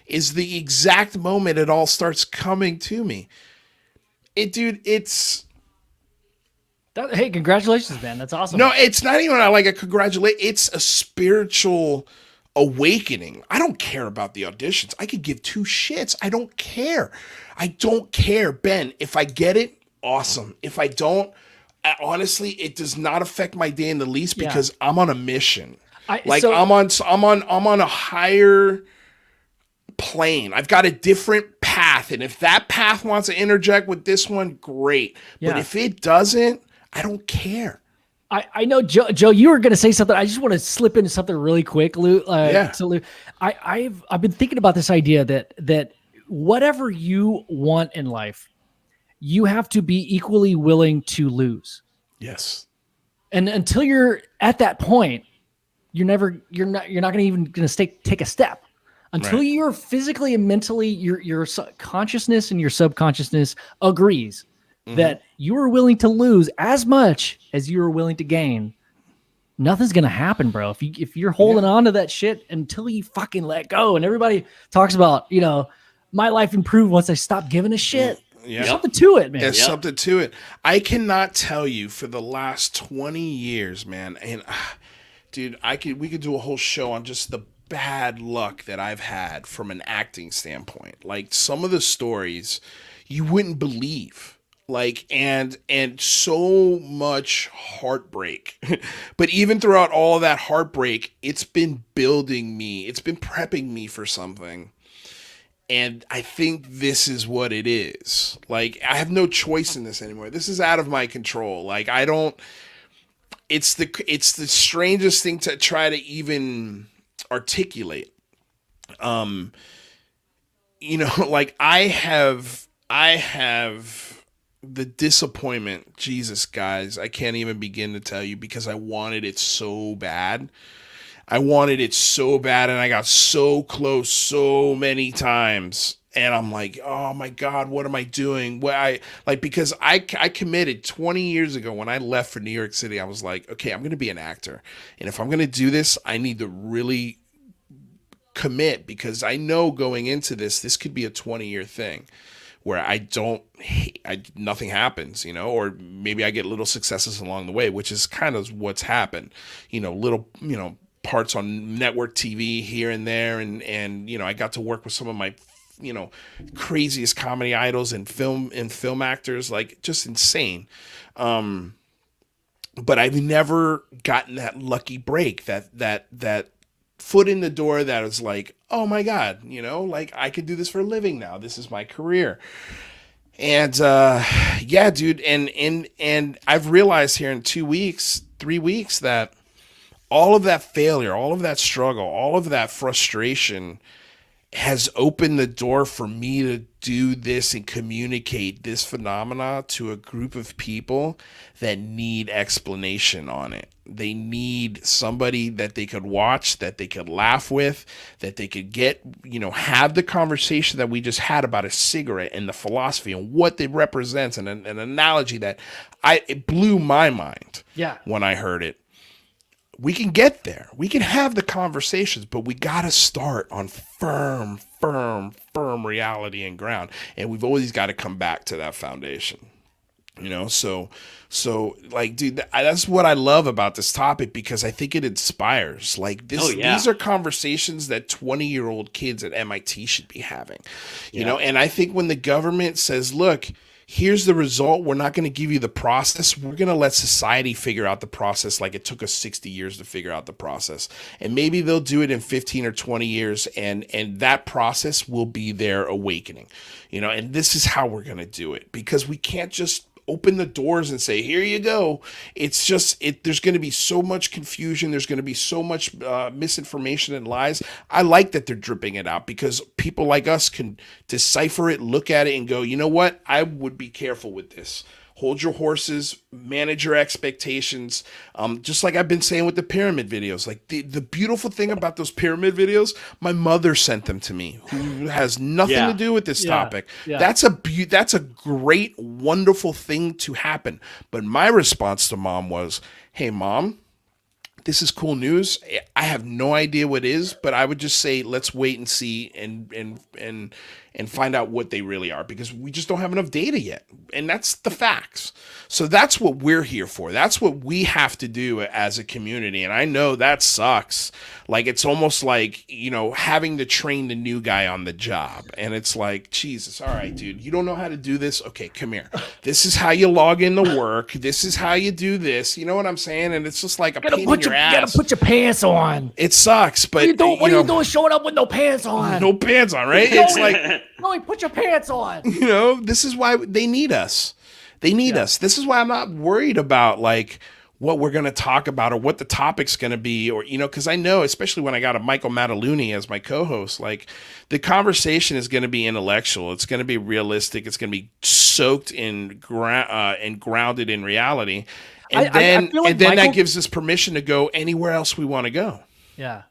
is the exact moment it all starts coming to me. Hey, congratulations, man. That's awesome. No, it's not even like a congratulate. It's a spiritual awakening. I don't care about the auditions. I could give 2 shits. I don't care. Ben. If I get it, awesome. If I don't, honestly, it does not affect my day in the least because I'm on a mission. I'm on a higher plane. I've got a different path, and if that path wants to interject with this one, great. But if it doesn't, I don't care. I know, Joe, you were going to say something. I just want to slip into something really quick, Lou. So Lou, I've been thinking about this idea that whatever you want in life, you have to be equally willing to lose. Yes. And until you're at that point, you're not going to take a step until you're physically and mentally, your consciousness and your subconsciousness agrees that you are willing to lose as much as you are willing to gain. Nothing's going to happen, bro. If you're holding on to that shit until you fucking let go, and everybody talks about, my life improved once I stopped giving a shit. Yeah. Something to it, man. There's something to it. I cannot tell you for the last 20 years, man. And dude, we could do a whole show on just the bad luck that I've had from an acting standpoint. Like some of the stories you wouldn't believe. Like, and so much heartbreak. But even throughout all of that heartbreak, it's been building me. It's been prepping me for something. And I think this is what it is. Like, I have no choice in this anymore. This is out of my control. Like, it's the strangest thing to try to even articulate. Like I have the disappointment, Jesus, guys, I can't even begin to tell you because I wanted it so bad. And I got so close so many times. And I'm like, oh my God, what am I doing? Because I committed 20 years ago when I left for New York City. I was like, okay, I'm going to be an actor. And if I'm going to do this, I need to really commit because I know going into this could be a 20-year thing. Where nothing happens, or maybe I get little successes along the way, which is kind of what's happened, little, parts on network TV here and there. And, I got to work with some of my, craziest comedy idols and film actors, like just insane. But I've never gotten that lucky break, that foot in the door that is like, oh my God, like I could do this for a living now. This is my career. And yeah, dude. And I've realized here in 3 weeks that all of that failure, all of that struggle, all of that frustration has opened the door for me to do this and communicate this phenomena to a group of people that need explanation on it. They need somebody that they could watch, that they could laugh with, that they could get, have the conversation that we just had about a cigarette and the philosophy and what it represents, and an analogy that it blew my mind when I heard it. We can get there. We can have the conversations, but we got to start on firm reality and ground. And we've always got to come back to that foundation, So like, dude, that's what I love about this topic because I think it inspires. Like these are conversations that 20-year-old kids at MIT should be having, and I think when the government says, look, here's the result. We're not going to give you the process. We're going to let society figure out the process like it took us 60 years to figure out the process. And maybe they'll do it in 15 or 20 years, and that process will be their awakening. And this is how we're going to do it because we can't just open the doors and say, here you go. It's just, there's going to be so much confusion. There's going to be so much misinformation and lies. I like that they're dripping it out because people like us can decipher it, look at it and go, you know what? I would be careful with this. Hold your horses, manage your expectations. Just like I've been saying with the pyramid videos, like the beautiful thing about those pyramid videos, my mother sent them to me, who has nothing to do with this topic. Yeah. That's a great, wonderful thing to happen. But my response to Mom was, hey, Mom, this is cool news. I have no idea what it is, but I would just say, let's wait and see and find out what they really are because we just don't have enough data yet. And that's the facts. So that's what we're here for. That's what we have to do as a community. And I know that sucks. Like, it's almost like, having to train the new guy on the job. And it's like, Jesus, all right, dude, you don't know how to do this? Okay, come here. This is how you log in to work. This is how you do this. You know what I'm saying? And it's just like a pain in your ass. You gotta put your pants on. on. It sucks, but What are you doing showing up with no pants on? No pants on, right? It's like, no, put your pants on. This is why they need us. They need us. This is why I'm not worried about like what we're going to talk about or what the topic's going to be, or, because I know, especially when I got a Michael Mataluni as my co-host, like the conversation is going to be intellectual. It's going to be realistic. It's going to be soaked in and grounded in reality. And then that gives us permission to go anywhere else we want to go. Yeah.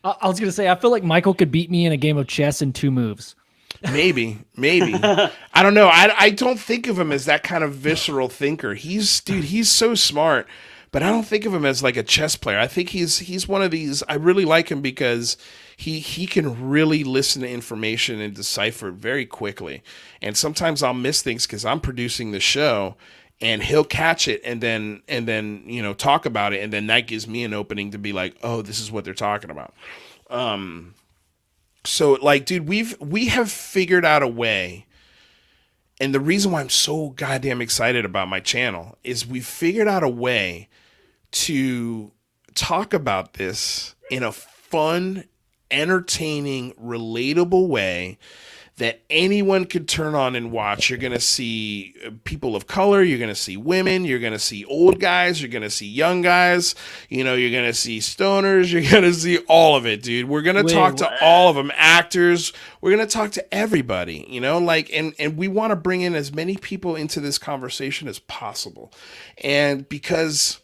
I was going to say, I feel like Michael could beat me in a game of chess in 2 moves. Maybe. I don't know. I don't think of him as that kind of visceral thinker. He's so smart, but I don't think of him as like a chess player. I think he's one of these. I really like him because he can really listen to information and decipher it very quickly. And sometimes I'll miss things because I'm producing the show, and he'll catch it and then talk about it, and then that gives me an opening to be like, oh, this is what they're talking about. So like, dude, we have figured out a way, and the reason why I'm so goddamn excited about my channel is we've figured out a way to talk about this in a fun, entertaining, relatable way that anyone could turn on and watch. You're going to see people of color. You're going to see women. You're going to see old guys. You're going to see young guys. You're going to see stoners. You're going to see all of it, dude. We're going to talk to all of them, actors. We're going to talk to everybody, and we want to bring in as many people into this conversation as possible. And because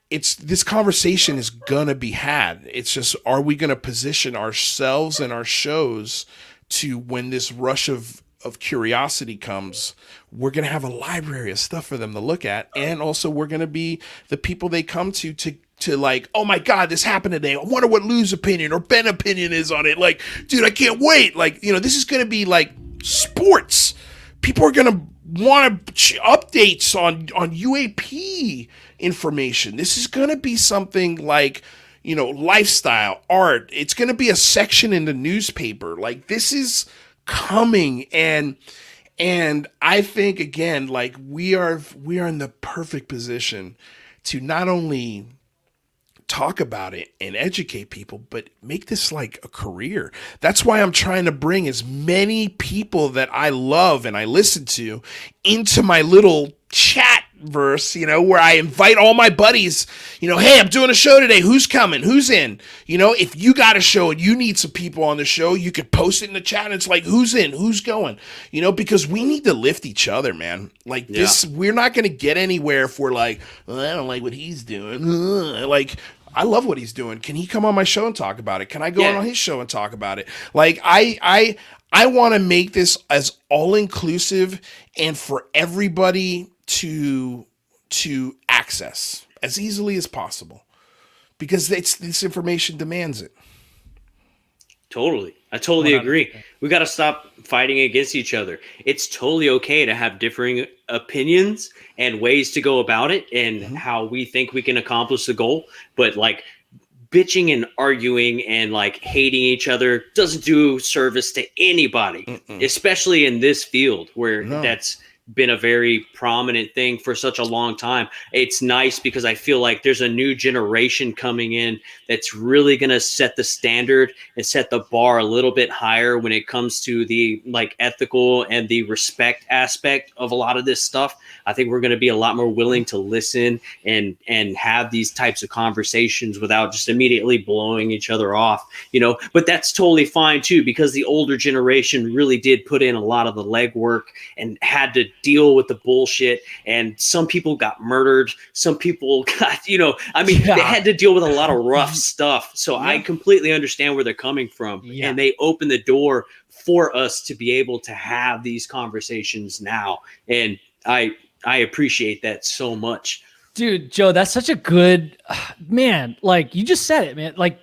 this conversation is gonna be had. It's just, are we gonna position ourselves and our shows to, when this rush of curiosity comes, we're gonna have a library of stuff for them to look at, and also we're gonna be the people they come to like, oh my God, this happened today. I wonder what Lou's opinion or Ben's opinion is on it. Like, dude, I can't wait. Like, this is gonna be like sports. People are gonna want updates on UAP information. This is going to be something like, lifestyle, art. It's going to be a section in the newspaper. Like, this is coming. And I think, again, like we are in the perfect position to not only talk about it and educate people, but make this like a career. That's why I'm trying to bring as many people that I love and I listen to into my little chat verse, where I invite all my buddies, hey, I'm doing a show today. Who's coming? Who's in? If you got a show and you need some people on the show, you could post it in the chat and it's like, who's in? Who's going? Because we need to lift each other, man. Like this, we're not going to get anywhere if we're like, well, I don't like what he's doing. Like, I love what he's doing. Can he come on my show and talk about it? Can I go on his show and talk about it? Like, I want to make this as all-inclusive and for everybody to access as easily as possible, because this information demands it. Totally. I totally agree. We got to stop fighting against each other. It's totally okay to have differing opinions and ways to go about it and how we think we can accomplish the goal. But like bitching and arguing and like hating each other doesn't do service to anybody, especially in this field where that's been a very prominent thing for such a long time. It's nice because I feel like there's a new generation coming in that's really going to set the standard and set the bar a little bit higher when it comes to the like ethical and the respect aspect of a lot of this stuff. I think we're going to be a lot more willing to listen and have these types of conversations without just immediately blowing each other off, but that's totally fine too, because the older generation really did put in a lot of the legwork and had to deal with the bullshit, and some people got murdered, some people got they had to deal with a lot of rough stuff. So I completely understand where they're coming from, and they opened the door for us to be able to have these conversations now, and I appreciate that so much. Dude, Joe, that's such a good man. Like you just said it, man. Like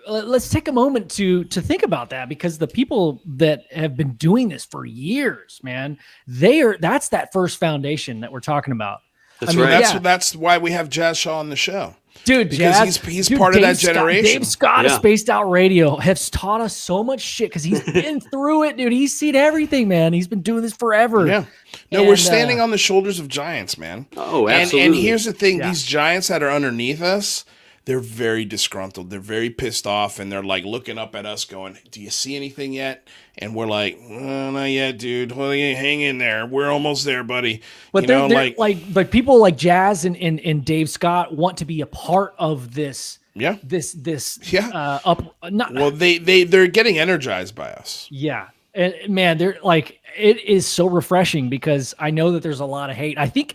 let's take a moment to think about that, because the people that have been doing this for years, man, that's that first foundation that we're talking about. That's why we have Jazz Shaw on the show. Dude, because he's part of that generation. Dave Scott of Spaced Out Radio has taught us so much shit because he's been through it, dude. He's seen everything, man. He's been doing this forever. Yeah. No, we're standing on the shoulders of giants, man. Oh, absolutely. And here's the thing. These giants that are underneath us, they're very disgruntled. They're very pissed off, and they're like looking up at us going, do you see anything yet? And we're like, not yet, dude. Well, hang in there. We're almost there, buddy. But they're like people like Jazz and Dave Scott want to be a part of this. Yeah. Well, they're getting energized by us. Yeah. And man, they're like, it is so refreshing because I know that there's a lot of hate. I think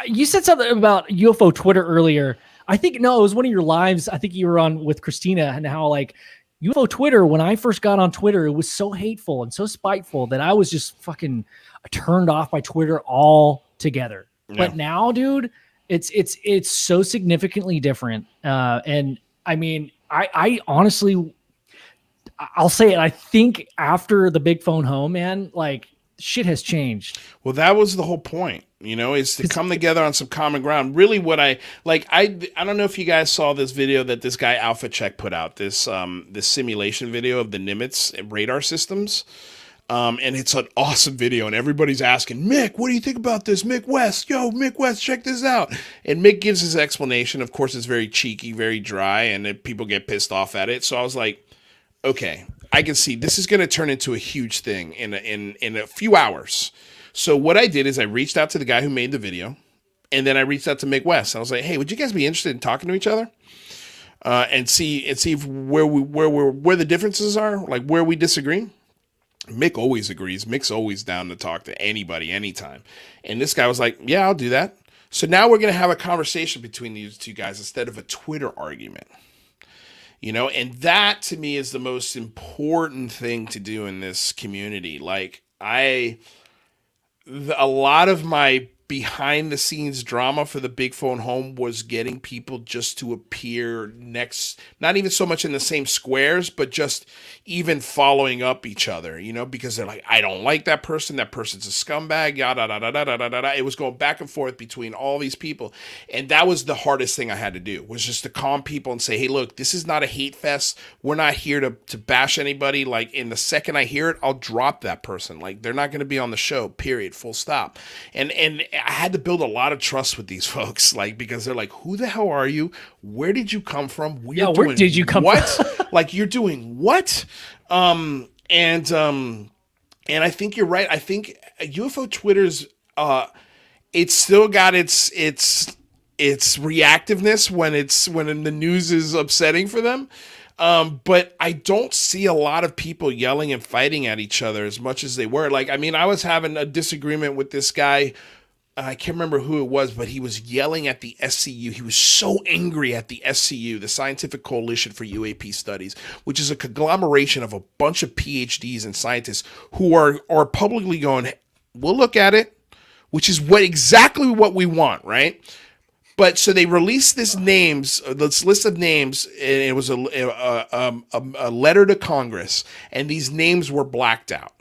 you said something about UFO Twitter earlier. I think, no, it was one of your lives. I think you were on with Christina, and how like UFO Twitter, when I first got on Twitter, it was so hateful and so spiteful that I was just fucking turned off by Twitter altogether. Yeah. But now, dude, it's so significantly different. And I mean, I honestly, I'll say it. I think after the big phone home, man, like shit has changed. Well, that was the whole point, is to come together on some common ground. Really what I don't know if you guys saw this video that this guy Alpha Check put out, this simulation video of the Nimitz radar systems. And it's an awesome video, and everybody's asking, Mick, what do you think about this? Mick West, check this out. And Mick gives his explanation. Of course, it's very cheeky, very dry, and people get pissed off at it. So I was like, okay, I can see this is going to turn into a huge thing in a few hours. So what I did is I reached out to the guy who made the video, and then I reached out to Mick West. I was like, hey, would you guys be interested in talking to each other? And see if where the differences are, like where we disagree. Mick always agrees. Mick's always down to talk to anybody, anytime. And this guy was like, yeah, I'll do that. So now we're going to have a conversation between these two guys instead of a Twitter argument. And that to me is the most important thing to do in this community. Like a lot of my behind the scenes drama for the big phone home was getting people just to appear next, not even so much in the same squares, but just even following up each other, because they're like, I don't like that person. That person's a scumbag. Yada, da, da, da, da, da, da. It was going back and forth between all these people. And that was the hardest thing I had to do, was just to calm people and say, hey, look, this is not a hate fest. We're not here to bash anybody. Like in the second I hear it, I'll drop that person. Like they're not going to be on the show, period, full stop. And I had to build a lot of trust with these folks, like, because they're like, who the hell are you? Where did you come from? Where did you come from? Like, you're doing what? And I think you're right. I think UFO Twitter's, it's still got its reactiveness when the news is upsetting for them. But I don't see a lot of people yelling and fighting at each other as much as they were. Like, I mean, I was having a disagreement with this guy. I can't remember who it was, but he was yelling at the SCU. He was so angry at the SCU, the Scientific Coalition for UAP Studies, which is a conglomeration of a bunch of PhDs and scientists who are publicly going, we'll look at it, which is exactly what we want, right? But so they released this list of names, and it was a letter to Congress, and these names were blacked out.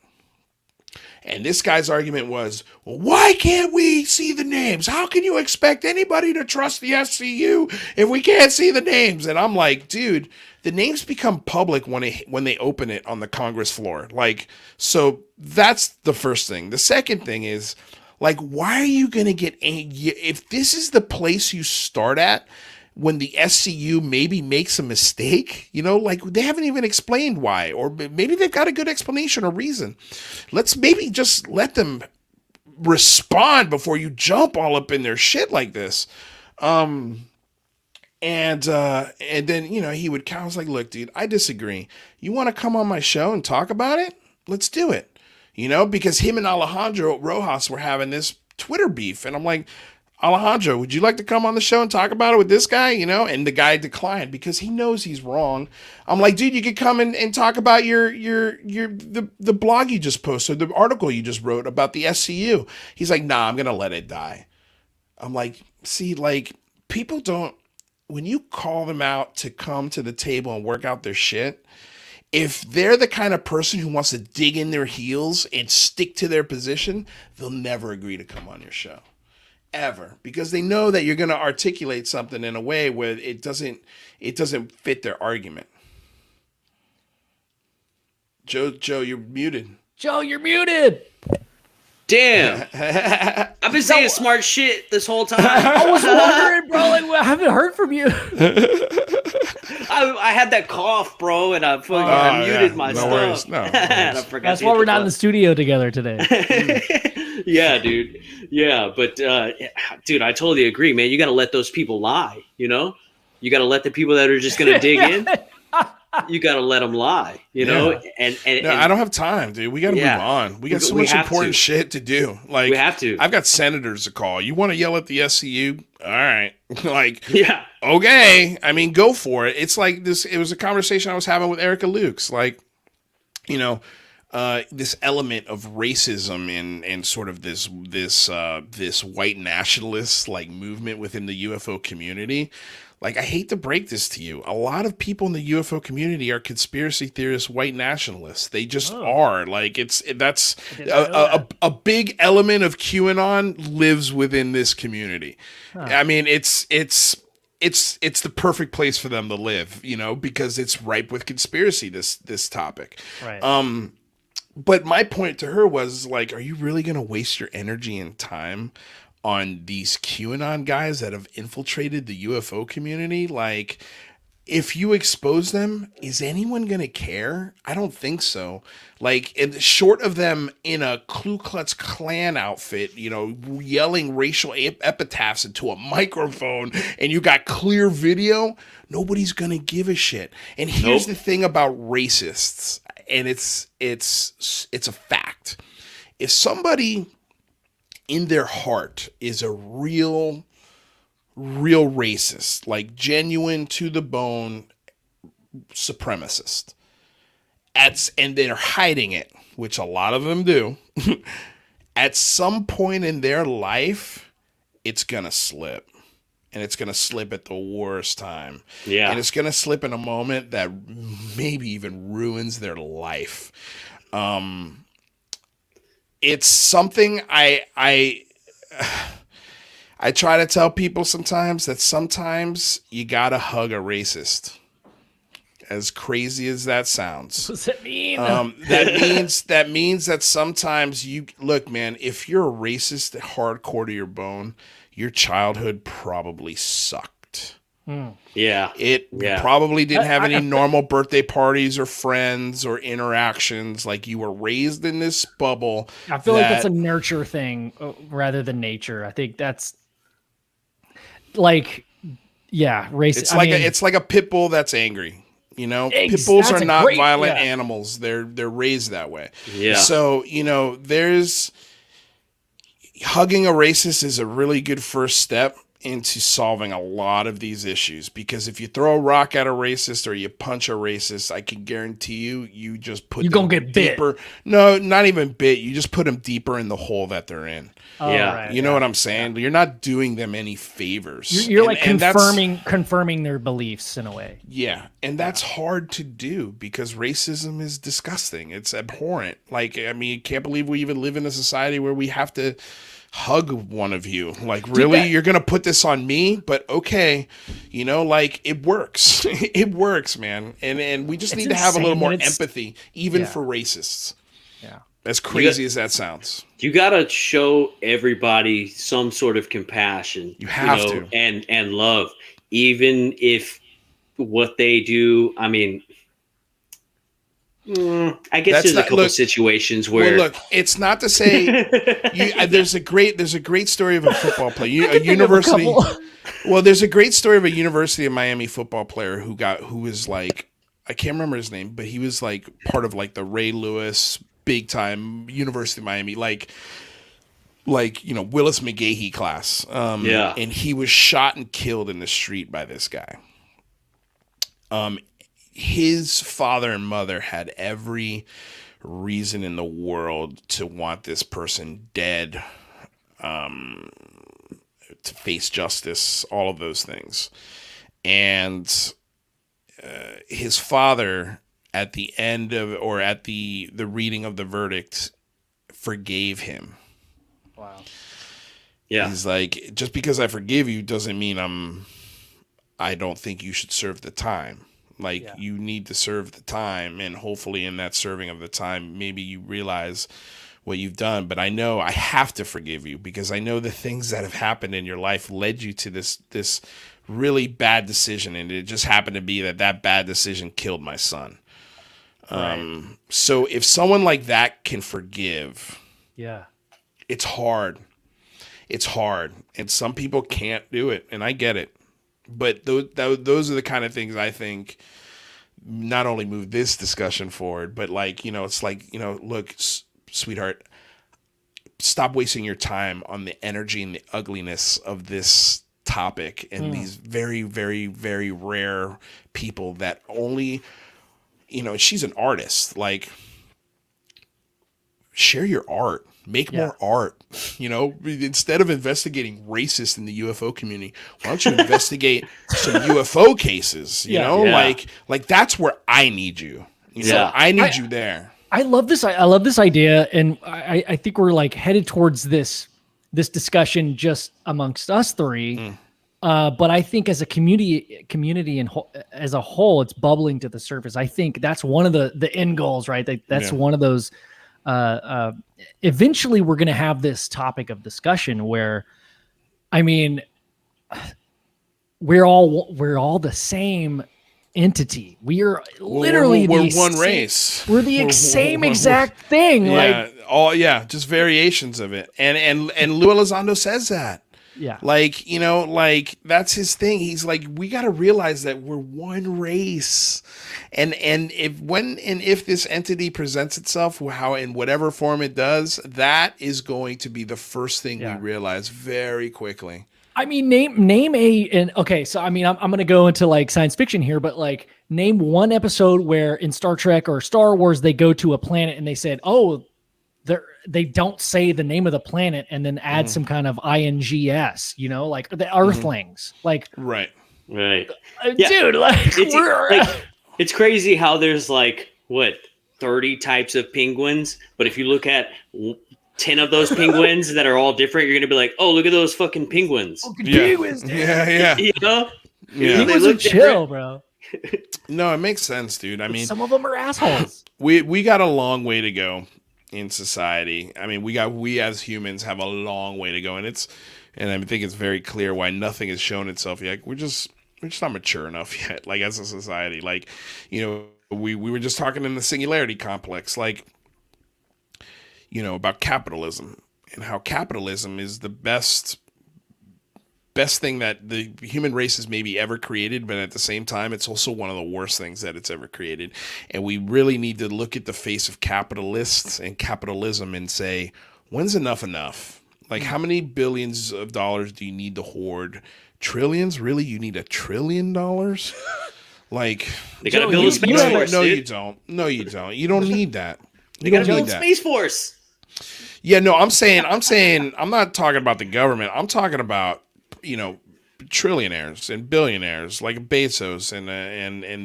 And this guy's argument was, well, why can't we see the names? How can you expect anybody to trust the SCU if we can't see the names? And I'm like, dude, the names become public when they open it on the Congress floor. Like, so that's the first thing. The second thing is, like, why are you going to get angry? If this is the place you start at, when the SCU maybe makes a mistake, like they haven't even explained why, or maybe they've got a good explanation or reason. Let's maybe just let them respond before you jump all up in their shit like this. And then, he would I was like, look, dude, I disagree. You want to come on my show and talk about it? Let's do it. Because him and Alejandro Rojas were having this Twitter beef. And I'm like, Alejandro, would you like to come on the show and talk about it with this guy? And the guy declined because he knows he's wrong. I'm like, dude, you could come and talk about the blog you just posted, the article you just wrote about the SCU. He's like, nah, I'm going to let it die. I'm like, see, like, people don't, when you call them out to come to the table and work out their shit, if they're the kind of person who wants to dig in their heels and stick to their position, they'll never agree to come on your show. Ever, because they know that you're going to articulate something in a way where it doesn't fit their argument. Joe, you're muted. Joe, you're muted. Damn. I've been saying smart shit this whole time. I was wondering, bro. Like, I haven't heard from you. I had that cough, bro, and I muted my stuff. Worries. No and I forgot That's why we're not in the studio together today. Yeah, dude. Yeah, but dude, I totally agree, man. You got to let those people lie. You know, you got to let the people that are just gonna dig in. You got to let them lie, you know? And I don't have time, dude. We got to move on. We got so much important shit to do. Like, we have to. I've got senators to call. You want to yell at the SCU? All right. Like, okay. I mean, go for it. It's like this. It was a conversation I was having with Erica Lukes. Like, you know, this element of racism and sort of this white nationalist like movement within the UFO community. Like, I hate to break this to you. A lot of people in the UFO community are conspiracy theorists, white nationalists. They just are. Like, that's a big element of QAnon lives within this community. I mean, it's the perfect place for them to live, you know, because it's ripe with conspiracy, this topic. Right. But my point to her was, like, are you really going to waste your energy and time on these QAnon guys that have infiltrated the UFO community? Like, if you expose them, is anyone going to care? I don't think so. Like, short of them in a Ku Klux Klan outfit, you know, yelling racial epitaphs into a microphone, and you got clear video, nobody's going to give a shit. And here's the thing about racists, and it's a fact. If somebody in their heart is a real racist, like genuine to the bone supremacist, and they're hiding it, which a lot of them do, at some point in their life, it's going to slip. And it's going to slip at the worst time. Yeah. And it's going to slip in a moment that maybe even ruins their life. It's something I try to tell people sometimes that sometimes you gotta hug a racist. As crazy as that sounds. What does that mean? That means that sometimes look, man, if you're a racist hardcore to your bone, your childhood probably sucked. Yeah. It probably didn't have any normal birthday parties or friends or interactions. Like, you were raised in this bubble. I feel like that's a nurture thing rather than nature. I think that's like, racist. It's like a pit bull that's angry. You know, pit bulls are not violent animals. They're raised that way. Yeah. So, you know, hugging a racist is a really good first step into solving a lot of these issues, because if you throw a rock at a racist or you punch a racist, I can guarantee you just put you're gonna get deeper. Bit. No, not even bit. You just put them deeper in the hole that they're in. Oh, yeah, right, you know what I'm saying? Yeah. You're not doing them any favors. You're like confirming their beliefs in a way. Yeah, and that's hard to do because racism is disgusting. It's abhorrent. Like, I mean, I can't believe we even live in a society where we have to hug one of you. Like, really? You're gonna put this on me? But okay, you know, like, it works. It works, man. And we just need to have a little more empathy, even for racists. Yeah. As crazy as that sounds. You gotta show everybody some sort of compassion. You have to. And love. Even if what they do, I mean, I guess there's a couple situations where. Well, look, it's not to say there's a great story of a football player, a university. Well, there's a great story of a University of Miami football player who was like, I can't remember his name, but he was like part of like the Ray Lewis big time University of Miami, like you know, Willis McGahee class. And he was shot and killed in the street by this guy. His father and mother had every reason in the world to want this person dead, to face justice, all of those things. And his father, at the end of, or at the reading of the verdict, forgave him. Wow. Yeah. He's like, just because I forgive you doesn't mean I don't think you should serve the time. Like, you need to serve the time, and hopefully in that serving of the time, maybe you realize what you've done, but I know I have to forgive you because I know the things that have happened in your life led you to this really bad decision, and it just happened to be that bad decision killed my son. Right. So if someone like that can forgive, Yeah. it's hard. It's hard, and some people can't do it, and I get it. But those are the kind of things I think not only move this discussion forward, but like, it's like, look, sweetheart, stop wasting your time on the energy and the ugliness of this topic and these very, very, very rare people that only, she's an artist. Like, share your art, make more art, instead of investigating racists in the UFO community, why don't you investigate some UFO cases, like that's where I need you, I need you there. I love this. I love this idea. And I think we're like headed towards this discussion just amongst us three. But I think as a community and as a whole, it's bubbling to the surface. I think that's one of the end goals, right? That's one of those, eventually we're going to have this topic of discussion where, I mean, we're all the same entity. We are literally we're one race. We're the same exact thing. Just variations of it. And Lou Elizondo says that. Yeah. Like that's his thing. He's like, we got to realize that we're one race. And if this entity presents itself, how in whatever form it does, that is going to be the first thing we realize very quickly. I mean, okay, so I mean, I'm going to go into like science fiction here, but like name one episode where in Star Trek or Star Wars, they go to a planet and they said, oh, they don't say the name of the planet and then add some kind of INGS, like the Earthlings, like, right. Dude, like it's crazy how there's like 30 types of penguins, but if you look at 10 of those penguins that are all different, you're gonna be like, oh, look at those fucking penguins. Penguins, dude. Yeah. Penguins are chill, bro. No, it makes sense, dude. I mean, some of them are assholes. We got a long way to go in society. I mean, we as humans have a long way to go, and I think it's very clear why nothing has shown itself yet. We're just not mature enough yet, like as a society. Like, we were just talking in the singularity complex, like, about capitalism and how capitalism is the best thing that the human race has maybe ever created, but at the same time, it's also one of the worst things that it's ever created. And we really need to look at the face of capitalists and capitalism and say, when's enough? Like, how many billions of dollars do you need to hoard? Trillions? Really? You need $1 trillion? Like, they gotta build a space force. No, you don't. You don't need that. They gotta build a space force. Yeah, no, I'm saying, I'm not talking about the government. I'm talking about, trillionaires and billionaires like Bezos and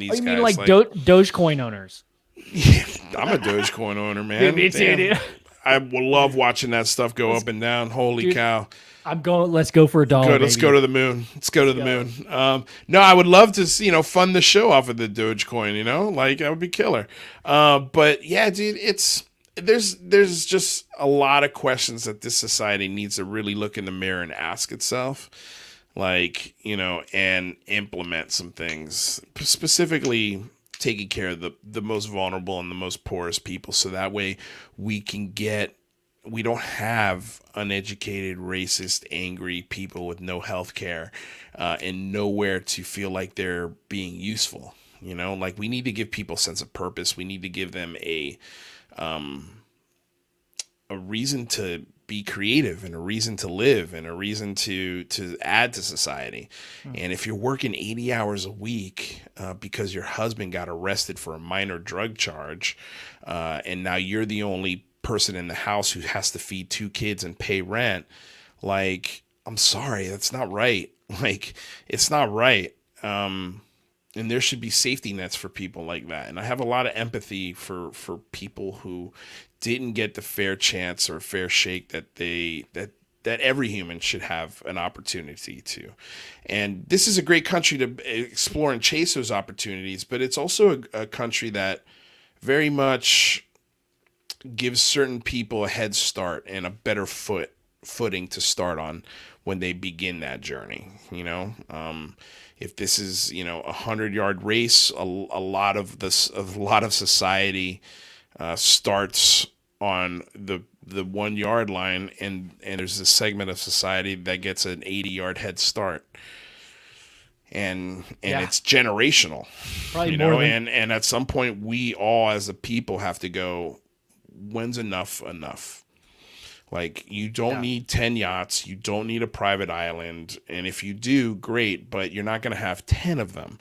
these guys. You mean like Dogecoin owners? Yeah, I'm a Dogecoin owner, man. Dude, me too, dude. I will love watching that stuff go up and down. Holy cow. Let's go for $1. Let's go to the moon. No, I would love to, fund the show off of the Dogecoin, like that would be killer. But yeah, dude, there's just a lot of questions that this society needs to really look in the mirror and ask itself, like, and implement some things, specifically taking care of the most vulnerable and the most poorest people. So that way we don't have uneducated, racist, angry people with no health care and nowhere to feel like they're being useful. Like we need to give people a sense of purpose. We need to give them a reason to be creative and a reason to live and a reason to add to society. And if you're working 80 hours a week because your husband got arrested for a minor drug charge and now you're the only person in the house who has to feed 2 kids and pay rent, like, I'm sorry, that's not right. Like, it's not right. And there should be safety nets for people like that. And I have a lot of empathy for people who didn't get the fair chance or fair shake that every human should have an opportunity to. And this is a great country to explore and chase those opportunities, but it's also a country that very much gives certain people a head start and a better footing to start on when they begin that journey. If this is, a 100-yard race, a lot of society starts on the 1 yard line, and there's a segment of society that gets an 80-yard head start. And it's generational, Probably more than- and at some point we all as a people have to go, when's enough? Like, you don't need 10 yachts, you don't need a private island, and if you do, great, but you're not going to have 10 of them.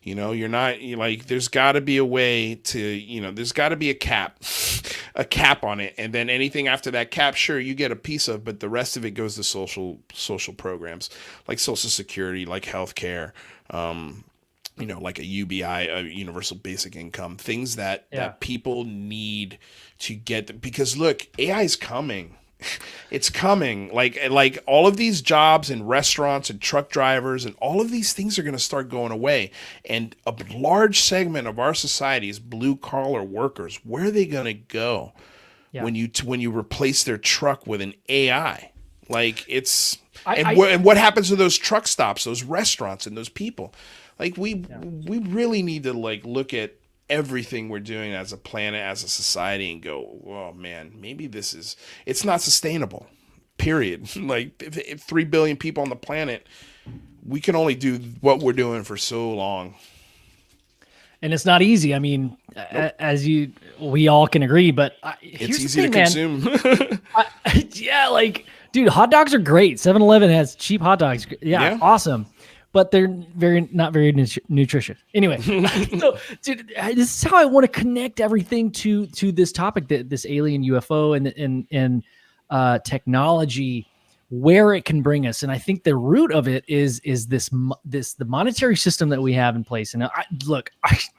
You're like, there's got to be a way to, there's got to be a cap on it, and then anything after that cap, sure, you get a piece of, but the rest of it goes to social programs like Social Security, like healthcare, like a UBI, a universal basic income, things that people need to get, because look, AI is coming. It's coming. Like all of these jobs in restaurants and truck drivers and all of these things are going to start going away. And a large segment of our society is blue collar workers. Where are they going to go when you replace their truck with an AI? Like, it's and what happens to those truck stops, those restaurants, and those people? Like, we really need to look at everything we're doing as a planet, as a society, and go, oh man, maybe it's not sustainable, period. Like, if 3 billion people on the planet, we can only do what we're doing for so long. And it's not easy. I mean, as we all can agree, but it's easy to consume. Dude, hot dogs are great. 7-Eleven has cheap hot dogs. Yeah. Awesome. But they're not very nutritious. Anyway, so, dude, this is how I want to connect everything to this topic, this alien UFO and technology, where it can bring us. And I think the root of it is the monetary system that we have in place. And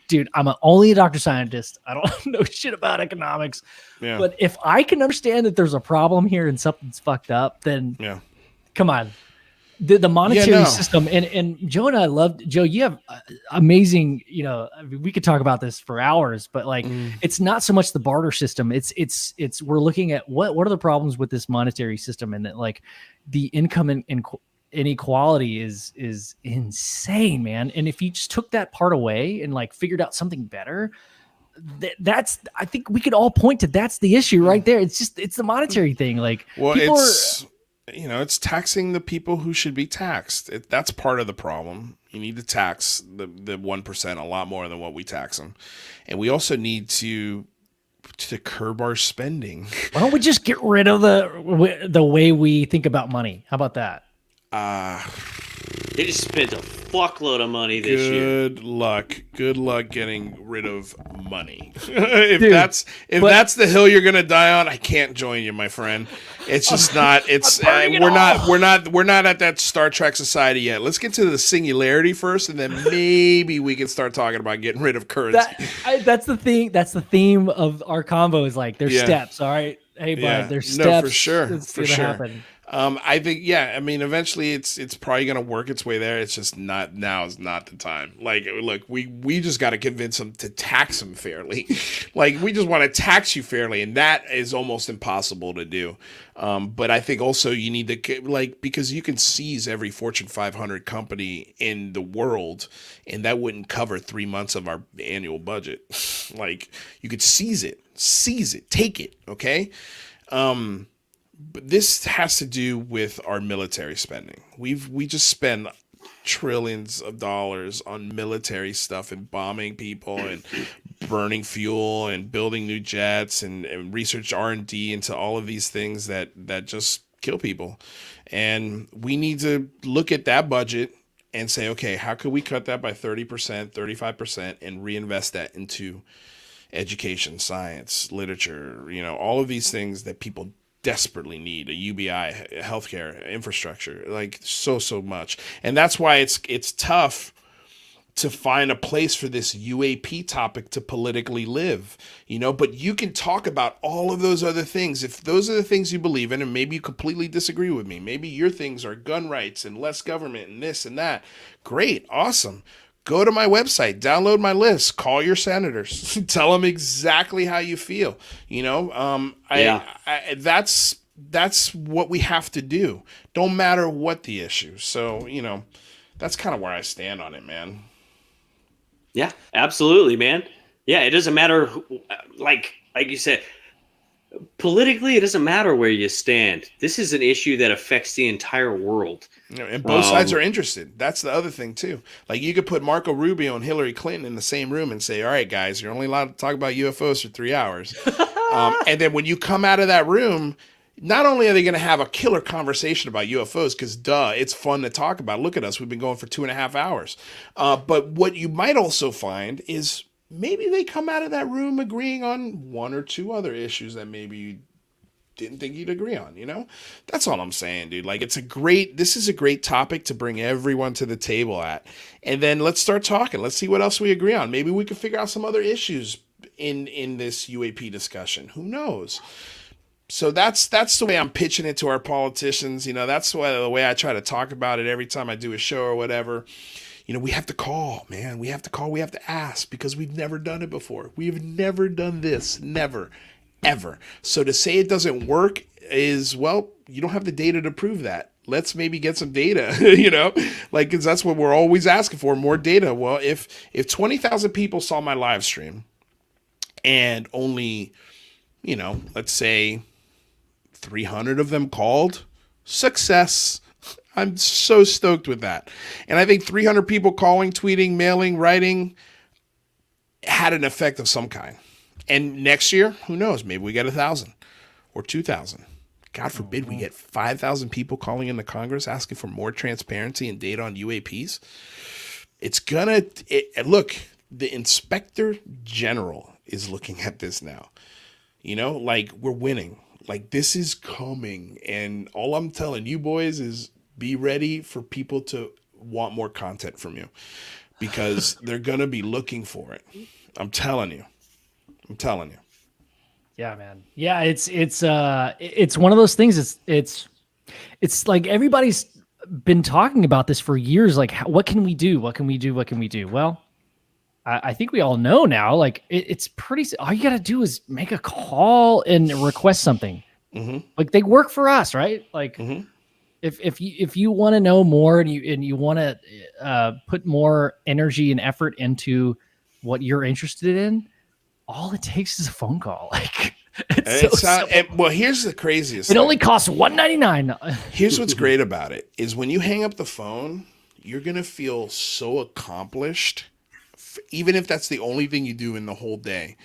dude, I'm only a doctor scientist. I don't know shit about economics. Yeah. But if I can understand that there's a problem here and something's fucked up, then come on. The monetary system, and Joe and I loved, Joe, you have amazing, we could talk about this for hours, but it's not so much the barter system. It's we're looking at what are the problems with this monetary system, and that the income inequality is insane, man. And if you just took that part away and figured out something better, I think we could all point to that's the issue right there. It's the monetary thing. It's taxing the people who should be taxed. That's part of the problem. You need to tax the 1% a lot more than what we tax them. And we also need to curb our spending. Why don't we just get rid of the way we think about money? How about that? They just spent a fuckload of money this year. Good luck getting rid of money. If that's the hill you're gonna die on, I can't join you, my friend. It's just not. It's we're not at that Star Trek society yet. Let's get to the singularity first, and then maybe we can start talking about getting rid of currency. That's the thing. That's the theme of our convo. Is there's steps. All right, hey bud, there's steps. No, for sure. It's gonna happen. I think, eventually it's probably going to work its way there. It's just now is not the time. Look, we just got to convince them to tax them fairly. We just want to tax you fairly, and that is almost impossible to do. But I think also you need to, because you can seize every Fortune 500 company in the world, and that wouldn't cover 3 months of our annual budget. You could seize it, take it, okay? But this has to do with our military spending. We just spend trillions of dollars on military stuff and bombing people and burning fuel and building new jets and research R&D into all of these things that just kill people. And we need to look at that budget and say, okay, how could we cut that by 30%, 35% and reinvest that into education, science, literature, all of these things that people desperately need, a UBI, healthcare, infrastructure, so much. And that's why it's tough to find a place for this UAP topic to politically live, but you can talk about all of those other things. If those are the things you believe in, and maybe you completely disagree with me, maybe your things are gun rights and less government and this and that. Great. Awesome. go to my website, download my list, call your senators, tell them exactly how you feel. That's what we have to do. Don't matter what the issue. So, that's kind of where I stand on it, man. Yeah, absolutely, man. Yeah, it doesn't matter. Like you said, politically, it doesn't matter where you stand. This is an issue that affects the entire world. And both sides are interested. That's the other thing, too. Like, you could put Marco Rubio and Hillary Clinton in the same room and say, all right, guys, you're only allowed to talk about UFOs for 3 hours. And then when you come out of that room, not only are they going to have a killer conversation about UFOs, because it's fun to talk about. Look at us. We've been going for 2.5 hours. But what you might also find is maybe they come out of that room agreeing on one or two other issues that maybe you didn't think you'd agree on, That's all I'm saying, dude. Like, this is a great topic to bring everyone to the table at. And then let's start talking. Let's see what else we agree on. Maybe we could figure out some other issues in this UAP discussion. Who knows? So that's the way I'm pitching it to our politicians. That's the way I try to talk about it every time I do a show or whatever. We have to call, man. We have to call. We have to ask, because we've never done it before. We have never done this. Never, ever. So to say it doesn't work is, well, you don't have the data to prove that. Let's maybe get some data, because that's what we're always asking for, more data. Well, if 20,000 people saw my live stream and only, let's say 300 of them called, success. I'm so stoked with that. And I think 300 people calling, tweeting, mailing, writing had an effect of some kind. And next year, who knows? Maybe we get 1,000 or 2,000. God forbid we get 5,000 people calling into Congress asking for more transparency and data on UAPs. It's look, the Inspector General is looking at this now. We're winning. Like, this is coming. And all I'm telling you boys is be ready for people to want more content from you, because they're going to be looking for it. I'm telling you. Yeah, man. Yeah, it's one of those things. It's like everybody's been talking about this for years. Like, what can we do? What can we do? What can we do? Well, I think we all know now. Like, it's pretty. All you got to do is make a call and request something. Mm-hmm. Like, they work for us, right? Like, mm-hmm. if you want to know more and you want to put more energy and effort into what you're interested in, all it takes is a phone call. Like, well, here's the craziest. It only costs $1.99. Here's what's great about it is when you hang up the phone, you're gonna feel so accomplished, even if that's the only thing you do in the whole day.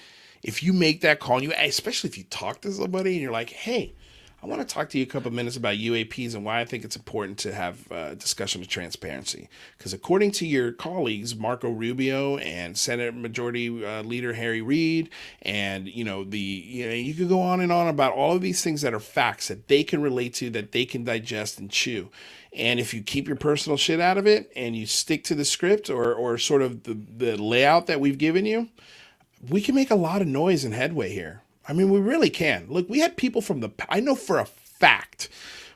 If you make that call, especially if you talk to somebody and you're like, hey, I want to talk to you a couple of minutes about UAPs and why I think it's important to have a discussion of transparency. Because according to your colleagues, Marco Rubio and Senate Majority Leader Harry Reid, and you could go on and on about all of these things that are facts that they can relate to, that they can digest and chew. And if you keep your personal shit out of it and you stick to the script or sort of the layout that we've given you, we can make a lot of noise and headway here. I mean, we really can. Look, we had people I know for a fact,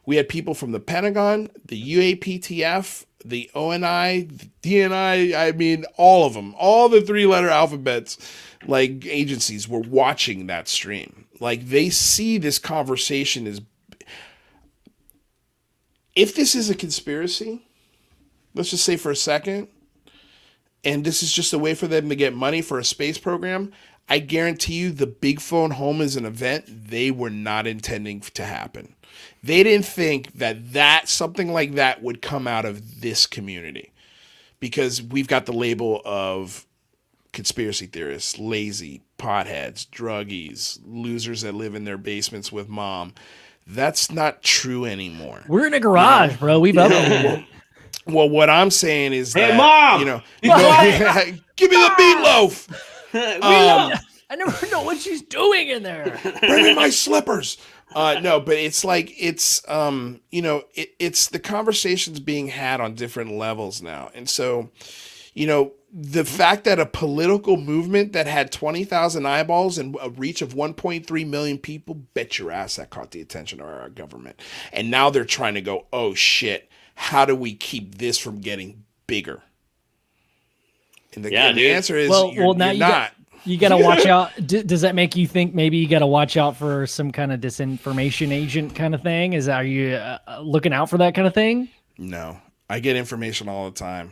we had people from the Pentagon, the UAPTF, the ONI, the DNI, I mean, all of them, all the 3-letter alphabets, like, agencies were watching that stream. Like, they see this conversation as, if this is a conspiracy, let's just say for a second, and this is just a way for them to get money for a space program, I guarantee you the Big Phone Home is an event they were not intending to happen. They didn't think that something like that would come out of this community, because we've got the label of conspiracy theorists, lazy, potheads, druggies, losers that live in their basements with mom. That's not true anymore. We're in a garage, bro. We've updated. Well, what I'm saying is hey, that, Mom! Give me the meatloaf. I never know what she's doing in there. Bring me my slippers. No, but it's like, it's the conversations being had on different levels now. And so, the fact that a political movement that had 20,000 eyeballs and a reach of 1.3 million people, bet your ass that caught the attention of our government. And now they're trying to go, oh shit, how do we keep this from getting bigger? And the answer is, now you're not. You got to watch out. Does that make you think maybe you got to watch out for some kind of disinformation agent kind of thing? Are you looking out for that kind of thing? No, I get information all the time,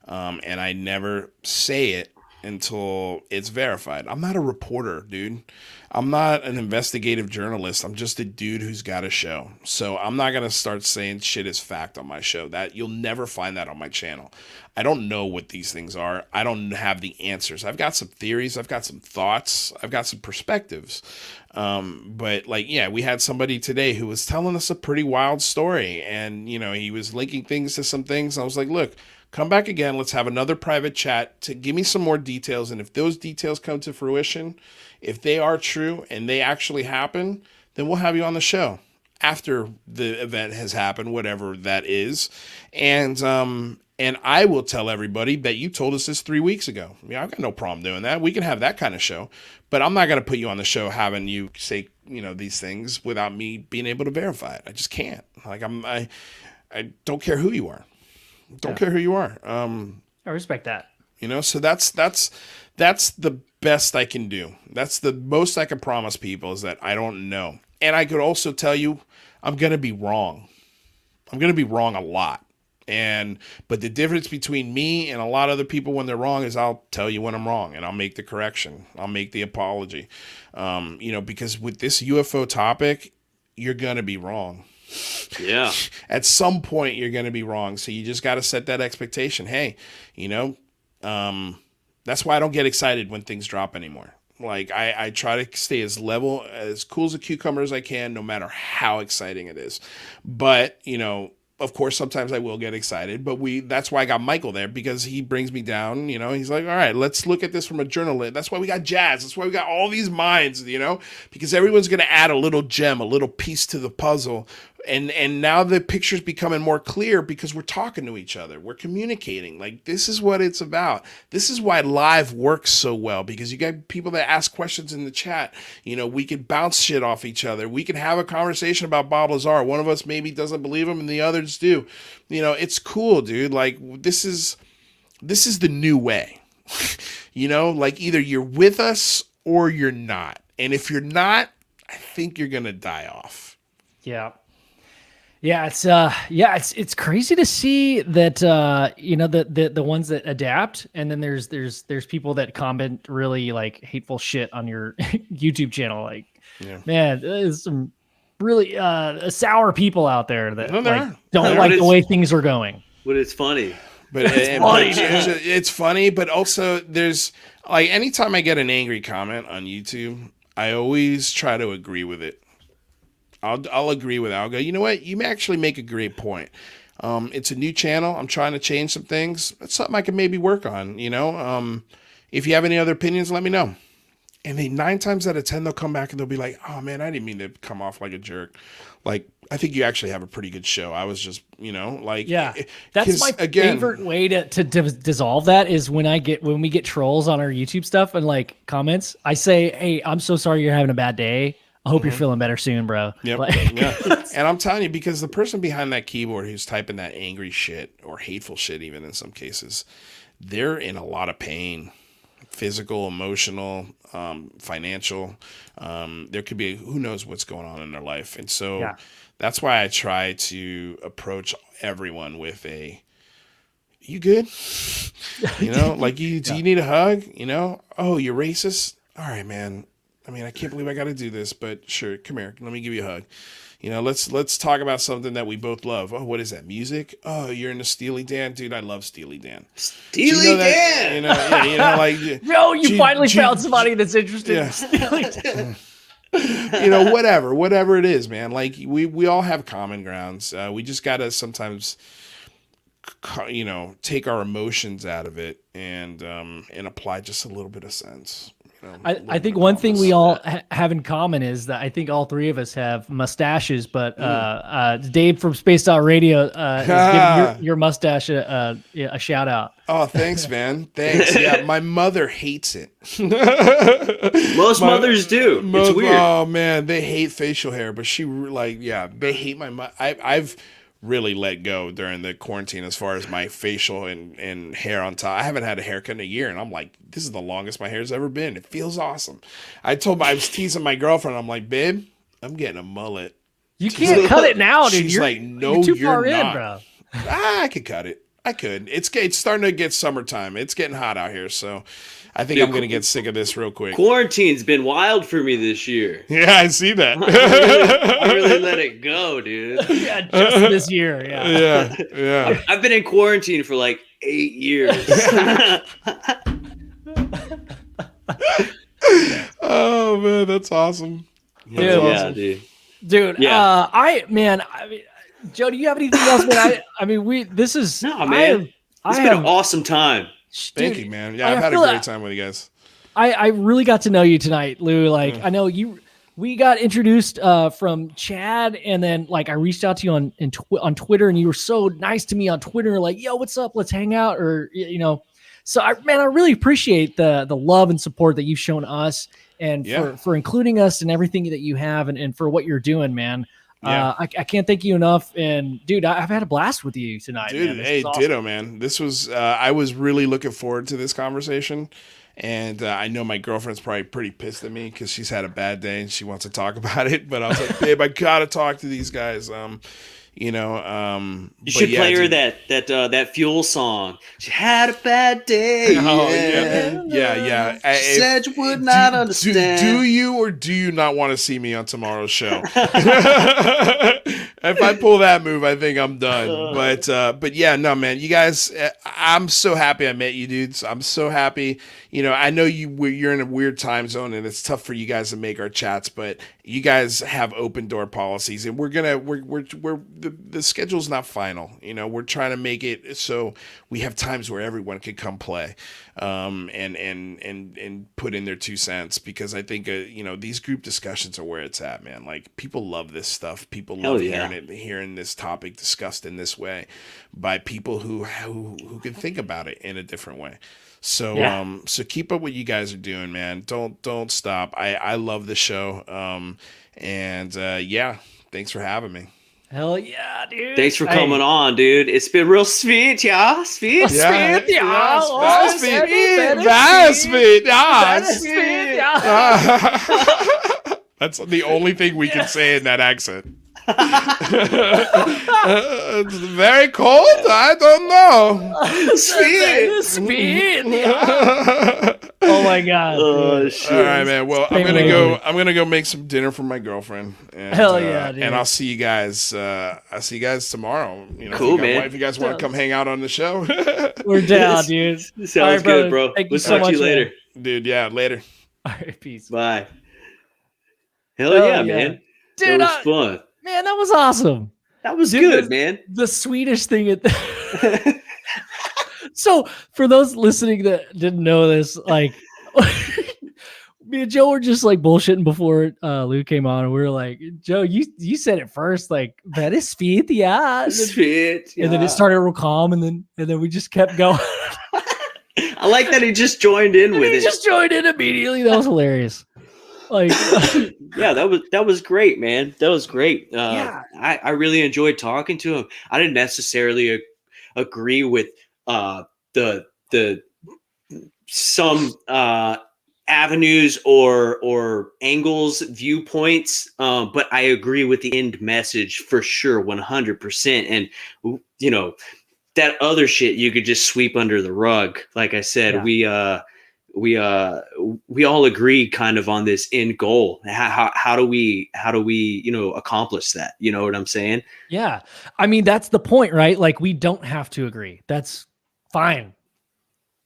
and I never say it until it's verified. I'm not a reporter, dude. I'm not an investigative journalist. I'm just a dude who's got a show. So I'm not going to start saying shit is fact on my show. That you'll never find that on my channel. I don't know what these things are. I don't have the answers. I've got some theories. I've got some thoughts. I've got some perspectives. But we had somebody today who was telling us a pretty wild story, and he was linking things to some things. I was like, look, come back again. Let's have another private chat to give me some more details. And if those details come to fruition, if they are true and they actually happen, then we'll have you on the show after the event has happened, whatever that is. And I will tell everybody that you told us this 3 weeks ago. I've got no problem doing that. We can have that kind of show, but I'm not going to put you on the show having you say, these things without me being able to verify it. I just can't. I don't care who you are. Don't care who you are. I respect that. So that's the best I can do. That's the most I can promise people, is that I don't know. And I could also tell you I'm going to be wrong. I'm going to be wrong a lot. But the difference between me and a lot of other people when they're wrong is I'll tell you when I'm wrong, and I'll make the correction. I'll make the apology. Because with this UFO topic, you're going to be wrong. Yeah. At some point, you're going to be wrong. So you just got to set that expectation. Hey, that's why I don't get excited when things drop anymore. I try to stay as cool as a cucumber as I can, no matter how exciting it is. But, of course, sometimes I will get excited, but that's why I got Michael there, because he brings me down. He's like, all right, let's look at this from a journalist. That's why we got Jazz. That's why we got all these minds, because everyone's going to add a little gem, a little piece to the puzzle. And now the picture's becoming more clear because we're talking to each other. We're communicating. This is what it's about. This is why live works so well, because you got people that ask questions in the chat. We can bounce shit off each other. We can have a conversation about Bob Lazar. One of us maybe doesn't believe him and the others do. It's cool, dude. This is the new way. Either you're with us or you're not. And if you're not, I think you're going to die off. Yeah. Yeah, it's crazy to see that the ones that adapt, and then there's people that comment really hateful shit on your YouTube channel. Man, there's some really sour people out there that don't like the way things are going. But it's funny. But it's funny, but also there's anytime I get an angry comment on YouTube, I always try to agree with it. I'll agree with it. I'll go, you know what? You may actually make a great point. It's a new channel. I'm trying to change some things. That's something I can maybe work on, If you have any other opinions, let me know. And 9 times out of 10, they'll come back and they'll be like, oh, man, I didn't mean to come off like a jerk. I think you actually have a pretty good show. I was just, Yeah, that's my favorite way to dissolve that is when we get trolls on our YouTube stuff and comments. I say, hey, I'm so sorry you're having a bad day. I hope you're feeling better soon, bro. Yep. Yeah. And I'm telling you, because the person behind that keyboard who's typing that angry shit or hateful shit, even in some cases, they're in a lot of pain, physical, emotional, financial. There could be, who knows what's going on in their life. And so that's why I try to approach everyone with you good? Do you need a hug? Oh, you're racist? All right, man. I can't believe I got to do this, but sure, come here. Let me give you a hug. Let's talk about something that we both love. Oh, what is that? Music? Oh, you're into Steely Dan? Dude, I love Steely Dan. Steely Dan! Yo, you finally found somebody that's interested in Steely Dan. Whatever it is, man. We all have common grounds. We just got to sometimes, take our emotions out of it and apply just a little bit of sense. I think one thing we all have in common is that I think all three of us have mustaches, but Dave from Spaced Out Radio is giving your mustache a shout out. Oh, thanks, man. Thanks. Yeah, my mother hates it. Most mothers do. It's weird. Oh man, they hate facial hair, but they hate my. I've really let go during the quarantine as far as my facial and hair on top. I haven't had a haircut in a year, and I'm like, this is the longest my hair's ever been. It feels awesome. I was teasing my girlfriend. I'm like, babe, I'm getting a mullet. You can't cut it now, dude. She's You're like, no, you're too you're far not. in, bro. I could cut it. I could. It's starting to get summertime. It's getting hot out here, so I think I'm going to get sick of this real quick. Quarantine's been wild for me this year. Yeah, I see that. I really let it go, dude. Yeah, just this year. Yeah. Yeah. I've been in quarantine for like 8 years. Oh man, that's awesome. Dude. Yeah. Joe, do you have anything else, man? This is no, man. It's been an awesome time. Thank you, man. Yeah, I've had a great time with you guys. I really got to know you tonight, Lou. Like, I know we got introduced from Chad, and then like I reached out to you on Twitter, and you were so nice to me on Twitter, like, yo, what's up? Let's hang out, or So I really appreciate the love and support that you've shown us, and for including us and everything that you have, and for what you're doing, man. Yeah. I can't thank you enough. And dude, I've had a blast with you tonight. Dude, man. hey, awesome. Ditto, man. This was, I was really looking forward to this conversation. And I know my girlfriend's probably pretty pissed at me because she's had a bad day and she wants to talk about it. But I was like, babe, I got to talk to these guys. You should play her that Fuel song. She had a bad day. Yeah. She said you would not understand. Do you or do you not want to see me on tomorrow's show? If I pull that move, I think I'm done. But yeah, no, man, you guys, I'm so happy I met you, dudes. I'm so happy. I know you're in a weird time zone and it's tough for you guys to make our chats, but you guys have open door policies, and the schedule's not final. We're trying to make it so we have times where everyone can come play, and put in their 2 cents, because I think these group discussions are where it's at, man. Like, people love this stuff. People love hearing this topic discussed in this way by people who can think about it in a different way. So so keep up what you guys are doing, man. Don't stop. I love the show. Thanks for having me. Hell yeah, dude. Thanks for coming on, dude. It's been real sweet, yeah. Sweet. That's the only thing we can say in that accent. It's very cold. I don't know. Sweet. Oh my god. Oh, shit. All right, man. Well, I'm gonna go make some dinner for my girlfriend. And, hell yeah, dude. And I'll see you guys. I'll see you guys tomorrow. Cool, man. If you guys want to come hang out on the show, we're down, dude. Sounds good, bro. We'll talk to you later, dude. Yeah, later. All right, peace. Bye. Hell yeah, man. Dude, that was fun. Man, that was awesome. That was good, man. The Swedish thing. So, for those listening that didn't know this, like, me and Joe were just like bullshitting before Lou came on, and we were like, Joe, you said it first, like, that is sweet, yeah. And then it started real calm, and then we just kept going. I like that he just joined in with it. He just joined in immediately. That was hilarious. Like, yeah, that was great, man. That was great. I really enjoyed talking to him. I didn't necessarily agree with the some avenues or angles, viewpoints, but I agree with the end message for sure, 100%. And that other shit you could just sweep under the rug. Like I said, we all agree kind of on this end goal. How do we accomplish that? You know what I'm saying? Yeah. I mean, that's the point, right? Like, we don't have to agree. That's fine.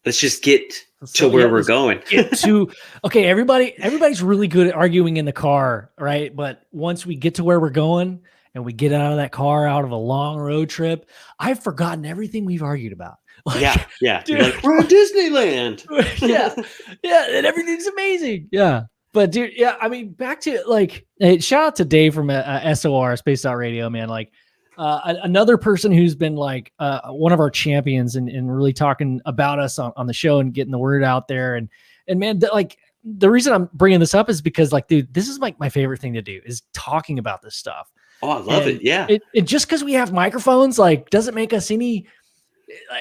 Let's just get to where we're going. Okay, everybody's really good at arguing in the car, right? But once we get to where we're going and we get out of that car, out of a long road trip, I've forgotten everything we've argued about. Like, yeah. Dude, like, we're at Disneyland. yeah, and everything's amazing. Yeah. But dude, yeah, I mean, back to like, hey, shout out to Dave from SOR, Spaced Out Radio, man. Like, another person who's been like one of our champions and really talking about us on the show and getting the word out there. And man, like, the reason I'm bringing this up is because, like, dude, this is like my favorite thing to do is talking about this stuff. Oh, I love it. Yeah. It just because we have microphones, like, doesn't make us any.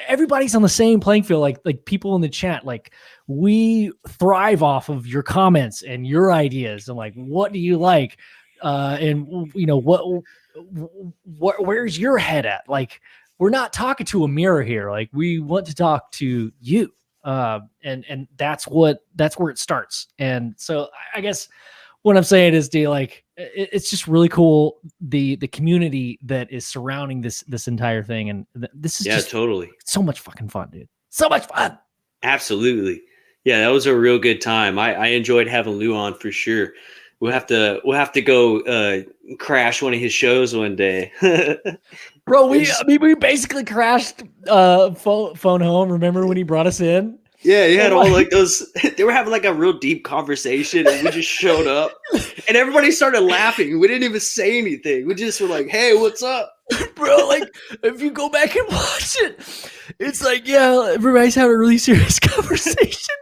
Everybody's on the same playing field. Like people in the chat, like, we thrive off of your comments and your ideas and like, what do you like? And you know, where's your head at? Like, we're not talking to a mirror here. Like, we want to talk to you. And that's where it starts. And so I guess what I'm saying is, like, it's just really cool, the community that is surrounding this entire thing, and this is just totally so much fucking fun, dude. So much fun. Absolutely. Yeah, that was a real good time. I enjoyed having Lou on for sure. We'll have to go crash one of his shows one day. Bro, we basically crashed phone home. Remember when he brought us in? Yeah, he had all like those. They were having like a real deep conversation, and we just showed up, and everybody started laughing. We didn't even say anything. We just were like, "Hey, what's up, bro?" Like, if you go back and watch it, it's like, yeah, everybody's having a really serious conversation.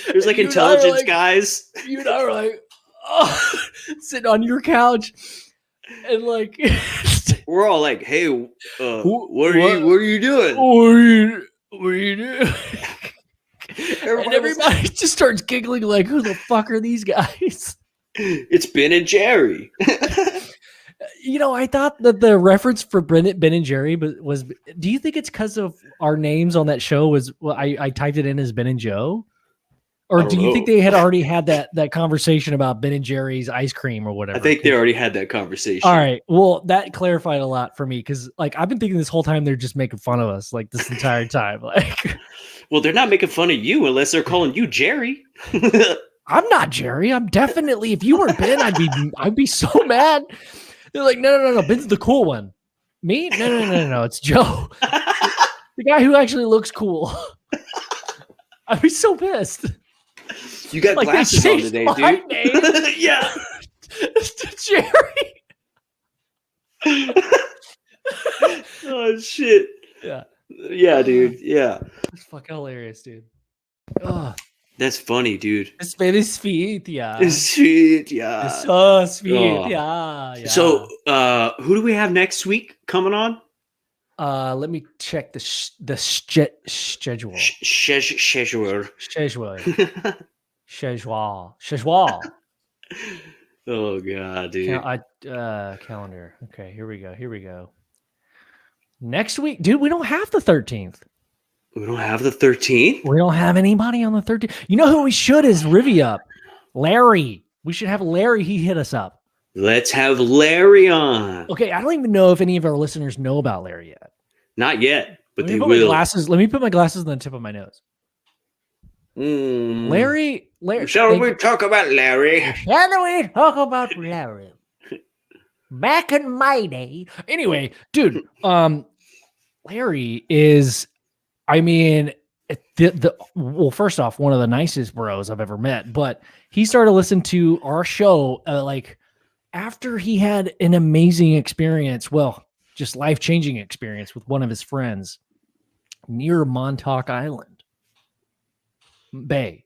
There's like intelligence guys. You and I were like, oh, sitting on your couch, and like, we're all like, "Hey, what are you doing? What are you doing?" And everybody just starts giggling like, who the fuck are these guys? It's Ben and Jerry. You know, I thought that the reference for Ben and Jerry was, do you think it's because of our names on that show I typed it in as Ben and Joe? Or do you think they had already had that conversation about Ben and Jerry's ice cream or whatever? I think they already had that conversation. All right. Well, that clarified a lot for me, because like I've been thinking this whole time they're just making fun of us like this entire time. Like, well, they're not making fun of you unless they're calling you Jerry. I'm not Jerry. I'm definitely, if you were Ben, I'd be so mad. They're like, no. Ben's the cool one. Me? No. It's Joe. The guy who actually looks cool. I'd be so pissed. You got like, glasses on today, dude. Name. Yeah. It's Jerry. Oh, shit. Yeah. Yeah, dude. Yeah. It's fucking hilarious, dude. Oh. That's funny, dude. It's very sweet, yeah. It's sweet, yeah. It's so sweet, yeah. So, who do we have next week coming on? Let me check the schedule. Schedule. Oh god, dude. Calendar. Okay, here we go. Next week, dude, we don't have the 13th. We don't have the 13th? We don't have anybody on the 13th. You know who we should is Rivy up. Larry. We should have Larry. He hit us up. Let's have Larry on. Okay, I don't even know if any of our listeners know about Larry yet. Not yet, but they will. Let me put my glasses on the tip of my nose. Larry. Shall we talk about Larry? Back in my day. Anyway, dude, Larry is, I mean, well, first off, one of the nicest bros I've ever met, but he started listening to our show like after he had an amazing experience. Well, just life-changing experience with one of his friends near Montauk Island Bay.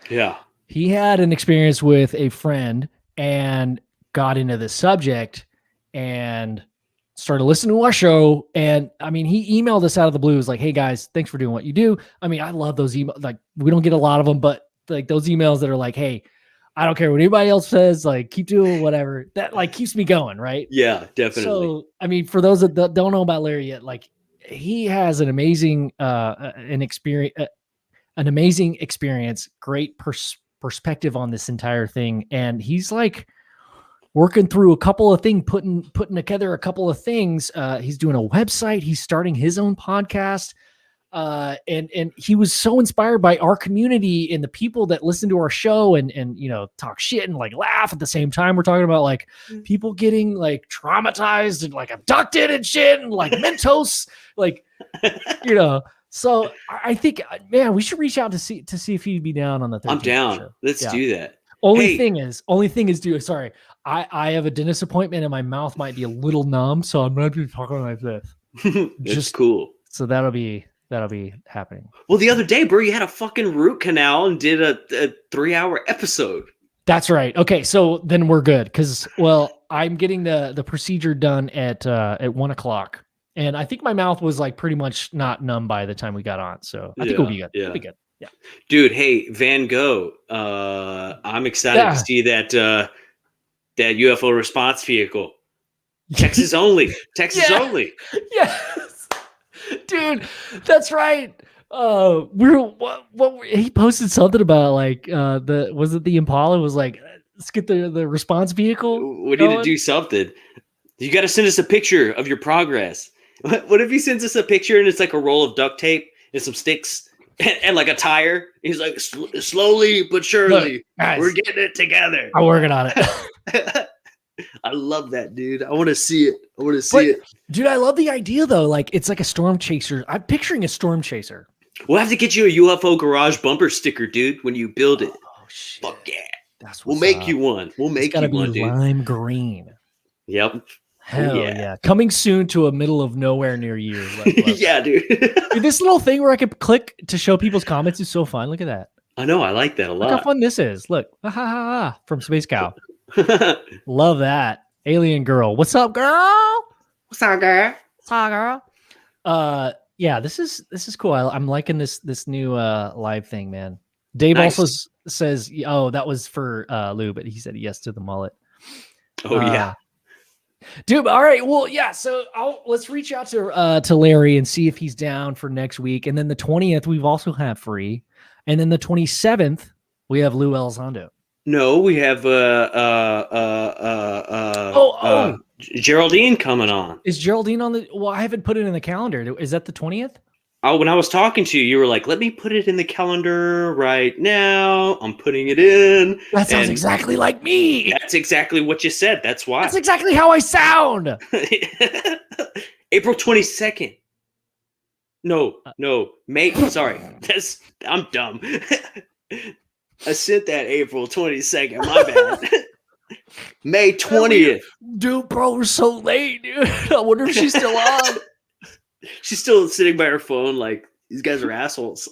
Yeah. He had an experience with a friend and got into the subject and started listening to our show. And I mean, he emailed us out of the blue. It was like, hey guys, thanks for doing what you do. I mean, I love those emails. Like, we don't get a lot of them, but like those emails that are like, hey, I don't care what anybody else says, like keep doing whatever. That like keeps me going. Right. Yeah, definitely. So, I mean, for those that don't know about Larry yet, like he has an amazing, an amazing experience, great perspective on this entire thing. And he's like working through a couple of things, putting together a couple of things. He's doing a website. He's starting his own podcast. And he was so inspired by our community and the people that listen to our show and, you know, talk shit and like laugh at the same time. We're talking about like people getting like traumatized and like abducted and shit and like Mentos, like, you know. So I think, man, we should reach out to see if he'd be down on the 13th. I'm down. Show. Let's do that. Only thing is, dude, sorry. I have a dentist appointment and my mouth might be a little numb, so I'm going to be talking like this. Just cool. So that'll be happening. Well, the other day, bro, you had a fucking root canal and did a 3-hour episode. That's right. Okay, so then we're good. Because, well, I'm getting the procedure done at 1:00, and I think my mouth was like pretty much not numb by the time we got on. So I think we'll be good. Yeah. We'll be good. Yeah. Dude, hey, Van Gogh. I'm excited to see that that UFO response vehicle. Texas only. Texas only. Yes. Dude, that's right. He posted something about like was it the Impala was like, let's get the response vehicle. We need to do something. You got to send us a picture of your progress. What if he sends us a picture and it's like a roll of duct tape and some sticks and like a tire? He's like, slowly but surely, look, guys, we're getting it together. I'm working on it. I love that, dude. I want to see it. I want to see it. Dude, I love the idea though. Like it's like a storm chaser. I'm picturing a storm chaser. We'll have to get you a UFO garage bumper sticker, dude, when you build it. Oh shit. Fuck yeah. We'll make you one. We'll make you one, dude. Lime green. Yep. Hell yeah. Coming soon to a middle of nowhere near you. Yeah, dude. Dude. This little thing where I could click to show people's comments is so fun. Look at that. I know. I like that a lot. Look how fun this is. Look. From Space Cow. Love that. Alien girl. What's up, girl? What's up, girl? What's up, girl? Yeah, this is cool. I'm liking this new live thing, man. Dave also says, oh, that was for Lou, but he said yes to the mullet. Oh yeah. Dude, all right. Well, yeah. So let's reach out to Larry and see if he's down for next week. And then the 20th, we've also have free. And then the 27th, we have Lou Elizondo. No, we have Geraldine coming on. Is Geraldine on the? Well, I haven't put it in the calendar. Is that the 20th? Oh, when I was talking to you, you were like, "Let me put it in the calendar right now." I'm putting it in. That sounds exactly like me. That's exactly what you said. That's why. That's exactly how I sound. April 22nd. No, May. Sorry, I'm dumb. I sent that April 22nd. My bad. May 20th. Dude, bro, we're so late, dude. I wonder if she's still on. She's still sitting by her phone like, these guys are assholes.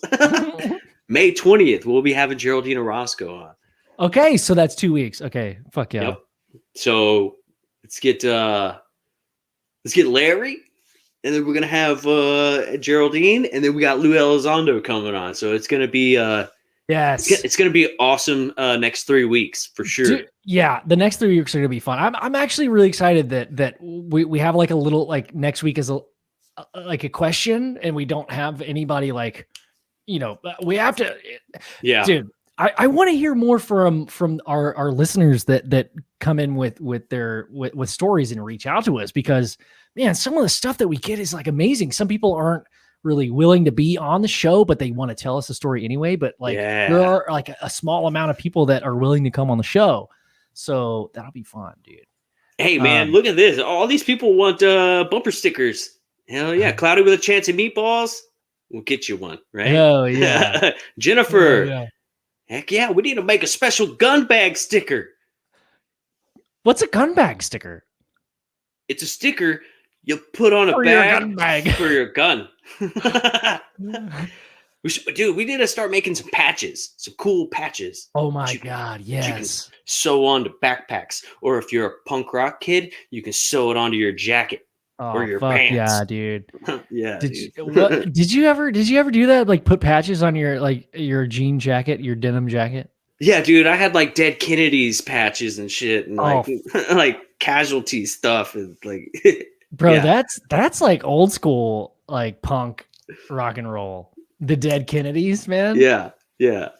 May 20th, we'll be having Geraldine Orozco on. Okay, so that's 2 weeks. Okay, fuck yeah. Yep. So let's get Larry, and then we're gonna have Geraldine, and then we got Lou Elizondo coming on. So it's gonna be yes, it's gonna be awesome next 3 weeks for sure. Dude, yeah, the next 3 weeks are gonna be fun. I'm actually really excited that we have like a little like next week is like a question, and we don't have anybody like, we have to. Yeah, dude. I want to hear more from our listeners that come in with stories and reach out to us, because man, some of the stuff that we get is like amazing. Some people aren't really willing to be on the show, but they want to tell us a story anyway. But like there are like a small amount of people that are willing to come on the show. So that'll be fun, dude. Hey man, look at this. All these people want bumper stickers. Hell yeah. Cloudy with a Chance of Meatballs. We'll get you one, right? Oh yeah. Jennifer. Oh, yeah. Heck yeah, we need to make a special gun bag sticker. What's a gun bag sticker? It's a sticker you put on a bag for your gun. We need to start making some patches, some cool patches. Oh my God, yes. You can sew onto backpacks. Or if you're a punk rock kid, you can sew it onto your jacket or your pants. Yeah, dude. Yeah. Did you ever do that? Like put patches on your jean jacket, your denim jacket? Yeah, dude. I had like Dead Kennedys patches and shit, and like casualty stuff, and like. Bro, yeah. That's like old school, like punk rock and roll. The Dead Kennedys, man. Yeah. A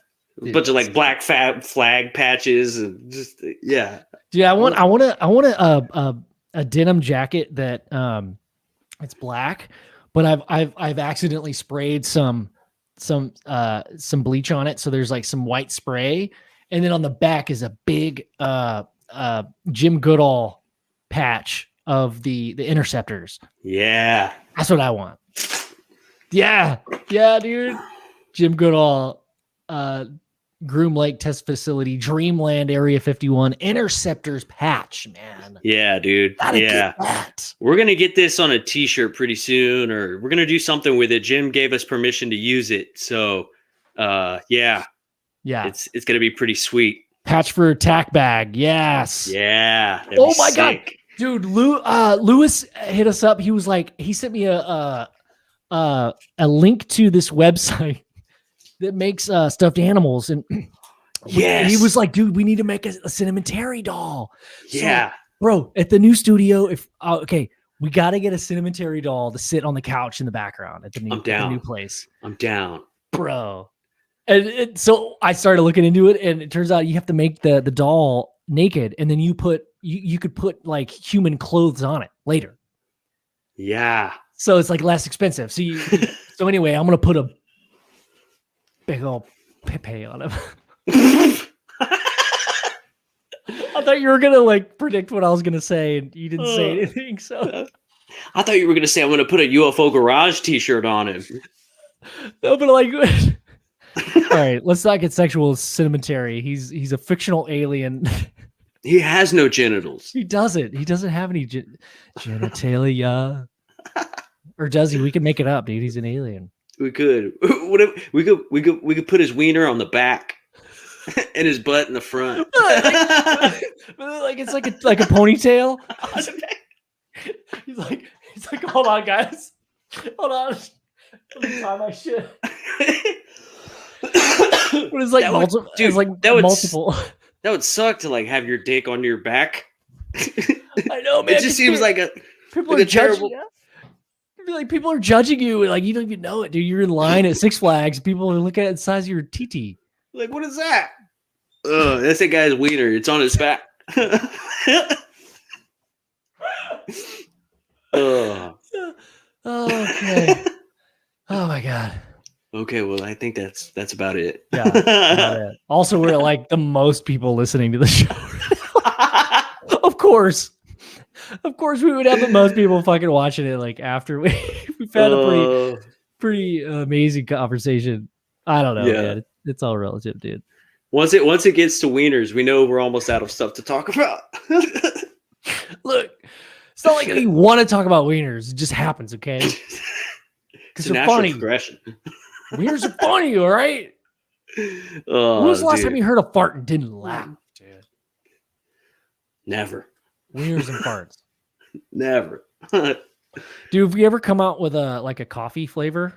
bunch of like black flag patches and just yeah. Dude, I want a denim jacket that it's black, but I've accidentally sprayed some bleach on it, so there's like some white spray, and then on the back is a big Jim Goodall patch of the Interceptors. Yeah, that's what I want. Yeah, dude. Jim Goodall, Groom Lake Test Facility, Dreamland Area 51, Interceptors patch, man. Yeah, dude. Get that. We're going to get this on a t-shirt pretty soon, or we're going to do something with it. Jim gave us permission to use it. So, yeah. It's going to be pretty sweet. Patch for tack bag. Yes. Yeah. Oh my God. Dude, Lewis hit us up. He was like, he sent me a link to this website that makes stuffed animals. And he was like, dude, we need to make a cinnamon Terry doll. Yeah. So, bro, at the new studio, we got to get a cinnamon Terry doll to sit on the couch in the background at the new place. I'm down. Bro. And so I started looking into it, and it turns out you have to make the doll naked, and then you could put like human clothes on it later. Yeah. So it's like less expensive. So anyway, I'm gonna put a big old Pepe on him. I thought you were gonna like predict what I was gonna say, and you didn't say anything. So I thought you were gonna say I'm gonna put a UFO Garage T-shirt on him. No, but like. All right, let's not get sexual. Cinnamon Terry. He's a fictional alien. He has no genitals. He doesn't. He doesn't have any genitalia. Or does he? We can make it up, dude. He's an alien. We could. What if we could put his wiener on the back and his butt in the front. like it's like a ponytail. He's like, hold on, guys. Hold on. Let me tie my shit. What is like multiple? Dude, like multiple. That would suck to like have your dick on your back. I know, man. It just seems like people are terrible. Like people are judging you, like you don't even know it, dude. You're in line at Six Flags. People are looking at the size of your TT. Like, what is that? That's that guy's wiener. It's on his back. Okay. Oh my God. Okay, well, I think that's about it. Yeah. About it. Also, we're like the most people listening to the show. Of course, we would have the most people fucking watching it. Like after we've had a pretty amazing conversation. I don't know, man. It's all relative, dude. Once it gets to wieners, we know we're almost out of stuff to talk about. Look, it's not like we want to talk about wieners. It just happens, okay? Because they're funny. Progression. Wieners are funny, all right? When was the last time you heard a fart and didn't laugh, dude? Never. Wieners and farts. Never. Dude, have you ever come out with a coffee flavor?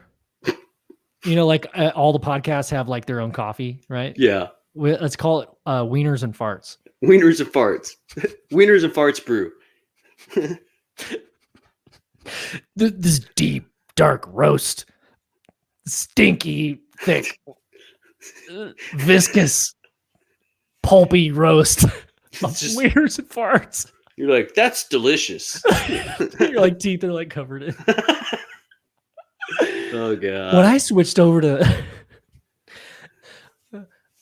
You know, like all the podcasts have like their own coffee, right? Yeah. Let's call it wieners and farts. Wieners and farts. Wieners and farts brew. This deep, dark roast. Stinky, thick, viscous, pulpy roast. Just wieners and farts. You're like, that's delicious. Your like teeth are like covered in. Oh God. When I switched over to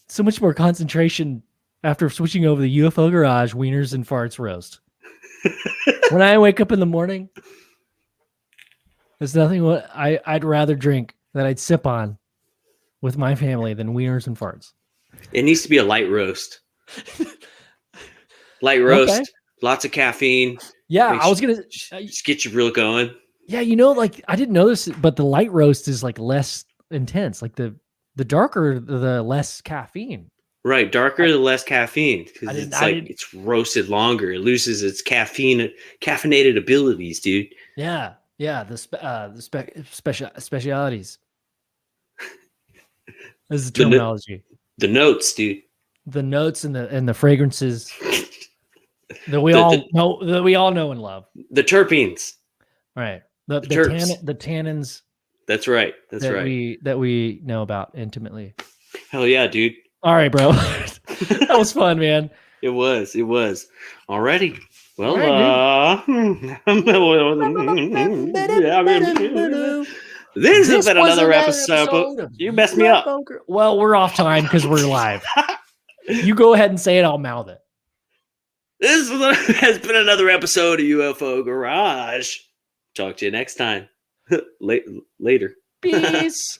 so much more concentration after switching over to the UFO Garage, wieners and farts roast. When I wake up in the morning, there's nothing what I'd rather drink that I'd sip on with my family than wieners and farts. It needs to be a light roast. Light roast, lots of caffeine. Yeah, I was gonna just get you real going. Yeah, you know, like I didn't know this, but the light roast is like less intense. Like the darker, the less caffeine. Right, darker, the less caffeine because it's roasted longer. It loses its caffeinated abilities, dude. Yeah, the specialities. This is the terminology. The notes, dude. The notes and the fragrances that we all know and love. The terpenes. Right. The tannins. That's right. That we know about intimately. Hell yeah, dude. All right, bro. That was fun, man. It was. Alrighty. Well, this has been another episode. You messed me up. Well, we're off time because we're live. You go ahead and say it. I'll mouth it. This has been another episode of UFO Garage. Talk to you next time. Later. Peace.